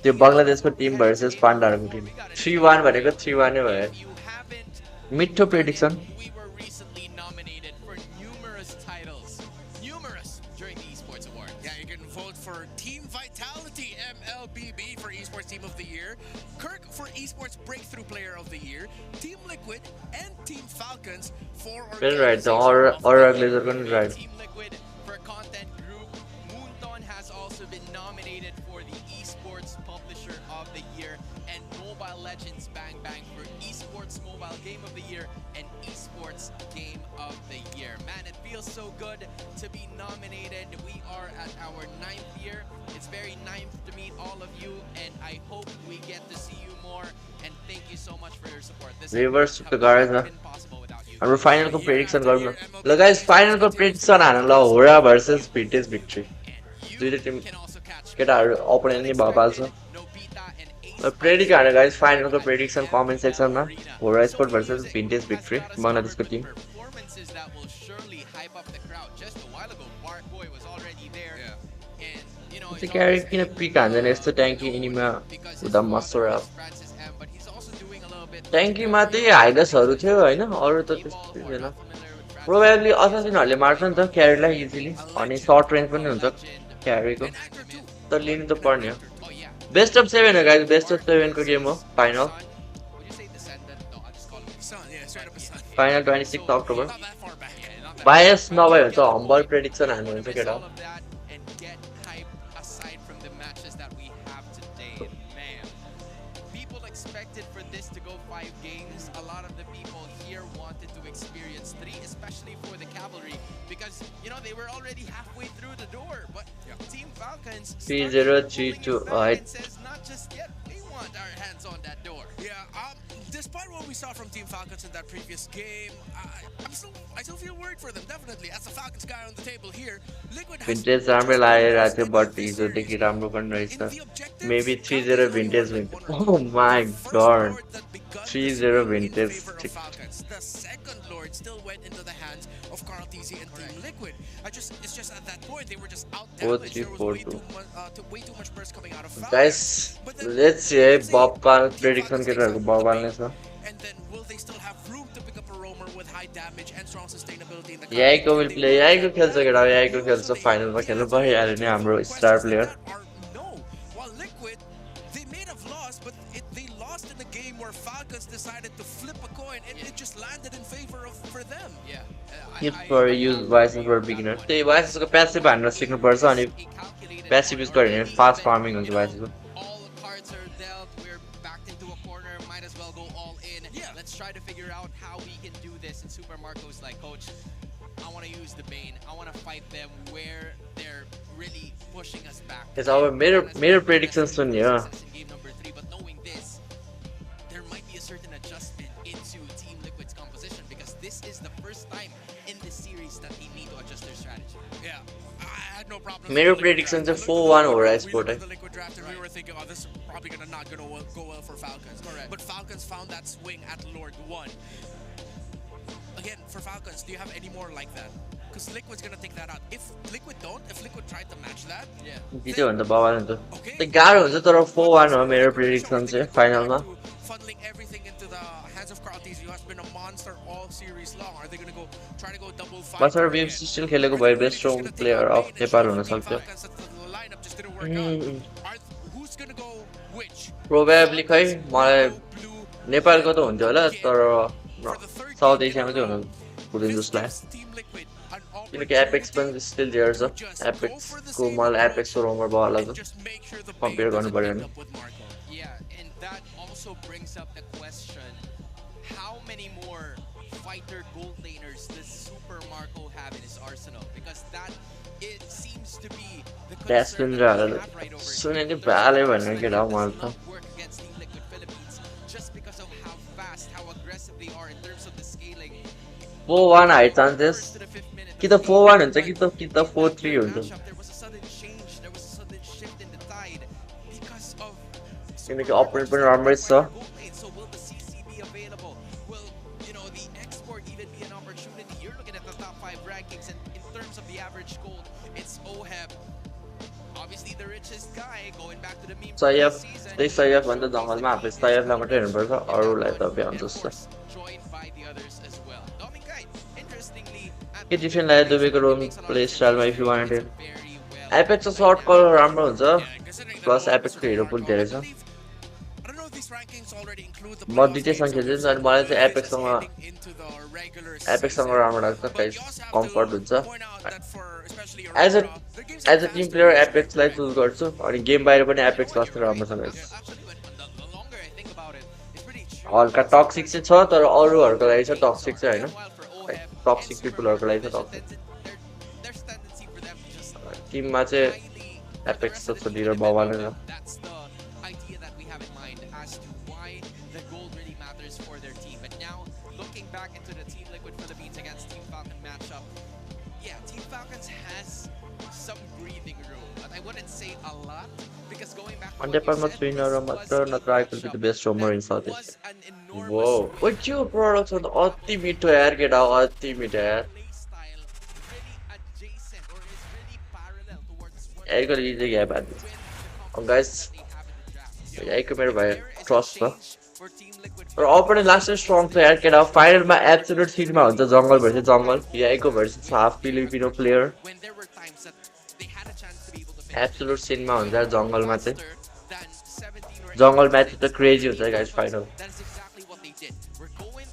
त्यो बङ्गलादेशको Tim versus पाण्डाहरूको Tim 3-1 भनेको 3-1 नै भयो. मिठो prediction. For Esports Team of the Year, Kirk for Esports Breakthrough Player of the Year, Team Liquid and Team Falcons for right, the Aura Glazer going right. Team Liquid for Content Group. Moonton has also been nominated for the Esports Publisher of the Year, and Mobile Legends Bang Bang for Esports Mobile Game of the Year and Esports Game of the Year. Man, it feels so good to be nominated. We are at our 9th year. It's very nice to meet all of you, and I hope we get to see you more. And thank you so much for your support. This reverse to the guys, our final prediction. Look, guys, final prediction. Hora versus Vintage Victory. Do the team get our opponent in also. Prediction, guys. Final prediction comment section. Hora Sport versus Vintage Victory. Bangladesh team. Performances that will surely hype up the crowd. Just a while ago, Bart Boy was already there. And you know, the character in a peak and then it's the tanky anima with the MASARAP. Tanky Mati, I guess, or the probably assassin Martin the carry easily on a short range when carry go. The lean in the partner. Best of 7, guys, best of 7 game final. Final 26th October. Bias now, so humble prediction and get out. For this to go 5 games, a lot of the people here wanted to experience 3, especially for the cavalry, because you know they were already halfway through the door. But Team Falcons 3-0-3-2 says not just yet. We want our hands on that door. Yeah. Despite what we saw from Team Falcons in that previous game, I still feel worried for them. Definitely, as the Falcons guy on the table here, Liquid has Vintage राम्रो लागेको थियो but हिजोदेखि राम्रो पनि रहेछ. Maybe 3-0 Vintage win. Oh my god. 3-0 Vintage. The second Lord still went into the hands of Carl TZ and Team Liquid. It's just at that point they were just out damaged. There was way too much burst coming out of Falcons. Guys, let's see Bob prediction And then will they still have room to pick up a roamer with high damage and strong sustainability in the Yaiko will play. Yaiko खेल्छ केटा Yaiko खेल्छ final मा खेल्नु भइहाल्यो नि हाम्रो star player. No, while Liquid they may have lost, but they lost in a game where Falcons decided to flip a coin and it just landed in favor for them. Yeah. Hit for use vices for beginner. त्यही vices को passive हान्न सिक्नु पर्छ अनि passive use गऱ्यो भने fast farming हुन्छ vices को. Let's try to figure out how we can do this. And Super Marco's like, Coach, I want to use the Bane. I want to fight them where they're really pushing us back. It's our mirror predictions on yeah. Game number 3, but knowing this, there might be a certain adjustment into Team Liquid's composition because this is the first time in this series that they need to adjust their strategy. Yeah, I had no problem. Mirror predictions are 4-1 over Iceport. The Liquid draft and we were thinking, oh, this is probably not gonna go well for Falcons. Correct. But Falcons found that swing at Lord 1. Again, for Falcons, do you have any more like that? Because Liquid's gonna take that out. If Liquid tried to match that, video on the ball and the Garo is a 4-1 or mirror predictions final. Funneling everything into the hands hands of Carltese has been a monster all series long. Are they going to go try to go double five? MASARAP still खेलेको भए best strong player of Nepal हुन सक्थ्यो. Who's going to go which? Probably खै मलाई नेपालको त हुन्छ होला तर साउथ एसियामा चाहिँ हुन हुँदैन जस्तो लाग्यो. किनकि एपेक्स पनि स्टिल देयर छ. एपेक्सको मलाई एपेक्स रोमर भयो होला त कम्पेयर गर्नु पर्यो भने. Yeah, and that also brings up the question, how many more fighter gold laners does Super Marco have in his arsenal? Because that, it seems to be the concern that we have right over here. सुनेको भाले भनेर के हो मलाई त. Work against Team Liquid Philippines just because of how fast, how aggressive they are in terms of the scaling. 4-1 high chances कि त 4-1 हुन्छ कि त 4-3 हुन्छ. There was a sudden change, there was a sudden shift in the tide because of किनकि अपरेट पनि राम्रै छ. so will the CC be available? Will, you know, the export even be an opportunity? You're looking at the top 5 rankings, and in terms of the average gold, it's OHEB. Obviously the richest guy, going back to the meme Sayaf, season. त्यही Sayaf भन्दा जङ्गलमा हामीले Sayafलाई मात्रै हेर्नुपर्छ, अरूलाई त भ्याउनु जस्तो छ. Joined by the others as well. Dominguez, interestingly, के डिफरेन्ट लाग्यो दुबईको रोम प्ले स्टाइलमा इफ यु वान्ट इट. एपेक्सको सर्ट कलर राम्रो हुन्छ, प्लस एपेक्सको हिरो पुल धेरै छ. I don't know if these rankings already include the म दुईटैसँग खेल्छु अनि मलाई चाहिँ एपेक्ससँग राम्रो लाग्छ, गाइस कम्फर्ट हुन्छ. एज अ टिम प्लेयर एपेक्सलाई चुज गर्छु अनि गेम बाहिर पनि एपेक्स वास्तै राम्रो छ गाइस. हल्का टक्सिक चाहिँ छ तर अरूहरूको लागि चाहिँ टक्सिक चाहिँ हैन. टक्सिक पिपलहरूको लागि चाहिँ टक्सिक. टिममा चाहिँ एपेक्स त छोडिएर बवाल्ने छ. that's the idea that we have in mind as to why the gold really matters for their team. But now, looking back into the Team Liquid Philippines against Team Falcon matchup, yeah, Team Falcons has some breathing room, but I wouldn't say a lot because going back to अनि what you नेपालमा said, trainer मात्र नत्र I could be the best roamer in South was Asia. an enormous वो ओ त्यो production अति मिठो यार केटा, अति मिठो यार. play style, really adjacent or is really parallel towards what यारको लिजे ग्याप आदि. win the अनि guys they have in the draft. यारको मेरो भाइ There is a ट्रस्ट छ. change for Team Liquid र अपोनेन्ट लास्ट स्ट्रङ छ यार केटा. फाइनलमा एब्सोल्युट सिनमा हुन्छ जंगल भर्सेस जंगल. यारको versus half Filipino player. when there were times that they had a chance to be able to finish absolute सिनमा हुन्छ यार जंगलमा चाहिँ. faster than 17 or jungle match त क्रेजी हुन्छ guys final. That is exactly what they did. We're going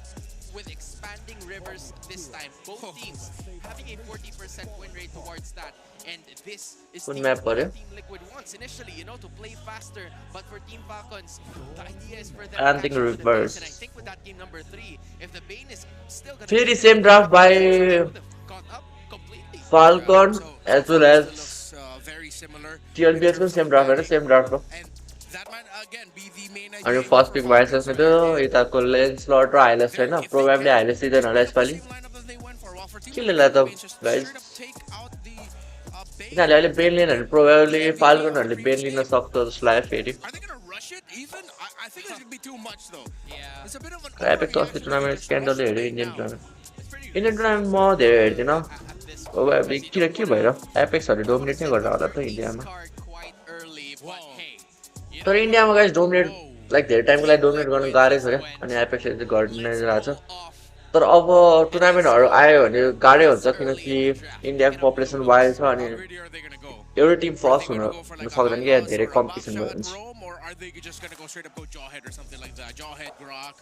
with expanding rivers this time. Both teams having a 40% win rate towards that. And this is Good the map, what buddy. Team Liquid wants initially, you know, to play faster. But for Team Falcons, the idea is for them And to think catch up to the reverse. pace. And I think with that game number 3, if the Bane is still going फेरि same draft by caught up completely. Falcon as well as looks very similar. टिएलबिएस पनि same draft होइन, same draft हो. And that might again be the main अनि idea first for pick भइसकेको थियो यताको lens लट र हाइलाइट होइन. प्रोबेबली हाइलाइट दिँदैन होला यसपालि. same lineup that they went for. While for Team के Liquid लेला त Philippines just guys. straight up take out the Bane. यिनीहरूले अहिले बेन लिनहरू प्रोबेबली फाल्कनहरूले बेन लिन सक्छ जस्तो लाग्यो फेरि. Are they gonna rush it even? I think it's gonna be too much though. Yeah. It's a bit of an Apex अस्ति tournament स्क्यान्डलले हेऱ्यो Indian tournament. It's pretty Indian tournament म धेरै हेर्दिनँ. at this probably के भएर एपेक्सहरूले dominate नै गरेर होला त इन्डियामा. card quite early, but hey, you तर इन्डियामा गाइस डोमिनेट लाइक धेरै टाइमको लागि डोमिनेट गर्न गाह्रै छ क्या. अनि एपेक्सले चाहिँ गर्ने रहेछ. तर अब टुर्नामेन्टहरू आयो भने गाह्रै हुन्छ किनकि इन्डियाको पपुलेसन वाइल्ड छ अनि Where are they gonna go? एउटै टिम फर्स्ट Are हुन they gonna go for like सक्दैन कि धेरै कम्पिटिसन भयो भने. Rome, or are they just gonna go straight up go Jawhead or something like that? Jawhead, Grok.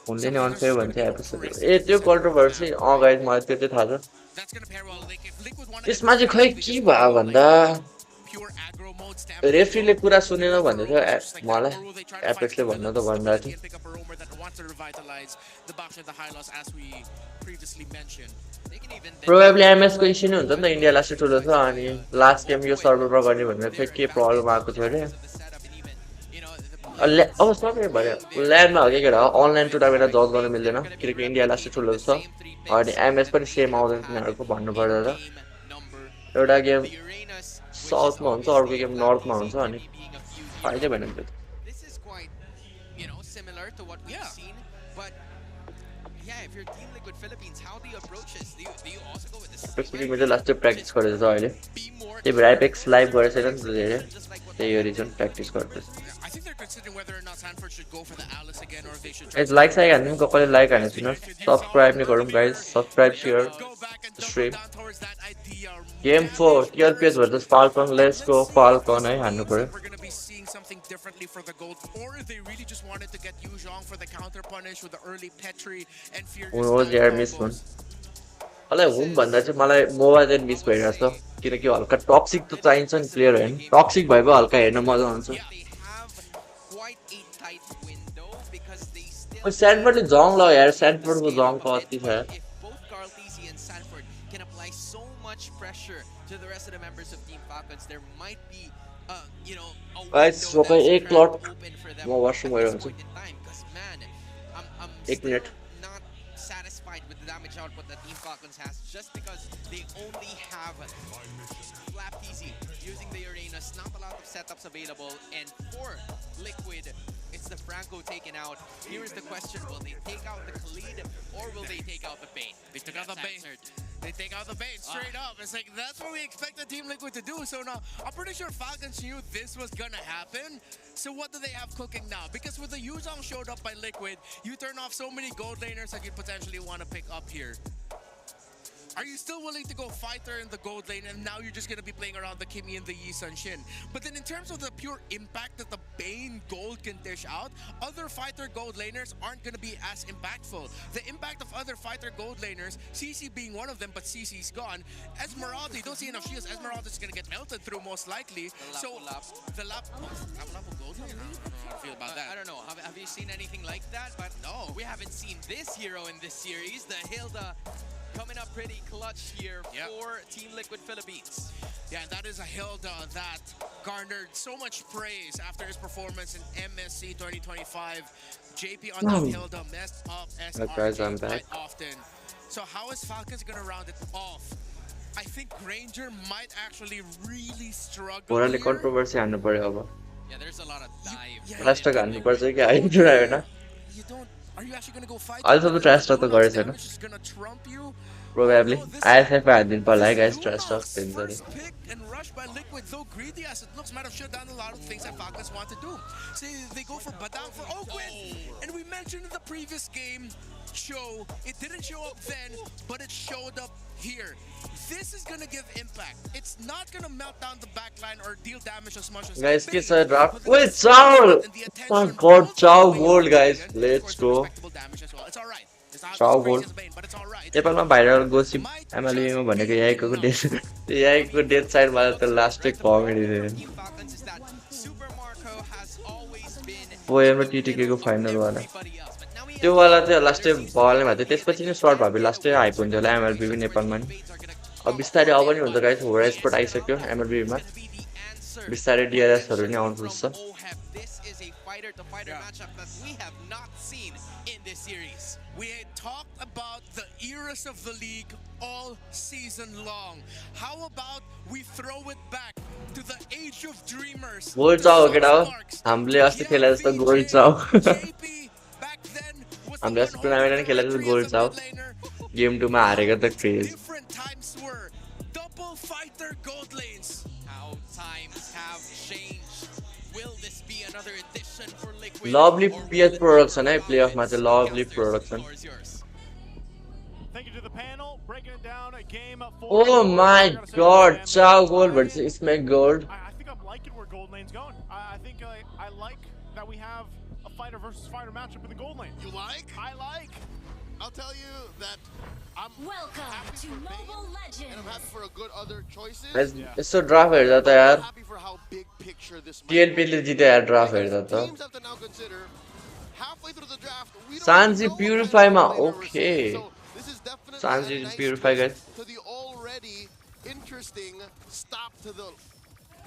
हुँदैन नि unfair भन्थ्यो एपिसोड. त्यो कन्ट्रोभर्सी गाइस मलाई त्यो चाहिँ थाहा छ. That's gonna pair well. Like if Liquid wanted त्यसमा चाहिँ खै के भयो भन्दा pure aggro mode stamina. रेफ्रीले कुरा सुनेन भन्दै थियो मलाई. एपेक्सले भन्नु त भन्दा थियो. Pick up a roamer that wants to revitalize the box and the high loss as we previously mentioned. they can even probably एमएसको इस्यु नै हुन्छ नि त. इन्डिया लास्ट ठुलो छ अनि लास्ट गेम यो सर्भरमा गर्ने भनेर खै के प्रब्लम आएको थियो अरे. the setup and even, you know, the अब सबै भयो ल्यान्डमा हो कि केटा अनलाइन टुर्नामेन्ट जज गर्न मिल्दैन किनकि इन्डिया लास्ट ठुलो छ अनि एमएस पनि सेम आउँदैन तिनीहरूको भन्नुपर्दा त. एउटा गेम Uranus साउथमा हुन्छ अर्को गेम नर्थमा हुन्छ अनि being a few years. फाइदै भएन त्यो. This is quite, you know, similar to what we've seen, but yeah, if you're Team Liquid Philippines, how do you approach this? Do you also go with this? एपेक्सको मेरो last practice गरेको छ अहिले. Be more त्यही भएर apex live गरेको छैन नि त धेरै. just like what त्यही हो रिजन प्र्याक्टिस गर्दैछ. I think they're considering whether or not Sanford should go for the Alice again or if they should. It's like say and couple like and subscribe ni karum guys. Subscribe share stream. Game 4 TLPS versus Falcon. Let's go Falcon. I hannu pare. We're gonna be seeing something differently for the gold, or if they really just wanted to get Yu Zhong for the counter punish with the early Petri and Furious. Who knows there miss one. Alai hum bhanda चाहिँ मलाई mobile चाहिँ miss भइरहेछ किनकि हल्का toxic त चाहिन्छ नि player हैन toxic भए पो हल्का हेर्न मजा आउँछ ओ सैनफोर्डले जङ ल यार सैनफोर्डको जङ कति छ यार गाइस सबै एक क्लट म वाशरूम गइरहन्छु 1 minute with the damage output that Team Falcons has, just because they only have Flap TZ using the Uranus, not a lot of setups available, and for Liquid, it's the Franco taken out. Here is the question, will they take out the Khalid or will they take out the Bane? They took out the Bane. They take out the Bane straight up. It's like, that's what we expected Team Liquid to do. So now, I'm pretty sure Falcons knew this was gonna happen. So what do they have cooking now? Because with the Yu Zhong showed up by Liquid, you turn off so many gold laners that you potentially want to pick up here. Are you still willing to go fighter in the gold lane, and now you're just going to be playing around the Kimi and the Yi Sun Shin? But then in terms of the pure impact that the Bane gold can dish out, other fighter gold laners aren't going to be as impactful. The impact of other fighter gold laners, CC being one of them, but CC's gone. Esmeralda, you don't see enough shields. Esmeralda is going to get melted through most likely. The lap gold lane? I don't know how I feel about that. I don't know. Have you seen anything like that? But no, we haven't seen this hero in this series. The Hilda coming up pretty clutch here for Team Liquid Philippines. Yeah, that is a Hilda that garnered so much praise after his performance in MSC 2025. JP on that Hilda messed up SR quite often. So how is Falcons going to round it off? I think Granger might actually really struggle here. Controversy हान्नु पर्यो अब. Yeah, there's a lot of dive. Trash talk हान्नु पर्छ कि आइन्छु हैन. Are you actually going to go fight? Also the trash talk त गरे छैन. Probably. ISF हान्दिनु पर्ला है guys trash talk दिन्छ नि. And rush by Liquid, though greedy as it looks, might have shut down a lot of things that Falcons want to do. See, they go for Badang for Oakwin. And we mentioned in the previous game show, it didn't show up then, but it showed up here. This is gonna give impact. It's not gonna melt down the backline or deal damage as much as guys. Kiss a draft. Wait, Chow! Oh god, Chow gold, guys. Let's go. Chow gold. नेपालमा viral gossip एमएलबीमा भनेको यहीको death साइडमा त last एक comedy थियो पोएममा TTK को final वाला त्यो वाला चाहिँ लास्टै भवाले भएको थियो त्यसपछि नै सर्ट भए लास्टै हाइप हुन्छ होला एमएलबी पनि नेपालमा नि अब बिस्तारै अब नि हुन्छ गाइस होरा स्पोर्ट आइसक्यो एमएलबी मा बिस्तारै डीआरएस हरु नि आउनु पर्छ We had talked about the eras of the league all season long. How about we throw it back to the age of dreamers? गोल चाउ केटा हो हामीले अस्ति खेले जस्तो गोल चाउ हामीले अस्ति टुर्नामेन्ट नि खेले जस्तो गोल चाउ गेम 2 मा हारेको त craze double fighter gold lanes. How times have changed. Will this be another edition for Liquid? Lovely PH production, eh? Playoff match, lovely production. Thank you to the panel. Breaking it down, a game oh my god, Chow Gold versus Ismail Gold. I think I'm liking where Gold Lane's going. I think I like that we have a fighter versus fighter matchup in the Gold Lane. You like? I like. I'll tell you that I'm happy to Mobile Legends. And I'm happy for a good other choices. It's so draft हेर्दा त यार. Happy for how big picture this TNP ले जिते यार draft हेर्दा त. Teams have to now consider halfway through the draft. Sanji Purify मा okay. Sanji Purify guys. To the already interesting stop to the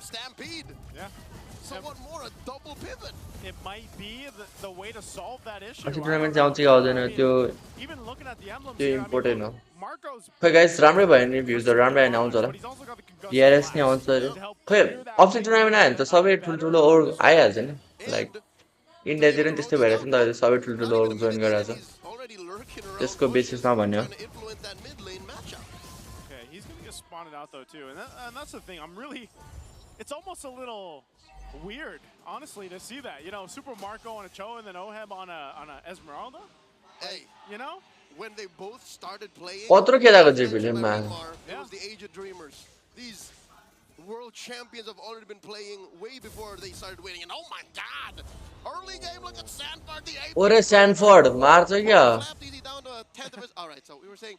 Stampede. Yeah. So what more? A double pivot. It might be the way to solve that issue. अस्ति tournament चाहिँ आउँछ कि आउँदैन त्यो Even looking at the emblems त्यो here, important हो Marco's खै guys राम्रै भयो नि भ्युज त राम्रै आइन आउँछ होला डीआरएस नि आउँछ अरे खै अफिस टुर्नामेन्ट आयो भने त सबै ठुलठुलो ओर आइहाल्छ नि लाइक इन्डियातिर नि त्यस्तै भइरहेछ नि त सबै ठुलठुलो ओर जोइन गरिरहेछ त्यसको बेसिसमा भन्यो Okay, he's going to get spotted out though too. And that's the thing. I'm really it's almost a little weird, honestly, to see that. You know, Super Marco on a Cho and then Oheb on a Esmeralda. Hey, you know, when they both started playing, Otro खेलाको it JP ले man. was the age of dreamers. These world champions have already been playing way before they started winning. And oh my God, early game, look at Sanford, the ape. ओरे Sanford मार्छ क्या? Down to a tenth of his. All right, so we were saying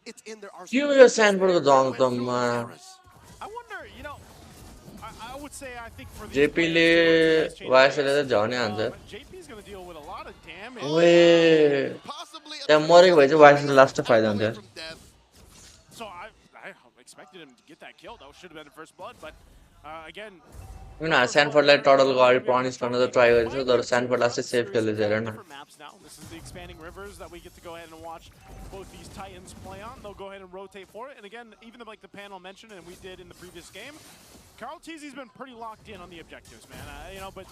it's in their क्यों arsenal. यो Sanford को जंग तम्मा? I wonder, you know, I would say I think for JP ले vice ले तो जाने answer. JP's going to deal with a lot of damage. ओए, त्या मरेको भए चाहिँ वाइस लास्ट फाइदा हुन्छ. So I expected him to get that kill. That should have been in first blood, but again. You know, Sanford like total guard punish another try गरेछ तर Sanford last safe खेल्दै छ हेर न. This is the expanding rivers that we get to go ahead and watch both these Titans play on. They'll go ahead and rotate for it. And again, even like the panel mentioned and we did in the previous game, Carl Teezy's been pretty locked in on the objectives, man. You know, but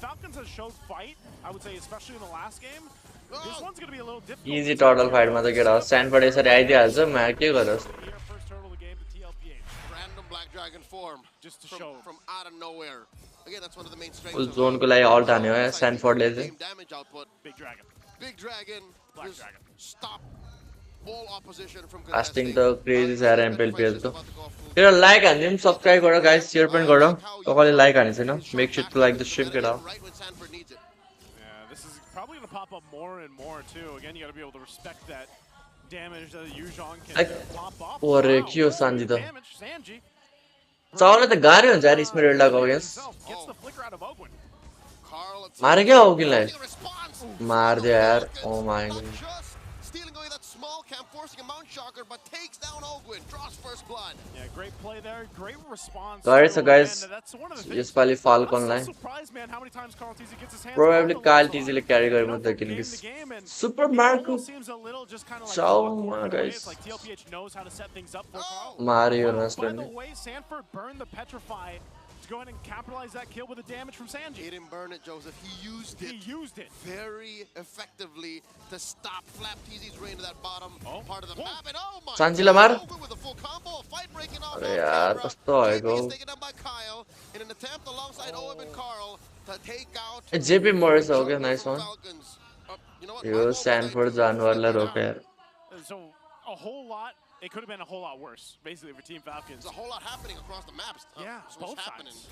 Falcons has showed fight, I would say, especially in the last game. This one's going to be a little difficult. Easy total fight मा त केटा Sanford यसरी आइदिहाल्छ म के गरोस्. First turtle of the game to TLPH. Random Black Dragon form just to show from out of nowhere. Again, that's one of the main strengths. उस zone को लागि अल्ट हान्यो है Sanford ले चाहिँ. Damage output. Big Dragon. Big Dragon. Black Dragon. Stop all opposition from Casting the crazy is यार MPL Ph को. तेरा like हान्दिम subscribe गरो guys, share पनि गरो. कसैले like हानि छैन. Make sure to like the stream केटा. Yeah, this is probably going to pop up more and more too. Again, you got to be able to respect that damage that Yuzhong can pop off. ओरे के हो Sanji त. Damage, Sanji. चावल त गाह्रो हुन्छ यार इसमें रेड लगाओ yes. Gets the flicker out of Ogwin. मारे क्या Ogwin-लाई? मार दिया यार. Oh my god. Stealing away that small camp, forcing a Mount Shocker, but takes down Ogwin. Draws first blood. Yeah, great play there. Great response. Guys, यसपालि Falcon-लाई surprised, man, how many times Carl Teezy gets his hands probably Carl Teezy ले carry गरेको त किनकि Super Marco guys like TLPH knows how to set things up for Carl. Mario By रस्टले. the way, Sanford burned the Petrify to go ahead and capitalize that kill with the damage from Sanji. He didn't burn it, Joseph. He used it very effectively to stop Flap Teezy's reign to that bottom part of the map. And oh my Sanji ला मार. with a full combo, fight breaking off. अरे यार कस्तो भएको. Taken down by Kyle in an attempt alongside Oeb and Carl to take out JP Morris हो गया nice one. You know what? Yo Sanford जानवरलाई रोक्यो यार. So a whole lot. It could have been a whole lot worse, basically, for Team Falcons. There's a whole lot happening across the maps. Yeah, both sides.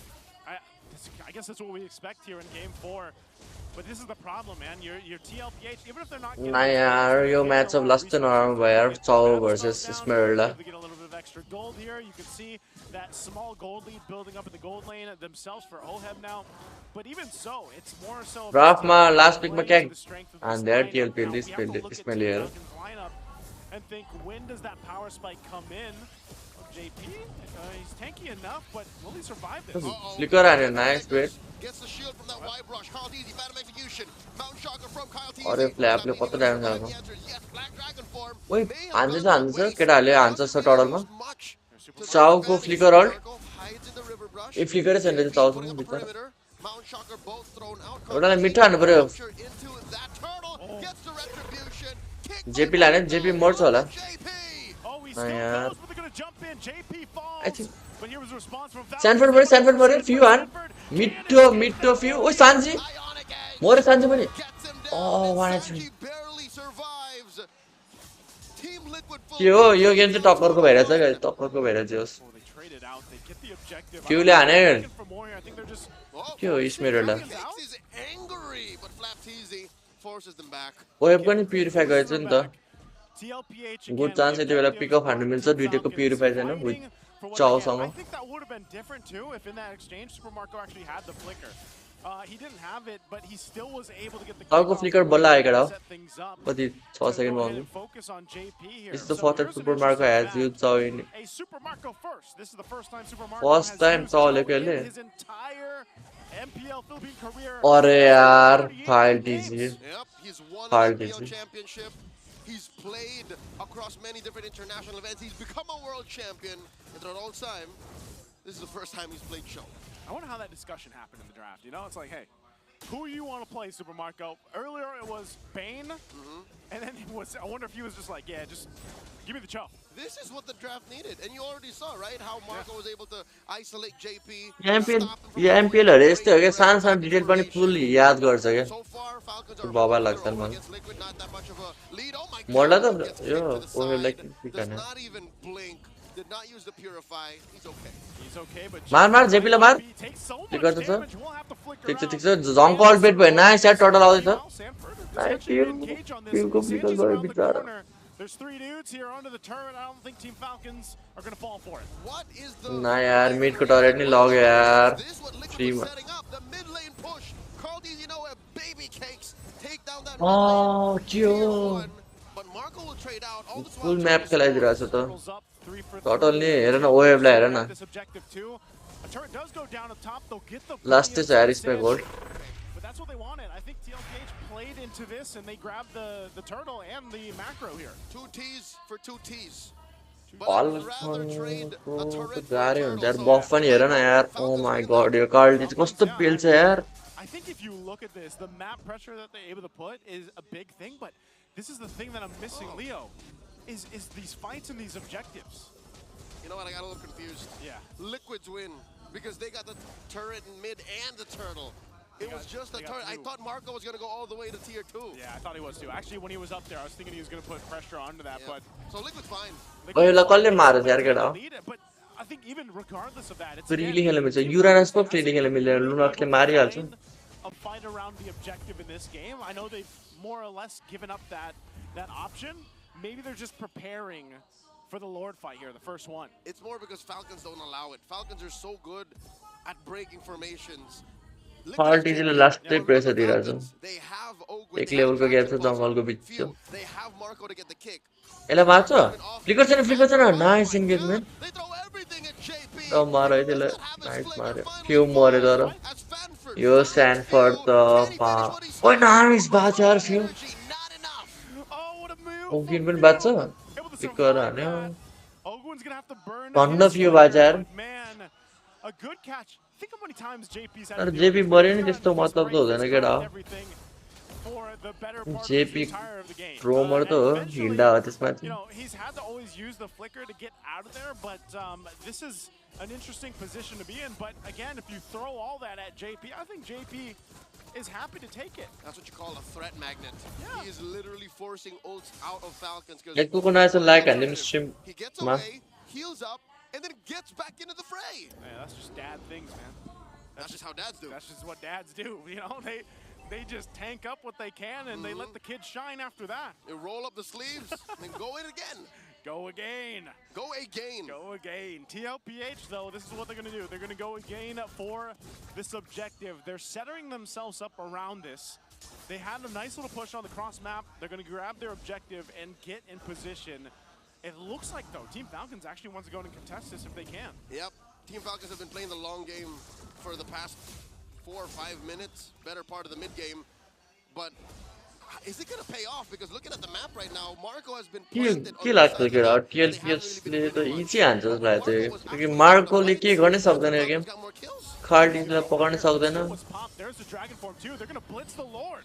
I guess that's what we expect here in Game 4. But this is the problem, man. Your TLPH, even if they're not. ना यार यो match of last नराम्रो भयो यार Chao versus Esmeralda. Get a little bit of extra gold here. You can see that small gold lead building up in the gold lane themselves for Oheb now. But even so, it's more so. Draft मा last pick मा क्या? And their TLP this इसमें लिया. And think, when does that power spike come in? JP, he's tanky enough, but will he survive this? Flicker आयो nice wait. Gets the shield from that wide brush. Carl Teezy, Phantom execution. Mount Shocker from Kyle Teezy. अरे Flap ले कतो damage आएको. Yes, Black Dragon form. ओए हान्छ केटाले हान्छ छ टडलमा. Chao को flicker ult. ए flicker छैन त्यो Chao सँग भित्र. Mount Shocker both thrown out. एउटालाई मिठो हान्नु पर्यो. Into that turtle. Gets the retribution. JP लाने JP मर्छ होला. Oh, he still knows, but they're going to jump in. JP falls. I think but here was a response from Sanford मरे few हान. मिठो few. ओइ Sanji. मरे Sanji पनि. Oh, वान HP. के हो यो गेम चाहिँ टक्करको भइरहेछ गाइस टक्करको भइरहेछ जोस. फ्यूले हाने. के हो Esmeralda. ओएफ पनि प्युरिफाई गरेछ नि त. गुड चान्स यति बेला पिक अप हान्नु मिल्छ दुईटैको प्युरिफाई छैन विथ Chao सँग. I think that would have been different too if in that exchange Super Marco actually had the flicker. He didn't have it, but he still was able to get the Chao flicker बल्ल आयो केटा. set things up. कति 6 second मा. Focus on JP here. This is the fourth Super Marco has used Chao in. A Super Marco first. This is the first time Super Marco First time Chao ले खेल्ने. his entire MPL Philippine career. अरे यार file दीजिए. Yep, he's won File the dizzy. championship. He's played across many different international events. He's become a world champion. And at all time, this is the first time he's played Show. I wonder how that discussion happened in the draft. You know, it's like, hey, who you want to play, Super Marco? Earlier it was Bane, and then it was. I wonder if he was just like, yeah, just give me the Cho. This is what the draft needed, and you already saw, right? How Marco was able to isolate JP. MPL हरे यस्तै हो क्या सानो सानो detail पनि full याद गर्छ क्या बाबा लाग्छ मलाई मलाई त यो ओहेबलाई किन Did not use the purify. He's okay. He's okay, but मार जेपीलाई मार के गर्छ सर ठीक छ जंक कॉल बेट भयो नाइस यार टोटल आउँदैछ नाइस टीम को बिकल भयो बिचारा There's 3 dudes here onto the turret. I don't think Team Falcons are going to fall for it. What is the ना यार मिड को टॉरेट नहीं लॉग यार फ्री में the mid lane push. Carldy's, you know, a baby cakes take down that oh जो but Marco will trade out all this full map खेलाइ दिइराछ त total नि हेर न ओएफ ला हेर न लास्ट इज यार इसमें gold But that's what they wanted. I think TLPH played into this and they grabbed the turtle and the macro here. 2 T's for 2 T's. All तो जा रहे हो यार बफ पनि हेर न यार ओ माय गॉड यो कार्ल कस्तो पेल छ यार I think if you look at this, the map pressure that they're able to put is a big thing, but this is the thing that I'm missing, Leo, is these fights and these objectives. You know what, I got a little confused. Yeah. Liquids win because they got the turret in mid and the turtle. It was just a turret. I thought Marco was going to go all the way to tier 2. Yeah, I thought he was too. Actually, when he was up there, I was thinking he was going to put pressure onto that, Yeah. but... So Liquid's fine. ओए ल कसले मारे यार केटा But I think even regardless of that, it's... freely खेल्न मिल्छ युरानस को freely खेल्न मिल्दैन लुनक्सले मारिहाल्छ a fight around the objective in this game. I know they've more or less given up that option. Maybe they're just preparing for the Lord fight here, the first one. It's more because Falcons don't allow it. Falcons are so good at breaking formations. Party is the last play pressure दिइराछ एक level को gap छ जंगल को बीच छ They have Marco to get the kick. एला मार्छ flicker छैन nice engagement ओ मारे त्यसले nice मार्यो Q मरे तर यो सैनफोर्ड त पा ओइ नाइस बाच यार फ्यू ओगिन पनि बाच पिकर हान्यो भन्न फ्यू बाच यार Man, a good catch. Think of how many times JP's had अरे जेपी मर्यो नि त्यस्तो मतलब त हुँदैन केटा for the better part of JP the entire of the game. रोमर त हो हिल्डा हो त्यसमा You know, he's had to always use the flicker to get out of there, but this is an interesting position to be in. But again, if you throw all that at JP, I think JP is happy to take it. That's what you call a threat magnet. Yeah. He is literally forcing ults out of Falcons. Like को nice like हान्दिम stream He gets मा away, heals up, and then gets back into the fray. Yeah, that's just dad things, man. That's just how dads do. That's just what dads do. You know, they just tank up what they can and they let the kids shine after that. They roll up the sleeves and go in again. Go again. Go again. Go again. TLPH, though, this is what they're going to do. They're going to go again for this objective. They're setting themselves up around this. They had a nice little push on the cross map. They're going to grab their objective and get in position. It looks like, though, Team Falcons actually wants to go and contest this if they can. Yep. Team Falcons have been playing the long game for the past 4 or 5 minutes, better part of the mid game. But is it going to pay off? Because looking at the map right now, Marco has been planted. के लाग्छ केटा TLPS ले त easy हान्छ जस्तो लाग्छ किनकि मार्कोले के गर्न सक्दैन यो गेम कार्डिसलाई पकाउन सक्दैन There's the dragon form too. They're going to blitz the Lord.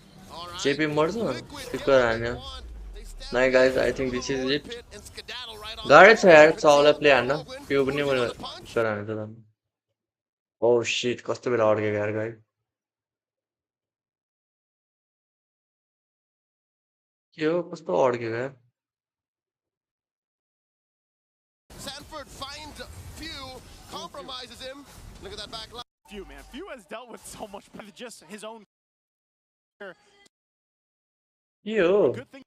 JP मर्छ स्पिकर हान्यो नाइ guys I think this is it गाह्रो छ यार चाउलाई प्ले हान्न त्यो पनि मैले स्पिकर हान्नु त ओ शिट कस्तो बेला अड्केको यार गाइ के हो कस्तो अड्केको यार Sanford finds Few, compromises him. Look at that back line. Few, man. Few has dealt with so much, but just his own. Yo. Good thing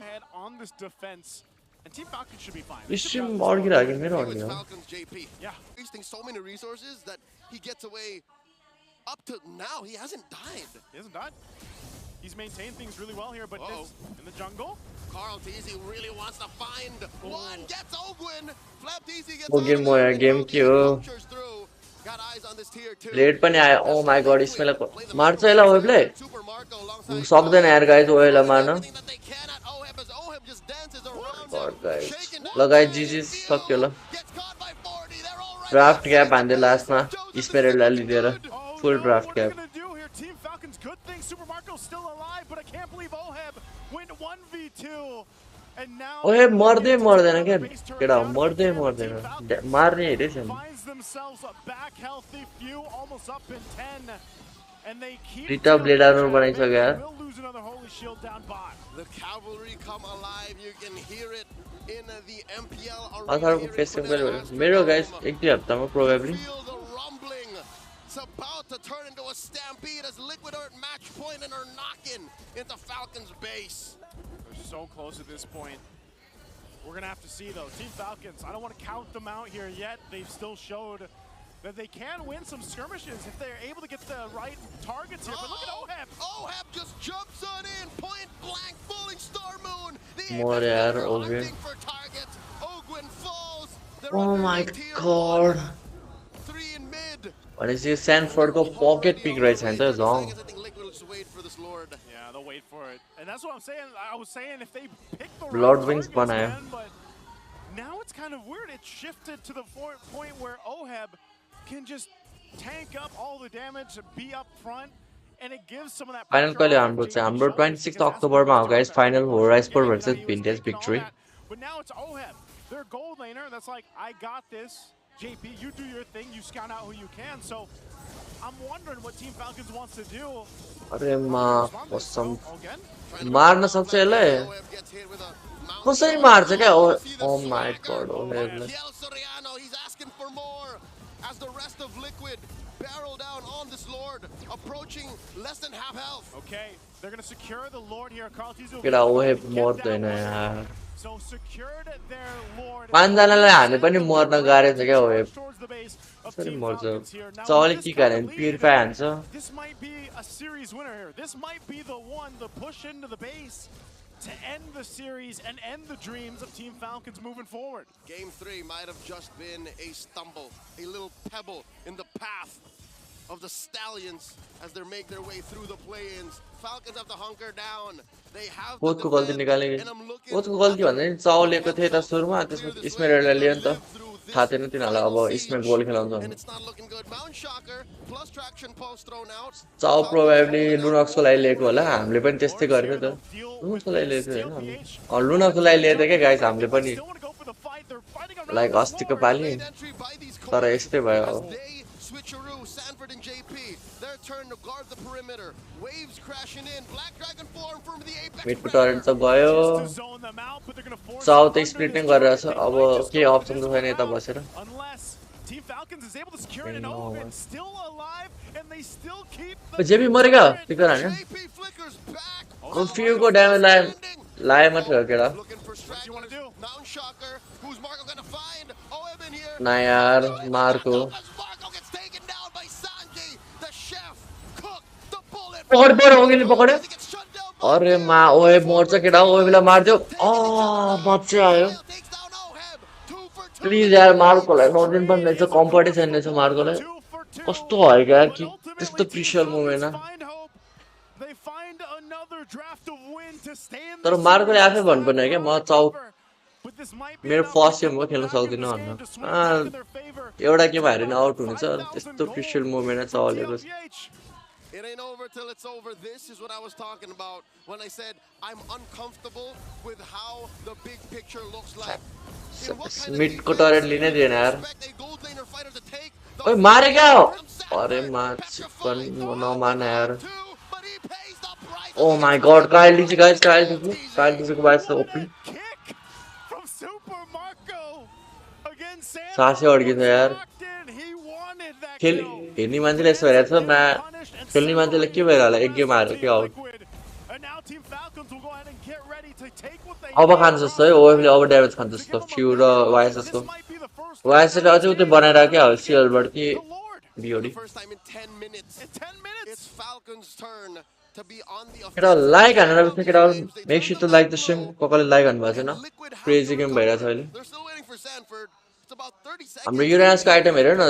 head on this defense, and Team Falcons should be fine. Stream अड्किरहेको मेरो अड्कियो Falcons JP. Yeah. Wasting so many resources that he gets away. Up to now, he hasn't died. He hasn't died. He's maintained things really well here, but this, in the jungle. Carl TZ really wants to find one. Gets Ogwin. Flap TZ gets वो game मोया game के हो Got eyes on this tier 2. Late पनि आयो ओ my God इसमें मार्छ यसलाई Webley सक्दैन यार गाइस ओएला मार्न गॉड गाइस ल गाइस जीजी सक्यो ल ड्राफ्ट ग्याप हान्दै लास्टमा स्पेरेडलाई लिएर full draft gap Team Falcons, good thing Super Marco's still alive, but I can't believe Oheb went 1v2 ओए मर्दै मर्दैन के केटा मर्दै मर्दैन मार्ने हेरेछ नि रिटा ब्लेड आर्मर बनाइसक्यो यार The cavalry come alive. You can hear it in the MPL अथारको arena. Face मेरो guys एक दुई हप्तामा probably Feel the rumbling. It's about to turn into a stampede as Liquid are at match point and are knocking into Falcons base. They're so close at this point. We're going to have to see, though. Team Falcons, I don't want to count them out here yet. They've still showed that they can win some skirmishes if they're able to get the right targets here. But look at OHEB. OHEB just jumps on in. Point blank, falling Star Moon. The More yaar, Ogwin. hunting for targets. Ogwin falls. Oh my god. 3 in mid. What is this Sanfordको pocket pick रहेछ नि त झङ I think Liquid will just wait for this Lord. Yeah, they'll wait for it. And that's what I'm saying. I was saying if they pick the Lord right Wings targets, बनायो man, but now it's kind of weird. It shifted to the point where OHEB can just tank up all the damage, be up front, and it gives some of that final कहिले हाम्रो चाहिँ हाम्रो 26 अक्टोबरमा हो guys final हो राइसपोर्ट versus vintage victory But now it's OHEB. Their gold laner that's like, I got this. JP, you do your thing. You scout out who you can. So I'm wondering what Team Falcons wants to do. अरे मां कसम मार्न सक्छ यसलाई कसरी मार्छ क्या oh my god oh He's asking for more as the rest of Liquid barrel down on this Lord, approaching less than half health. Okay, they're going to secure the Lord here. केटा ओहे मर्दैन यार So secured their Lord. पाँचजनालाई हाने पनि मर्न गाह्रो छ क्या ओहे कसरी मर्छ चौले के गर्ने प्युरिफाई हान्छ This might be a series winner here. This might be the one to push into the base to end the series and end the dreams of Team Falcons moving forward. Game 3 might have just been a stumble, a little pebble in the path of the Stallions as they make their way through the play-ins. Falcons have to hunker down. They have to कोचको गल्ती defend, निकालेको and I'm looking कोचको गल्ती भन्दा नि चाउलेको थियो त सुरुमा त्यसपछि स्मेरलाई लियो नि त थाहा थिएन तिनीहरूलाई अब स्मेर गोल खेलाउँछ and it's not looking good. Mount Shocker plus traction pulse thrown out. Chou probably लुनक्सको लागि लिएको होला हामीले पनि त्यस्तै गरेको त लुनक्सको लागि लिएको थियो हैन लुनक्सको लागि लिएको क्या गाइस हामीले पनि लाइक अस्तिको पालि तर यस्तै भयो अब Switcheroo, Sanford and JP, their turn to guard the perimeter. Waves crashing in. Black Dragon form from the apex. मिडको टरेन्ट त गयो चाउ त स्प्लिट नै गरिरहेछ अब के अप्सन त छैन यता बसेर Team Falcons is able to secure it and Oven still alive and they still keep the जेबी मरेगा टिकर हान्यो ओ फ्यूको ड्यामेज लाए मात्र हो केटा ना यार मार्को पकड़ पकड़ होगी नहीं पकड़े अरे माँ ओए मोर्चा केटा ओए बिला मार दो बच्चा आयो प्लीज यार मार्को लाई नौ दिन बंद नहीं तो कंपटीशन नहीं तो मार्को लाई कस्तो है यार कि त्यस्तो क्रुशियल मोमेन्ट ना तर मार्कोले आफै भन्नुपर्ने क्या म चाउ मेरो फर्स्ट गेम हो खेल्न सक्दिनँ भन्नु एउटा गेम हारेर नि आउट हुनेछ त्यस्तो क्रुशियल मोमेन्ट चाउलेको It ain't over till it's over. This is what I was talking about when I said I'm uncomfortable with how the big picture looks like. Mid को टरेट लिने दिएन यार ओए मारे क्या हो अरे मार चिकन नमार्न यार oh my God Kyle this guys Kyle this को बाइस ओपन सासै अड्किन्छ यार खेल हेर्ने मान्छेले यस्तो भइरहेको छ म्या खेल्ने मान्छेले के भइरहेको होला एक गेम हारेर के आउट अब खान्छ जस्तो है ओएफले अब ड्यामेज खान्छ जस्तो फ्यू र वाइएसएसको वाइएसएसले अझै उतै बनाइरहेको क्या सिएलबाट कि बिओडी केटा लाइक हानेर बस्ने केटा make sure to like the stream कसले लाइक हान्नु भएको छैन क्रेजी गेम भइरहेको छ अहिले हाम्रो युरेनसको आइटम हेर न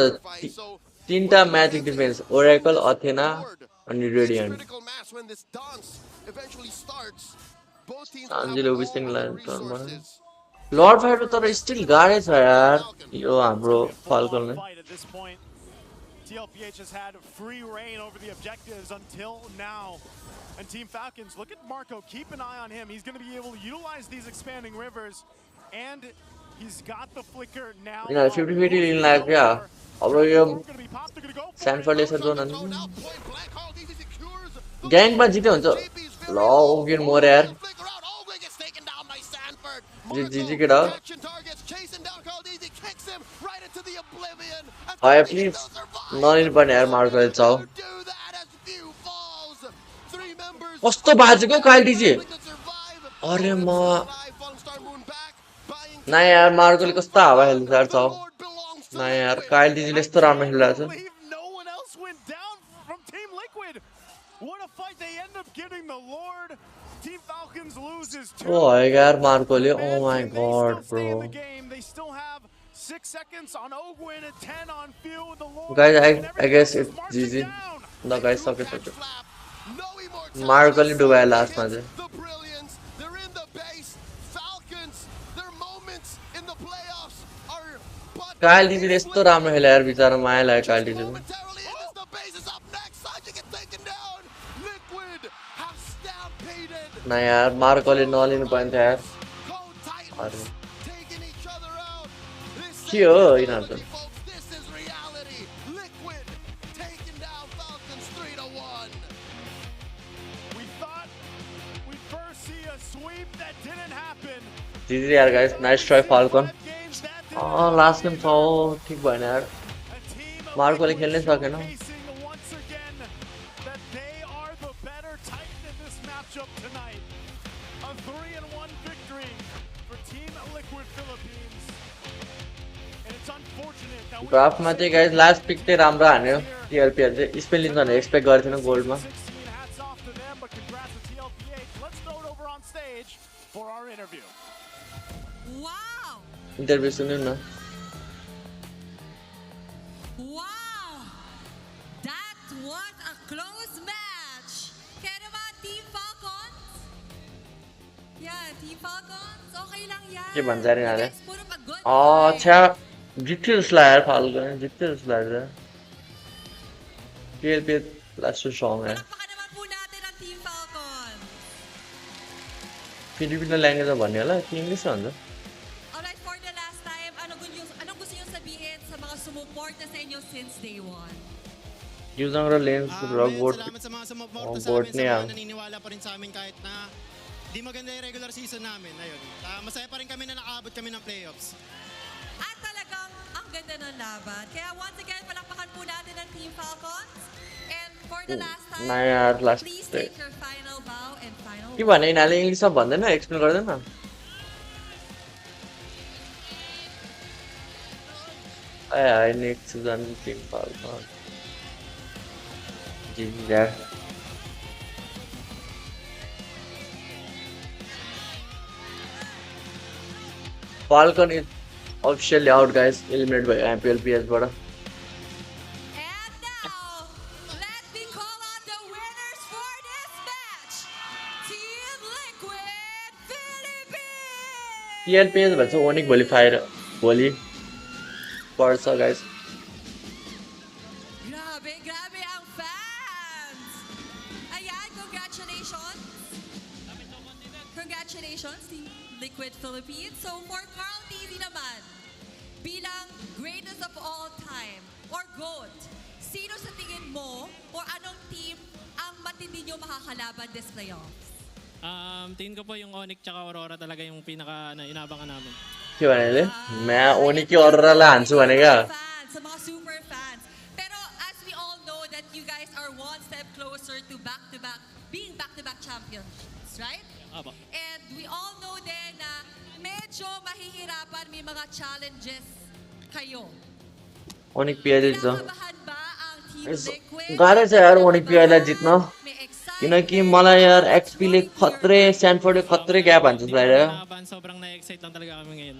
तीनटा म्याजिक डिफेन्स ओरेकल अथेना अनि रेडियन्ट सान्जीले उबिस्टिङ लाइनमा लर्ड फाइट तर स्टिल गाह्रै छ यार यो हाम्रो फाल्कनले TLPH has had free reign over the objectives until now. And Team Falcons, look at Marco, keep an eye on him. He's going to be able to utilize these expanding rivers, and he's got the flicker now. 50-50 in life, yeah. अब Sanford is a zone. Gang ma jite huncha. ल ओगिन मोर यार. GG केटा. हाय please नलिनु पर्ने यार Marco चाउ. कस्तो बाजेको Kyle DJ. अरे म ना यार मार्कोले कस्तो हावा खेल्छ यार चाउ. ना यार काइल डिजेले यस्तो राम्रो खेलिरहेछ. Oh my god, Marcoli. Oh my god, bro. Guys, I guess it's GG. No, guys, okay. Marcoli do well last match. Kyle DJ is so राम्रो खेला यार बेचारा माया लाग्यो Kyle DJ को. ना यार मार्कोले नलिनु पर्ने थियो यार. अरे के हो यिनीहरु त. GG यार guys, nice try Falcon. Last game छ ठीक भएन यार. मार्कोले खेल्नै सकेन. ड्राफ्टमा चाहिँ गाइस लास्ट पिक चाहिँ राम्रो हान्यो. टिएलपीहरु चाहिँ स्पेन लिन्छ भनेर एक्सपेक्ट गरेको थिएन गोल्डमा. इन्टरभ्यु सुन्नु न. Wow, that was a close match. Kaya ba Team Falcons? Yeah, Team Falcons. Okay lang yan. के भन्छ अरे नाले. अच्छा जित्यो जस्तो लाग्यो यार फाल्कन. जित्यो जस्तो लाग्यो. टिएलपी लास्ट स्ट्रङ है. फिलिपिनो ल्याङ्ग्वेज भन्ने होला कि इङ्ग्लिस भन्छ. Since day one. Using our lanes, rock board. Board niya. Naniniwala pa rin sa amin kahit na di maganda yung regular season namin. Ayun. Masaya pa rin kami na nakaabot kami ng playoffs. At talagang ang ganda ng laban. Kaya once again, palakpakan po natin ang Team Falcons. And for the last time, please take your final bow and final. के भने यिनीहरुले इङ्ग्लिसमा भन्दैन, explain गर्दैन. I need to run Team Falcon. GG there. Falcon is officially out, guys. Eliminated by MPL Ph. And now, let me call on the winners for this match. Team Liquid Philippines. TLPS भन्छ ओनिक भोलि fire भोलि पर्छ guys. Grabe ang fans. Ayan, congratulations. Congratulations Team Liquid Philippines. So for Carl TV naman, bilang greatest of all time or GOAT, sino sa tingin mo or anong team ang matindi nyo makakalaban this playoffs? Tingin ko po yung Onyx tsaka Aurora talaga yung pinaka inaabangan namin. के भनेले मैं ओनिक की Aurora ला हान्छु भनेका. Sa mga super fans. Pero as we all know that you guys are one step closer to being back-to-back champions, right? Aba. And we all know din na medyo mahihirapan, may mga challenges kayo. ओनिक PH छ. Nakabahan ba ang Team Liquid? गाह्रो छ यार ओनिक PH लाई जित्न. किनकि मलाई यार XP ले Khatre स्ट्यानफोर्डले Khatre gap हान्छ जस्तो Sobrang na-excite lang talaga kami ngayon.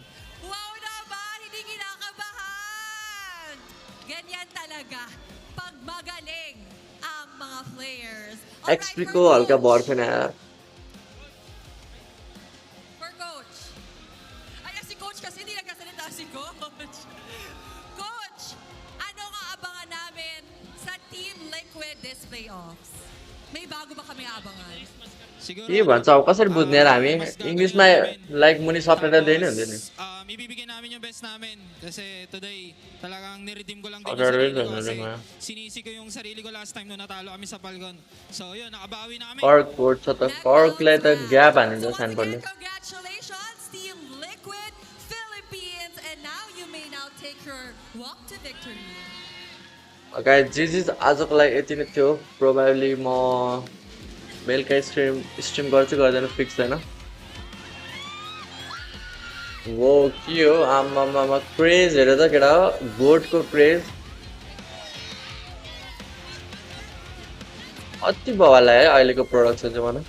Wow naman! Hindi kinakabahan! Ganyan talaga pag magaling ang mga players. XP को हल्का बढ्छ नि यार. For Coach. Ay, si Coach kasi hindi nagkasalita si Coach. Coach, ano nga abangan namin this playoffs? May bago ba kami abangan? के भन्छ अब कसरी बुझ्ने यार हामी इङ्ग्लिसमा लाइक मुनि सबटाइटल दिएन हुन्थ्यो नि ibibigay namin yung best namin kasi today talagang niredeem ko lang din yung Subtitle sarili ko din, kasi di ba? sinisi ko yung sarili ko last time nung natalo kami sa Falcon. So yun, nakabawi na kami. कर्क code छ त कर्कलाई त gap हानिन्छ सानपर्ने Congratulations, Team Liquid Philippines, and now you may now take your walk to victory. Guys GGs आजको लागि यति नै थियो probably म बेलुका स्ट्रिम गर्छु गर्दैन फिक्स छैन वो के हो आमामामा क्रेज हेर त केटा गोडको क्रेज अति बवाल है अहिलेको प्रोडक्सन चाहिँ मलाई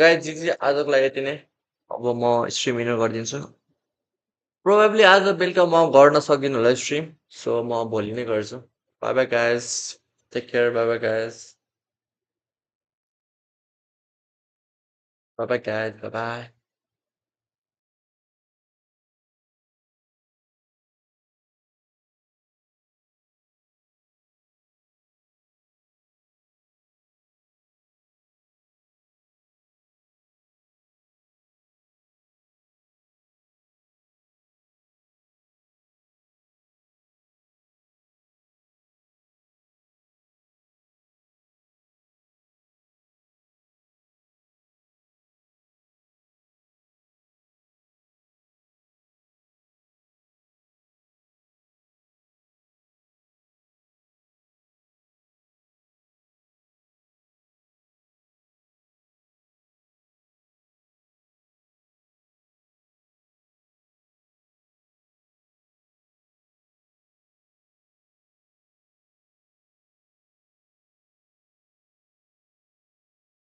गाइस जिजिस आजको लागि यति नै अब म स्ट्रिम इनर गरिदिन्छु प्रोबेबली आज बेलुका म गर्न सक्दिनँ होला स्ट्रिम सो म भोलि नै गर्छु bye bye guys take care bye bye guys bye bye guys bye by